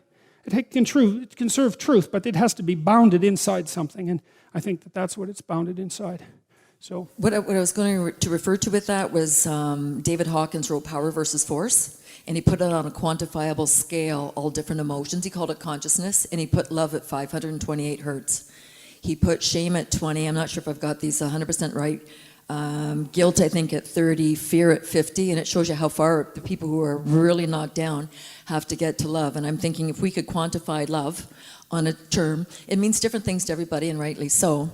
It can serve truth, but it has to be bounded inside something. And I think that that's what it's bounded inside. So what I was going to refer to with that was David Hawkins wrote Power versus Force, and he put it on a quantifiable scale, all different emotions. He called it consciousness, and he put love at 528 hertz. He put shame at 20. I'm not sure if I've got these 100% right. Guilt, I think, at 30, fear at 50, and it shows you how far the people who are really knocked down have to get to love. And I'm thinking if we could quantify love on a term, it means different things to everybody, and rightly so.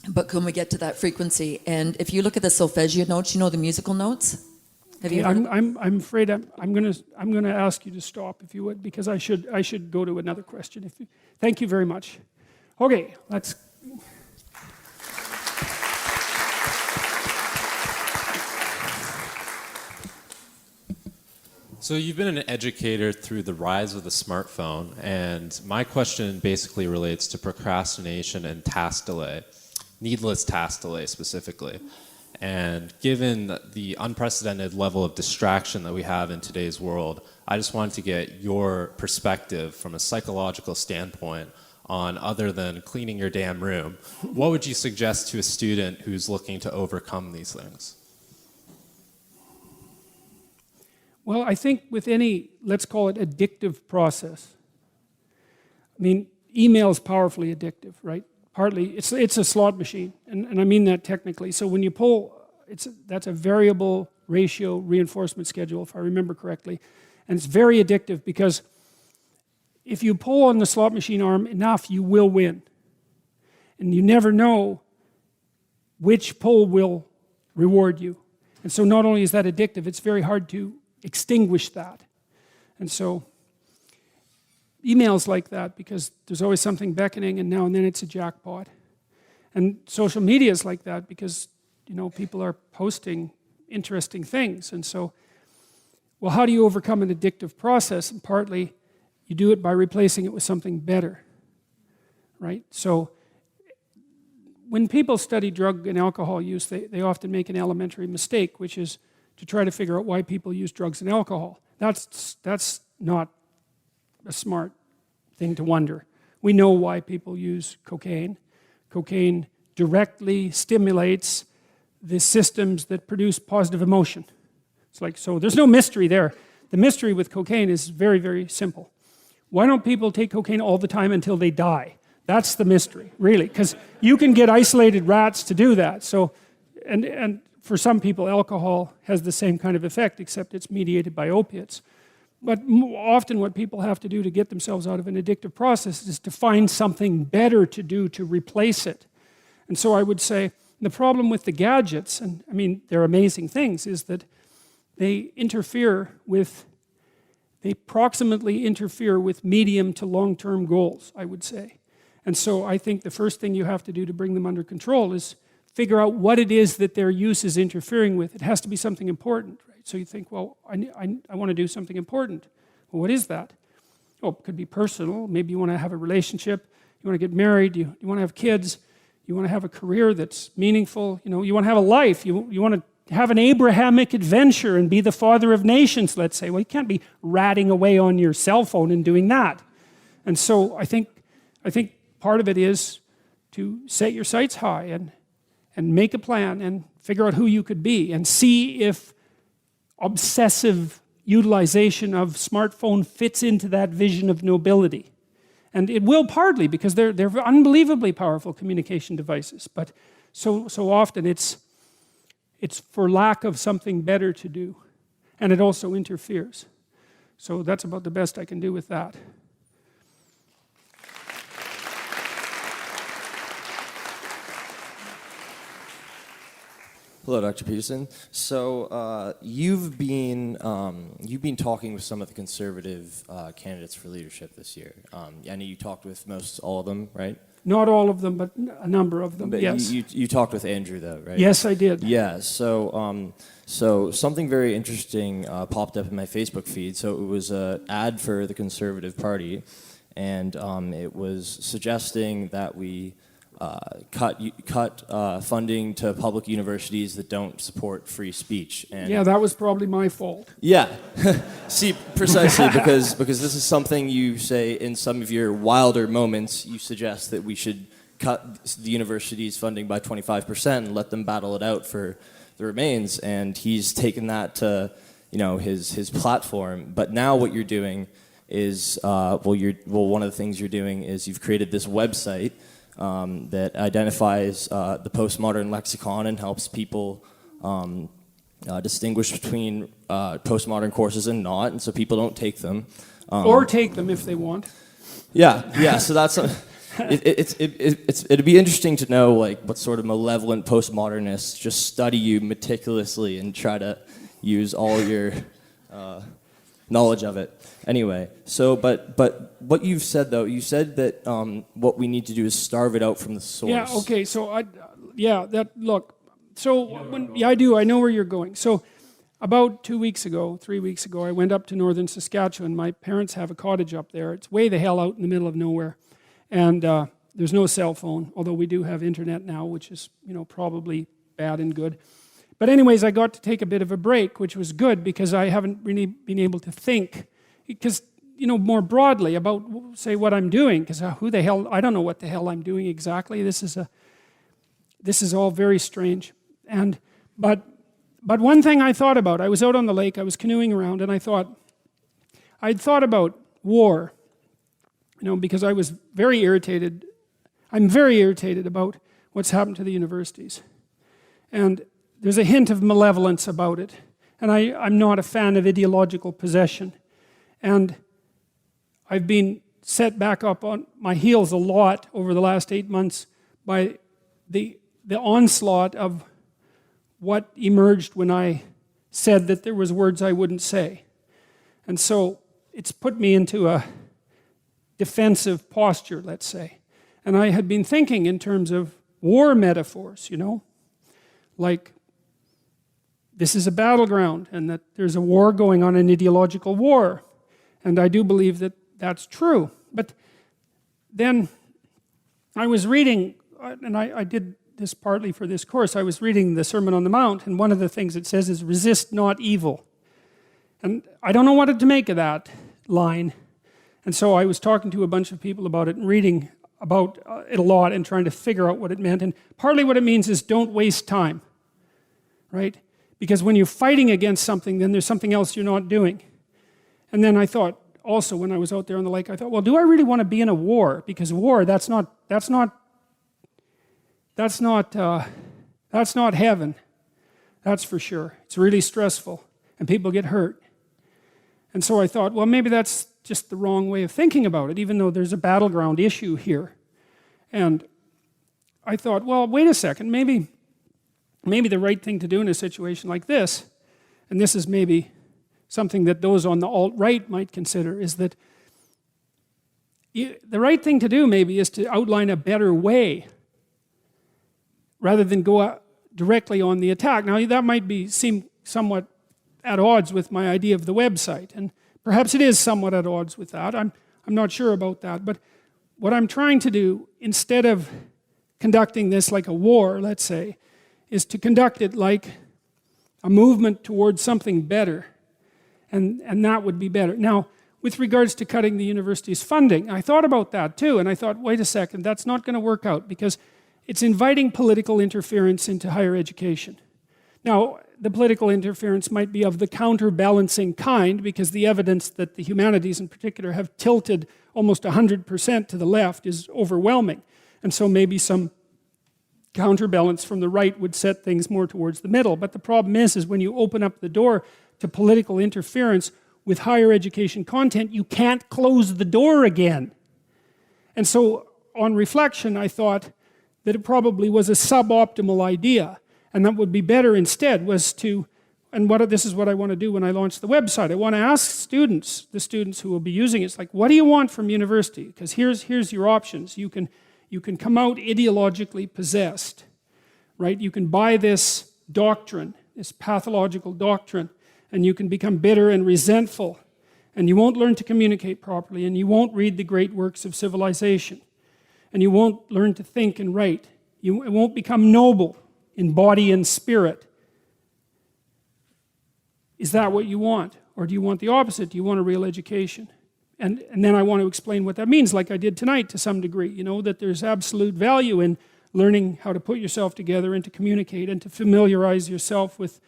But can we get to that frequency? And if you look at the solfeggio notes, you know the musical notes? Have you heard I'm afraid I'm going to ask you to stop, if you would, because I should go to another question. Thank you very much. Okay, let's. So you've been an educator through the rise of the smartphone, and my question basically relates to procrastination and task delay, needless task delay specifically. And given the unprecedented level of distraction that we have in today's world, I just wanted to get your perspective from a psychological standpoint on, other than cleaning your damn room, what would you suggest to a student who's looking to overcome these things? Well, I think with any, let's call it addictive process, I mean, email is powerfully addictive, right? Partly, it's a slot machine, and I mean that technically. So when you pull, that's a variable ratio reinforcement schedule, if I remember correctly. And it's very addictive because if you pull on the slot machine arm enough, you will win. And you never know which pull will reward you. And so not only is that addictive, it's very hard to extinguish that. And so emails like that, because there's always something beckoning, and now and then it's a jackpot. And social media is like that because, people are posting interesting things. And so, well, how do you overcome an addictive process? And partly you do it by replacing it with something better, right? So when people study drug and alcohol use, they often make an elementary mistake, which is to try to figure out why people use drugs and alcohol. That's not a smart thing to wonder. We know why people use cocaine. Cocaine directly stimulates the systems that produce positive emotion. It's like, so there's no mystery there. The mystery with cocaine is very, very simple. Why don't people take cocaine all the time until they die? That's the mystery, really, because you can get isolated rats to do that. So, and for some people, alcohol has the same kind of effect, except it's mediated by opiates. But often what people have to do to get themselves out of an addictive process is to find something better to do to replace it. And so I would say the problem with the gadgets, and I mean, they're amazing things, is that they proximately interfere with medium to long-term goals, I would say. And so I think the first thing you have to do to bring them under control is figure out what it is that their use is interfering with. It has to be something important, right? So you think, well, I want to do something important. Well, what is that? Oh, it could be personal. Maybe you want to have a relationship. You want to get married. You want to have kids. You want to have a career that's meaningful. You want to have a life. You want to have an Abrahamic adventure and be the father of nations, let's say. Well, you can't be ratting away on your cell phone and doing that. And so I think part of it is to set your sights high and make a plan and figure out who you could be and see if obsessive utilization of smartphone fits into that vision of nobility. And it will partly, because they're unbelievably powerful communication devices. But so often it's for lack of something better to do. And it also interferes. So that's about the best I can do with that. Hello, Dr. Peterson. So you've been talking with some of the conservative candidates for leadership this year. I know you talked with most all of them, right? Not all of them, but a number of them. But yes. You talked with Andrew, though, right? Yes, I did. Yeah. So something very interesting popped up in my Facebook feed. So it was an ad for the Conservative Party, and it was suggesting that we cut funding to public universities that don't support free speech. And yeah, that was probably my fault. Yeah, see, precisely because this is something you say in some of your wilder moments. You suggest that we should cut the university's funding by 25% and let them battle it out for the remains. And he's taken that to his platform. But now what you're doing is one of the things you're doing is you've created this website that identifies the postmodern lexicon and helps people distinguish between postmodern courses and not, and so people don't take them. Or take them if they want. Yeah. So that's it'd be interesting to know what sort of malevolent postmodernists just study you meticulously and try to use all your knowledge of it. Anyway, so but what you've said though, you said that what we need to do is starve it out from the source. Yeah. Okay. So I do. I know where you're going. So about 3 weeks ago, I went up to northern Saskatchewan. My parents have a cottage up there. It's way the hell out in the middle of nowhere, and there's no cell phone. Although we do have internet now, which is probably bad and good. But anyways, I got to take a bit of a break, which was good because I haven't really been able to think. Because, more broadly about, say, what I'm doing, because I don't know what the hell I'm doing exactly. This is all very strange. But one thing I thought about, I was out on the lake, I was canoeing around, and I'd thought about war, because I was very irritated. I'm very irritated about what's happened to the universities. And there's a hint of malevolence about it. And I'm not a fan of ideological possession. And I've been set back up on my heels a lot over the last 8 months by the onslaught of what emerged when I said that there was words I wouldn't say. And so it's put me into a defensive posture, let's say. And I had been thinking in terms of war metaphors, like this is a battleground and that there's a war going on, an ideological war. And I do believe that that's true. But then I was reading, and I did this partly for this course, I was reading the Sermon on the Mount, and one of the things it says is, resist not evil. And I don't know what to make of that line. And so I was talking to a bunch of people about it and reading about it a lot and trying to figure out what it meant. And partly what it means is don't waste time, right? Because when you're fighting against something, then there's something else you're not doing. And then I thought, also when I was out there on the lake, I thought, well, do I really want to be in a war? Because war, that's not heaven. That's for sure. It's really stressful, and people get hurt. And so I thought, well, maybe that's just the wrong way of thinking about it, even though there's a battleground issue here. And I thought, well, wait a second, maybe the right thing to do in a situation like this, and this is maybe something that those on the alt-right might consider, is that the right thing to do maybe is to outline a better way rather than go directly on the attack. Now that might seem somewhat at odds with my idea of the website, and perhaps it is somewhat at odds with that. I'm not sure about that, but what I'm trying to do, instead of conducting this like a war, let's say, is to conduct it like a movement towards something better, and that would be better. Now, with regards to cutting the university's funding, I thought about that too, and I thought, wait a second, that's not going to work out, because it's inviting political interference into higher education. Now, the political interference might be of the counterbalancing kind, because the evidence that the humanities in particular have tilted almost 100% to the left is overwhelming. And so maybe some counterbalance from the right would set things more towards the middle. But the problem is when you open up the door to political interference with higher education content, you can't close the door again. And so on reflection, I thought that it probably was a suboptimal idea. And that would be better instead was to, and this is what I want to do when I launch the website. I want to ask students, the students who will be using it, it's like, what do you want from university? Because here's your options. You can come out ideologically possessed, right? You can buy this doctrine, this pathological doctrine, and you can become bitter and resentful, and you won't learn to communicate properly, and you won't read the great works of civilization, and you won't learn to think and write. You won't become noble in body and spirit. Is that what you want? Or do you want the opposite? Do you want a real education? And then I want to explain what that means, like I did tonight to some degree, that there's absolute value in learning how to put yourself together and to communicate and to familiarize yourself with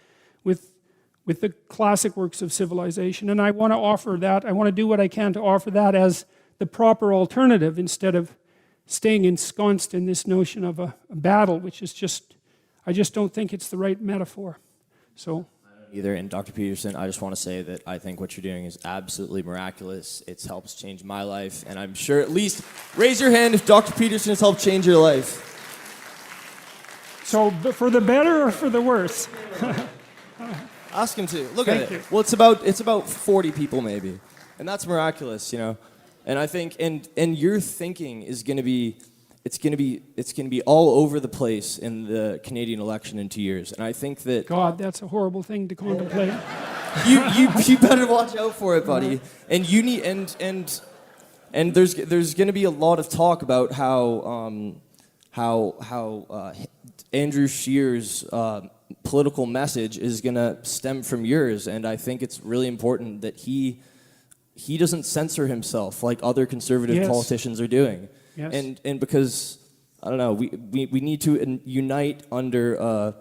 the classic works of civilization. And I want to offer that, I want to do what I can to offer that as the proper alternative instead of staying ensconced in this notion of a battle, which is I just don't think it's the right metaphor. So. Either. And Dr. Peterson, I just want to say that I think what you're doing is absolutely miraculous. It helps change my life, and I'm sure at least raise your hand if Dr. Peterson has helped change your life. So for the better or for the worse? Ask him to. Look Thank at it. you. Well, it's about 40 people maybe, and that's miraculous, And I think and your thinking is going to be. It's going to be all over the place in the Canadian election in 2 years, and I think that God, that's a horrible thing to contemplate. you better watch out for it, buddy. And you need and there's going to be a lot of talk about how Andrew Scheer's political message is going to stem from yours, and I think it's really important that he doesn't censor himself like other conservative politicians are doing. Yes. And because, I don't know, we need to unite under a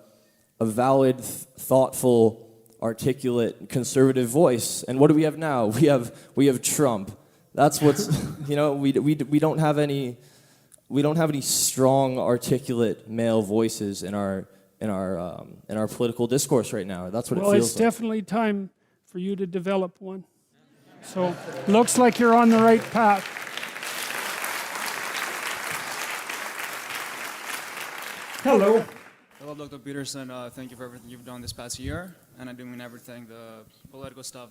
valid, thoughtful, articulate, conservative voice. And what do we have now? We have Trump. That's what's, we don't have any strong, articulate male voices in our political discourse right now. That's what it feels like. Well, it's definitely time for you to develop one. So looks like you're on the right path. Hello. Hello, Dr. Peterson. Thank you for everything you've done this past year, and I do mean everything, the political stuff,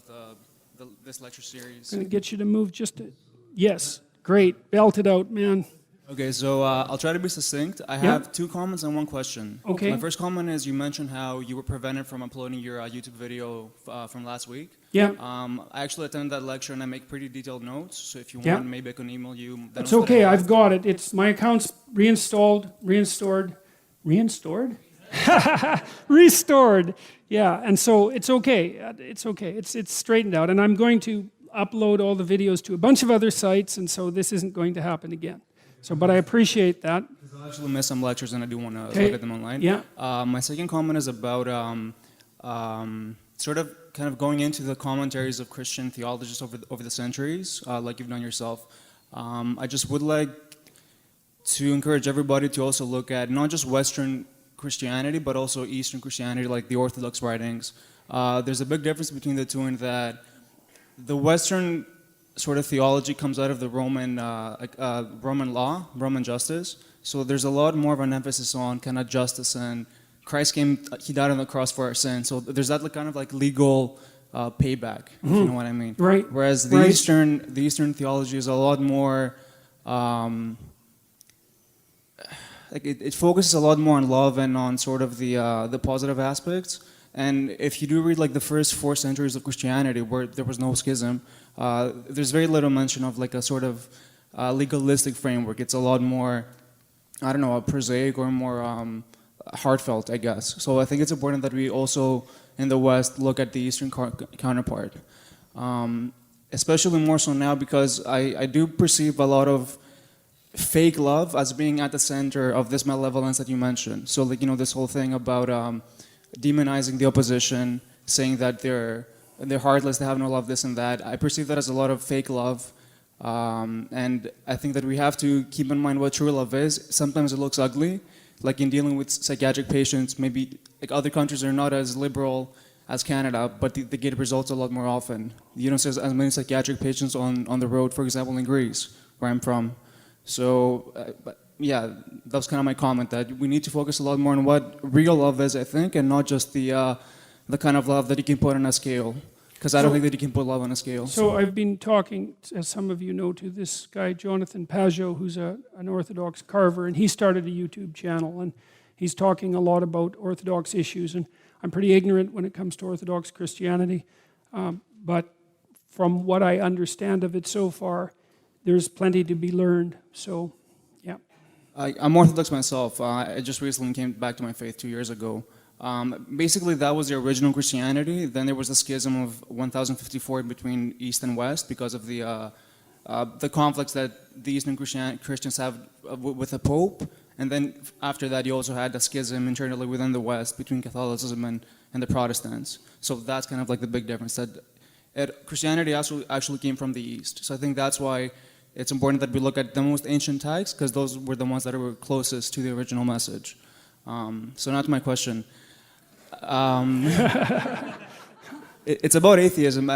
this lecture series. I'm going to get you to move just a... Yes, great. Belt it out, man. Okay, so I'll try to be succinct. I have 2 comments and 1 question. Okay. My first comment is you mentioned how you were prevented from uploading your YouTube video from last week. Yeah. I actually attended that lecture and I make pretty detailed notes, so if you Yeah. want, maybe I can email you. It's okay, I've got it. It's my account's reinstalled, restored. Yeah, and so it's okay. It's okay. It's straightened out, and I'm going to upload all the videos to a bunch of other sites, and so this isn't going to happen again. So, but I appreciate that. I actually missed some lectures and I do want to Okay. look at them online. Yeah. My second comment is about sort of kind of going into the commentaries of Christian theologists over the centuries, like you've done yourself. I just would like to encourage everybody to also look at not just Western Christianity, but also Eastern Christianity, like the Orthodox writings. There's a big difference between the two in that the Western sort of theology comes out of the Roman law, Roman justice. So there's a lot more of an emphasis on kind of justice, and Christ came, he died on the cross for our sins. So there's that kind of like legal payback, if you know what I mean. Right. Whereas the Eastern theology is a lot more, it focuses a lot more on love and on sort of the positive aspects. And if you do read like the first 4 centuries of Christianity, where there was no schism, there's very little mention of like a sort of legalistic framework. It's a lot more, I don't know, prosaic or more heartfelt, I guess. So I think it's important that we also in the West look at the Eastern counterpart, especially more so now because I do perceive a lot of fake love as being at the center of this malevolence that you mentioned. So like, you know, this whole thing about demonizing the opposition, saying that they're heartless, they have no love, this and that. I perceive that as a lot of fake love. And I think that we have to keep in mind what true love is. Sometimes it looks ugly, like in dealing with psychiatric patients. Maybe like other countries are not as liberal as Canada, but they get results a lot more often. You don't see as many psychiatric patients on the road, for example, in Greece, where I'm from. So, yeah, that was kind of my comment, that we need to focus a lot more on what real love is, I think, and not just the kind of love that you can put on a scale. Because I don't think that you can put love on a scale. So I've been talking, as some of you know, to this guy, Jonathan Pajot, who's an Orthodox carver, and he started a YouTube channel, and he's talking a lot about Orthodox issues, and I'm pretty ignorant when it comes to Orthodox Christianity, but from what I understand of it so far, there's plenty to be learned, so, yeah. I'm Orthodox myself. I just recently came back to my faith 2 years ago. Basically, that was the original Christianity. Then there was a schism of 1054 between East and West because of the conflicts that the Eastern Christians have with the Pope. And then after that, you also had a schism internally within the West between Catholicism and the Protestants. So that's kind of like the big difference, that Christianity actually came from the East. So I think that's why it's important that we look at the most ancient texts, because those were the ones that were closest to the original message. So now to my question. It's about atheism.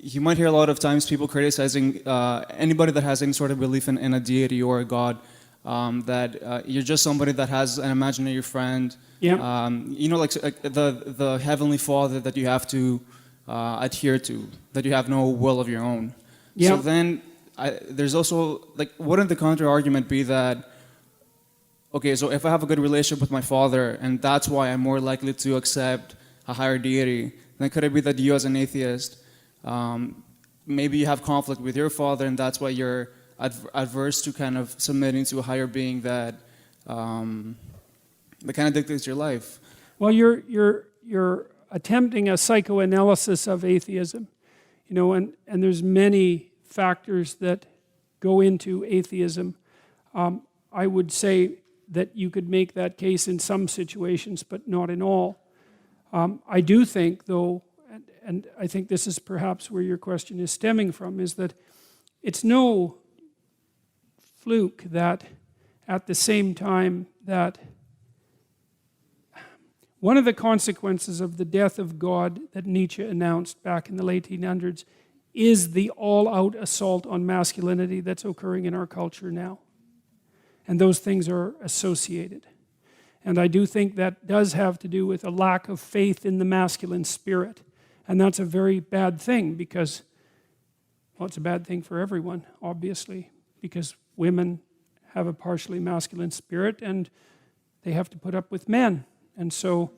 You might hear a lot of times people criticizing anybody that has any sort of belief in a deity or a God, that you're just somebody that has an imaginary friend. Yeah. You know, like the Heavenly Father that you have to adhere to, that you have no will of your own. Yeah. So then there's also, like, wouldn't the counter argument be that, okay, so if I have a good relationship with my father, and that's why I'm more likely to accept a higher deity, then could it be that you as an atheist, maybe you have conflict with your father, and that's why you're adverse to kind of submitting to a higher being that kind of dictates your life? Well, you're attempting a psychoanalysis of atheism, you know, and there's many factors that go into atheism. I would say that you could make that case in some situations, but not in all. I do think, though, and I think this is perhaps where your question is stemming from, is that it's no fluke that at the same time that one of the consequences of the death of God that Nietzsche announced back in the late 1800s is the all-out assault on masculinity that's occurring in our culture now. And those things are associated. And I do think that does have to do with a lack of faith in the masculine spirit. And that's a very bad thing because, well, it's a bad thing for everyone, obviously, because women have a partially masculine spirit and they have to put up with men. And so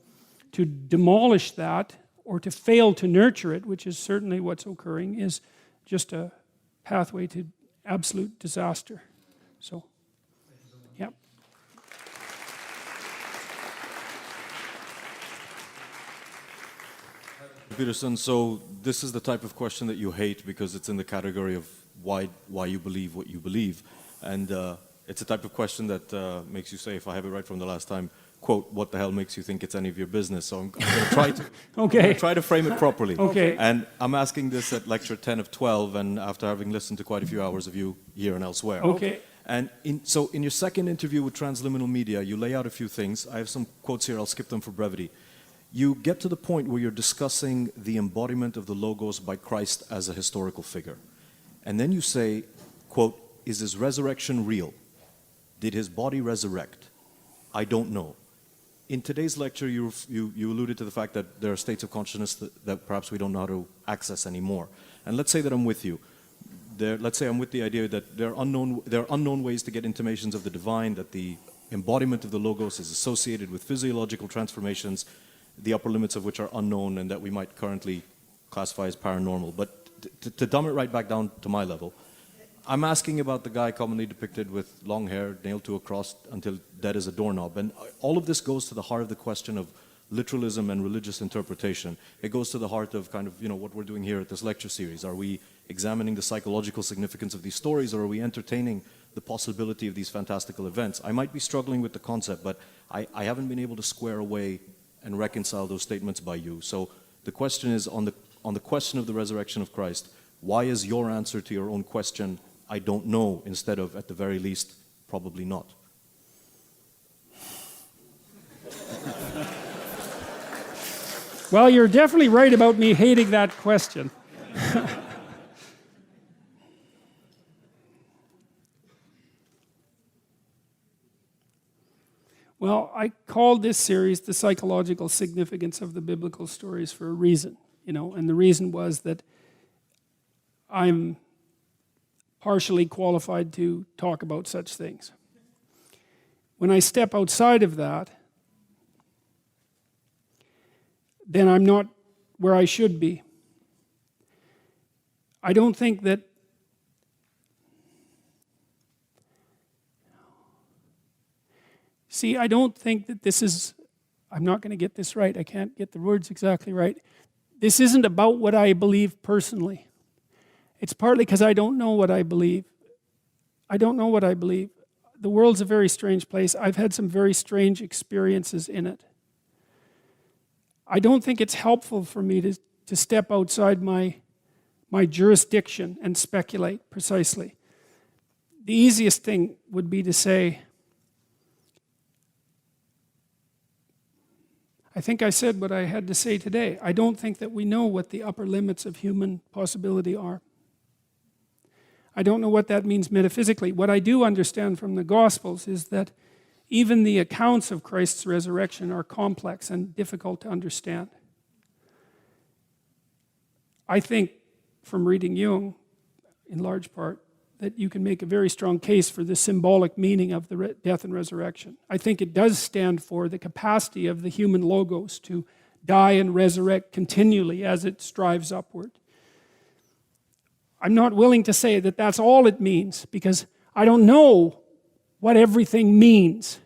to demolish that or to fail to nurture it, which is certainly what's occurring, is just a pathway to absolute disaster. So, yeah. Peterson, so this is the type of question that you hate because it's in the category of why you believe what you believe. And it's a type of question that makes you say, if I have it right from the last time, quote, what the hell makes you think it's any of your business? So I'm going to try to try to frame it properly. Okay. And I'm asking this at lecture 10 of 12, and after having listened to quite a few hours of you here and elsewhere. Okay. And so in your second interview with Transliminal Media, you lay out a few things. I have some quotes here. I'll skip them for brevity. You get to the point where you're discussing the embodiment of the Logos by Christ as a historical figure. And then you say, quote, is his resurrection real? Did his body resurrect? I don't know. In today's lecture, you alluded to the fact that there are states of consciousness that perhaps we don't know how to access anymore. And let's say that I'm with you. Let's say I'm with the idea that there are unknown ways to get intimations of the divine, that the embodiment of the Logos is associated with physiological transformations, the upper limits of which are unknown and that we might currently classify as paranormal. But to dumb it right back down to my level, I'm asking about the guy commonly depicted with long hair, nailed to a cross until dead as a doorknob. And all of this goes to the heart of the question of literalism and religious interpretation. It goes to the heart of kind of, what we're doing here at this lecture series. Are we examining the psychological significance of these stories, or are we entertaining the possibility of these fantastical events? I might be struggling with the concept, but I haven't been able to square away and reconcile those statements by you. So the question is, on the question of the resurrection of Christ, why is your answer to your own question, I don't know, instead of, at the very least, probably not? Well, you're definitely right about me hating that question. Well, I called this series The Psychological Significance of the Biblical Stories for a reason, and the reason was that I'm partially qualified to talk about such things. When I step outside of that, then I'm not where I should be. I don't think that I don't think that this is, I'm not going to get this right. I can't get the words exactly right. This isn't about what I believe personally. It's partly because I don't know what I believe. I don't know what I believe. The world's a very strange place. I've had some very strange experiences in it. I don't think it's helpful for me to step outside my jurisdiction and speculate precisely. The easiest thing would be to say, I think I said what I had to say today. I don't think that we know what the upper limits of human possibility are. I don't know what that means metaphysically. What I do understand from the Gospels is that even the accounts of Christ's resurrection are complex and difficult to understand. I think, from reading Jung, in large part, that you can make a very strong case for the symbolic meaning of the death and resurrection. I think it does stand for the capacity of the human logos to die and resurrect continually as it strives upward. I'm not willing to say that that's all it means, because I don't know what everything means.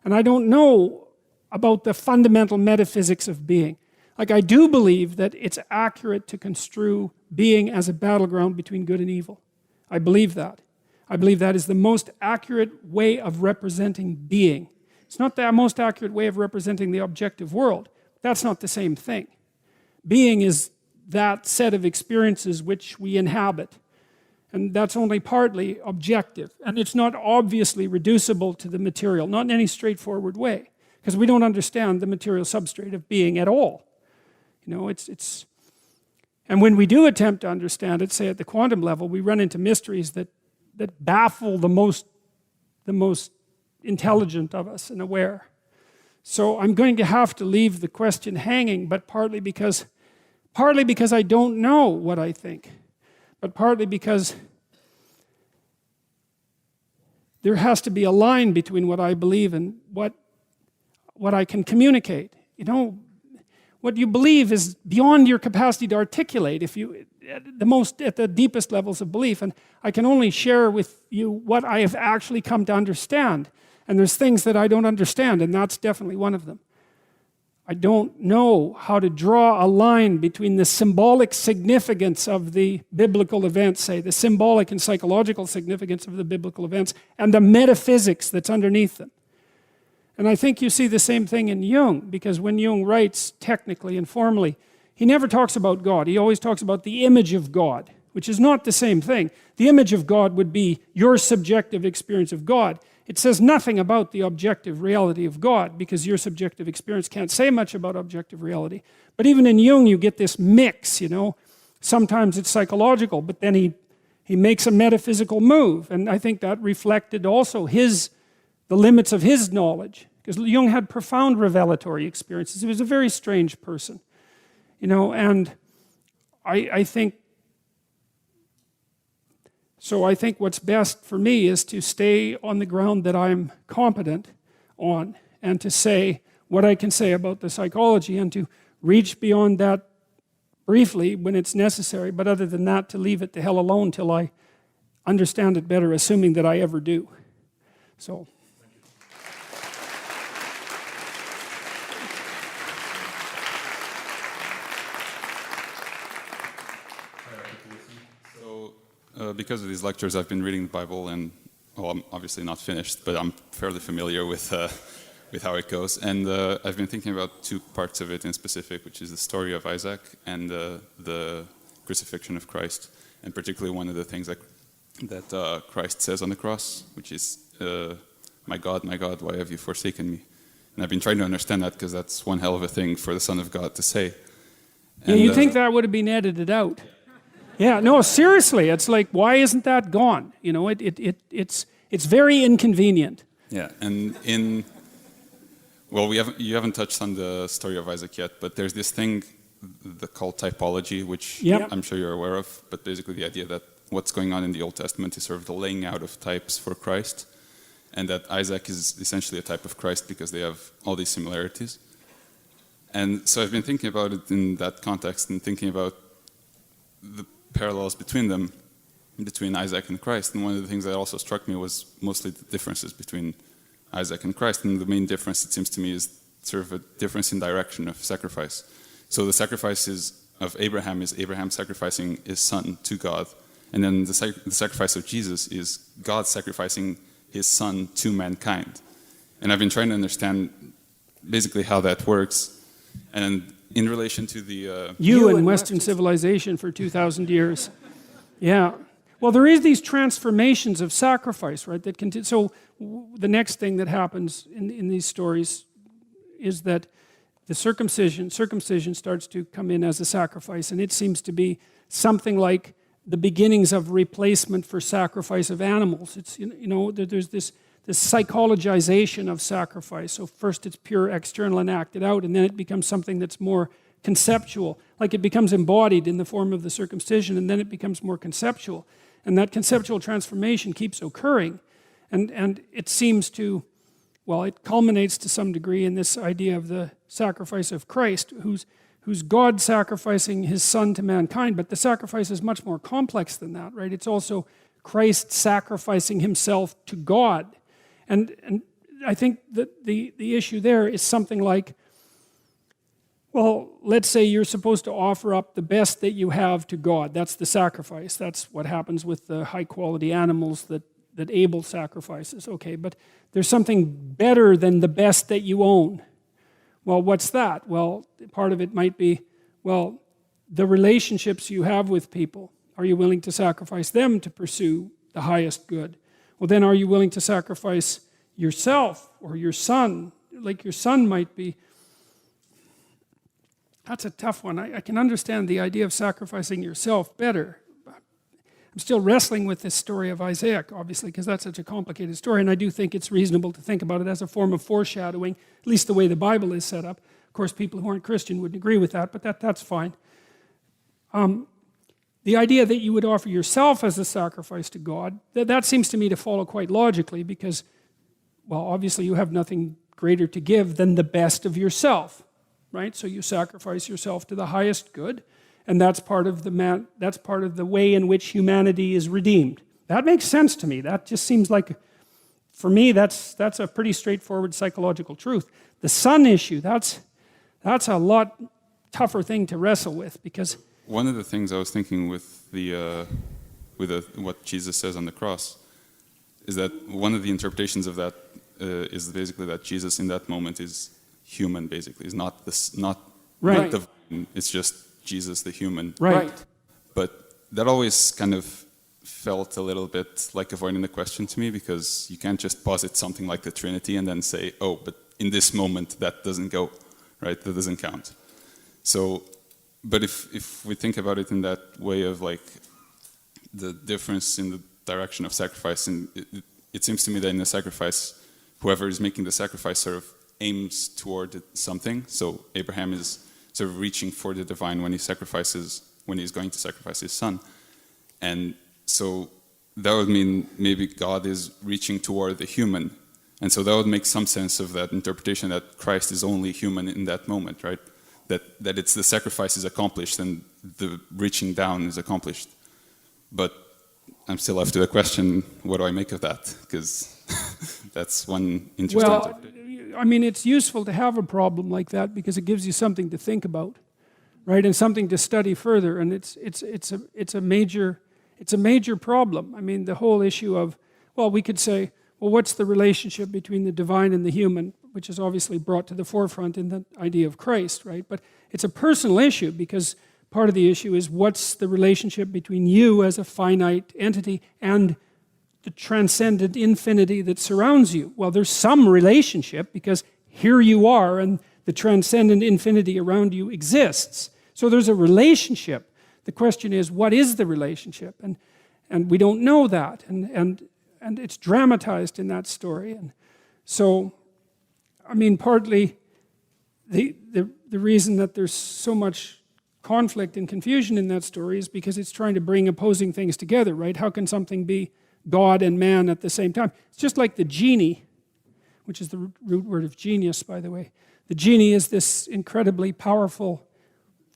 And I don't know about the fundamental metaphysics of being. Like, I do believe that it's accurate to construe being as a battleground between good and evil. I believe that. I believe that is the most accurate way of representing being. It's not the most accurate way of representing the objective world. That's not the same thing. Being is that set of experiences which we inhabit. And that's only partly objective. And it's not obviously reducible to the material, not in any straightforward way, because we don't understand the material substrate of being at all. And when we do attempt to understand it, say at the quantum level, we run into mysteries that baffle the most intelligent of us and aware. So I'm going to have to leave the question hanging, but partly because I don't know what I think, but partly because there has to be a line between what I believe and what I can communicate. You know, what you believe is beyond your capacity to articulate at the deepest levels of belief. And I can only share with you what I have actually come to understand. And there's things that I don't understand, and that's definitely one of them. I don't know how to draw a line between the symbolic significance of the biblical events, say, the symbolic and psychological significance of the biblical events, and the metaphysics that's underneath them. And I think you see the same thing in Jung, because when Jung writes technically and formally, he never talks about God. He always talks about the image of God, which is not the same thing. The image of God would be your subjective experience of God. It says nothing about the objective reality of God, because your subjective experience can't say much about objective reality. But even in Jung, you get this mix, you know. Sometimes it's psychological, but then he makes a metaphysical move. And I think that reflected also the limits of his knowledge, because Jung had profound revelatory experiences. He was a very strange person, you know, and I think what's best for me is to stay on the ground that I'm competent on, and to say what I can say about the psychology, and to reach beyond that briefly when it's necessary, but other than that, to leave it the hell alone till I understand it better, assuming that I ever do. So. Because of these lectures, I've been reading the Bible, and I'm obviously not finished, but I'm fairly familiar with how it goes. And I've been thinking about two parts of it in specific, which is the story of Isaac and the crucifixion of Christ, and particularly one of the things that Christ says on the cross, which is, my God, why have you forsaken me?" And I've been trying to understand that, because that's one hell of a thing for the Son of God to say. And, yeah, you'd think that would have been edited out. Yeah, no, seriously, it's like, why isn't that gone? You know, it's very inconvenient. Yeah, and you haven't touched on the story of Isaac yet, but there's this thing called typology, which I'm sure you're aware of, but basically the idea that what's going on in the Old Testament is sort of the laying out of types for Christ, and that Isaac is essentially a type of Christ because they have all these similarities. And so I've been thinking about it in that context, and thinking about the parallels between them, between Isaac and Christ. And one of the things that also struck me was mostly the differences between Isaac and Christ. And the main difference, it seems to me, is sort of a difference in direction of sacrifice. So the sacrifices of Abraham is Abraham sacrificing his son to God. And then the sacrifice of Jesus is God sacrificing his son to mankind. And I've been trying to understand basically how that works. And in relation to the... You and Western civilization for 2,000 years. Yeah. Well, there is these transformations of sacrifice, right? That continue. So the next thing that happens in these stories is that the circumcision starts to come in as a sacrifice, and it seems to be something like the beginnings of replacement for sacrifice of animals. It's, you know, there's this psychologization of sacrifice. So first it's pure external and acted out, and then it becomes something that's more conceptual. Like it becomes embodied in the form of the circumcision, and then it becomes more conceptual. And that conceptual transformation keeps occurring. And it seems to, well, it culminates to some degree in this idea of the sacrifice of Christ, who's God sacrificing his son to mankind, but the sacrifice is much more complex than that, right? It's also Christ sacrificing himself to God. And I think that the issue there is something like, well, let's say you're supposed to offer up the best that you have to God. That's the sacrifice. That's what happens with the high-quality animals that Abel sacrifices. Okay, but there's something better than the best that you own. Well, what's that? Well, part of it might be, well, the relationships you have with people. Are you willing to sacrifice them to pursue the highest good? Well, then are you willing to sacrifice yourself or your son? Like your son might be That's a tough one. I can understand the idea of sacrificing yourself better. I'm still wrestling with this story of Isaiah, obviously, because that's such a complicated story, and I do think it's reasonable to think about it as a form of foreshadowing, at least the way the Bible is set up. Of course, people who aren't Christian wouldn't agree with that, but that's fine. The idea that you would offer yourself as a sacrifice to God, that seems to me to follow quite logically, because, well, obviously you have nothing greater to give than the best of yourself, right? So you sacrifice yourself to the highest good, and that's part of the way in which humanity is redeemed. That makes sense to me. That just seems like, for me, that's a pretty straightforward psychological truth. The son issue, that's a lot tougher thing to wrestle with, because one of the things I was thinking with what Jesus says on the cross is that one of the interpretations of that is basically that Jesus in that moment is human. Basically, is not right. Divine. It's just Jesus, the human. Right. But that always kind of felt a little bit like avoiding the question to me, because you can't just posit something like the Trinity and then say, oh, but in this moment that doesn't go, right? That doesn't count. So, but if we think about it in that way of like the difference in the direction of sacrifice, and it seems to me that in the sacrifice, whoever is making the sacrifice sort of aims toward something. So Abraham is sort of reaching for the divine when he's going to sacrifice his son. And so that would mean maybe God is reaching toward the human. And so that would make some sense of that interpretation that Christ is only human in that moment, right? That it's the sacrifice is accomplished and the reaching down is accomplished. But I'm still left to the question, what do I make of that? Because that's one interesting interpretation. I mean, it's useful to have a problem like that because it gives you something to think about, right, and something to study further. And it's a major problem. I mean, the whole issue of, well, we could say, well, what's the relationship between the divine and the human, which is obviously brought to the forefront in the idea of Christ, right? But it's a personal issue because part of the issue is what's the relationship between you as a finite entity and the transcendent infinity that surrounds you. Well, there's some relationship because here you are and the transcendent infinity around you exists. So there's a relationship. The question is, what is the relationship? And we don't know that. And it's dramatized in that story. And so, I mean, partly the reason that there's so much conflict and confusion in that story is because it's trying to bring opposing things together, right? How can something be God and man at the same time? It's just like the genie, which is the root word of genius, by the way. The genie is this incredibly powerful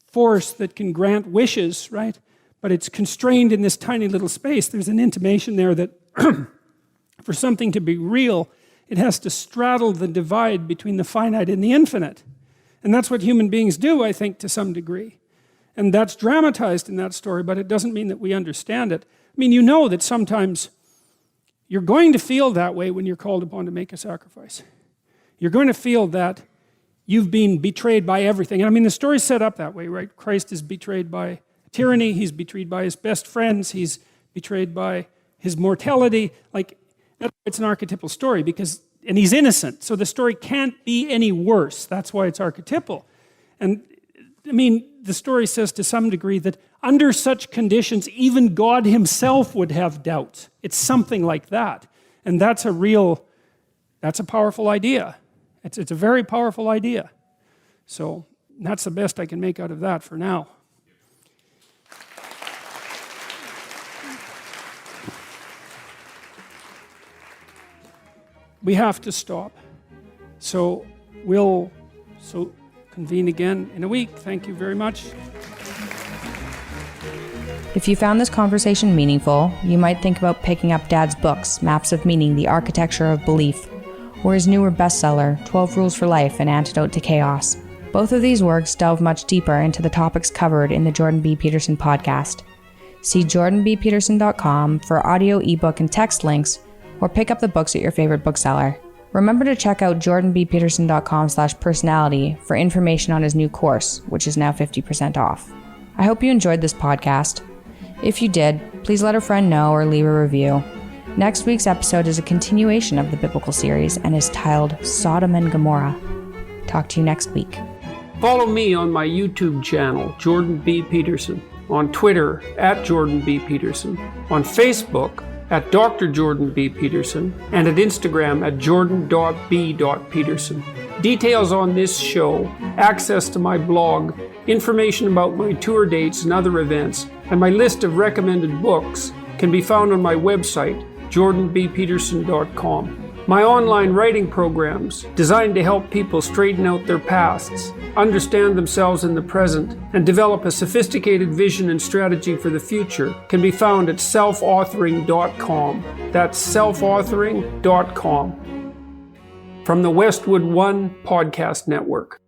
force that can grant wishes, right? But it's constrained in this tiny little space. There's an intimation there that for something to be real, it has to straddle the divide between the finite and the infinite. And that's what human beings do, I think, to some degree. And that's dramatized in that story, but it doesn't mean that we understand it. I mean, you know that sometimes you're going to feel that way when you're called upon to make a sacrifice. You're going to feel that you've been betrayed by everything. And I mean, the story's set up that way, right? Christ is betrayed by tyranny. He's betrayed by his best friends. He's betrayed by his mortality. Like, it's an archetypal story and he's innocent. So the story can't be any worse. That's why it's archetypal. And I mean, the story says to some degree that under such conditions, even God himself would have doubts. It's something like that. And that's a powerful idea. It's a very powerful idea. So that's the best I can make out of that for now. We have to stop. So we'll convene again in a week. Thank you very much. If you found this conversation meaningful, you might think about picking up Dad's books, Maps of Meaning, The Architecture of Belief, or his newer bestseller, 12 Rules for Life, An Antidote to Chaos. Both of these works delve much deeper into the topics covered in the Jordan B. Peterson podcast. See jordanbpeterson.com for audio, ebook, and text links, or pick up the books at your favorite bookseller. Remember to check out jordanbpeterson.com/personality for information on his new course, which is now 50% off. I hope you enjoyed this podcast. If you did, please let a friend know or leave a review. Next week's episode is a continuation of the biblical series and is titled Sodom and Gomorrah. Talk to you next week. Follow me on my YouTube channel, Jordan B. Peterson, on Twitter at Jordan B. Peterson, on Facebook at Dr. Jordan B. Peterson, and at Instagram at jordan.b.peterson. Details on this show, access to my blog, information about my tour dates and other events, and my list of recommended books can be found on my website, jordanbpeterson.com. My online writing programs, designed to help people straighten out their pasts, understand themselves in the present, and develop a sophisticated vision and strategy for the future, can be found at selfauthoring.com. That's selfauthoring.com. From the Westwood One Podcast Network.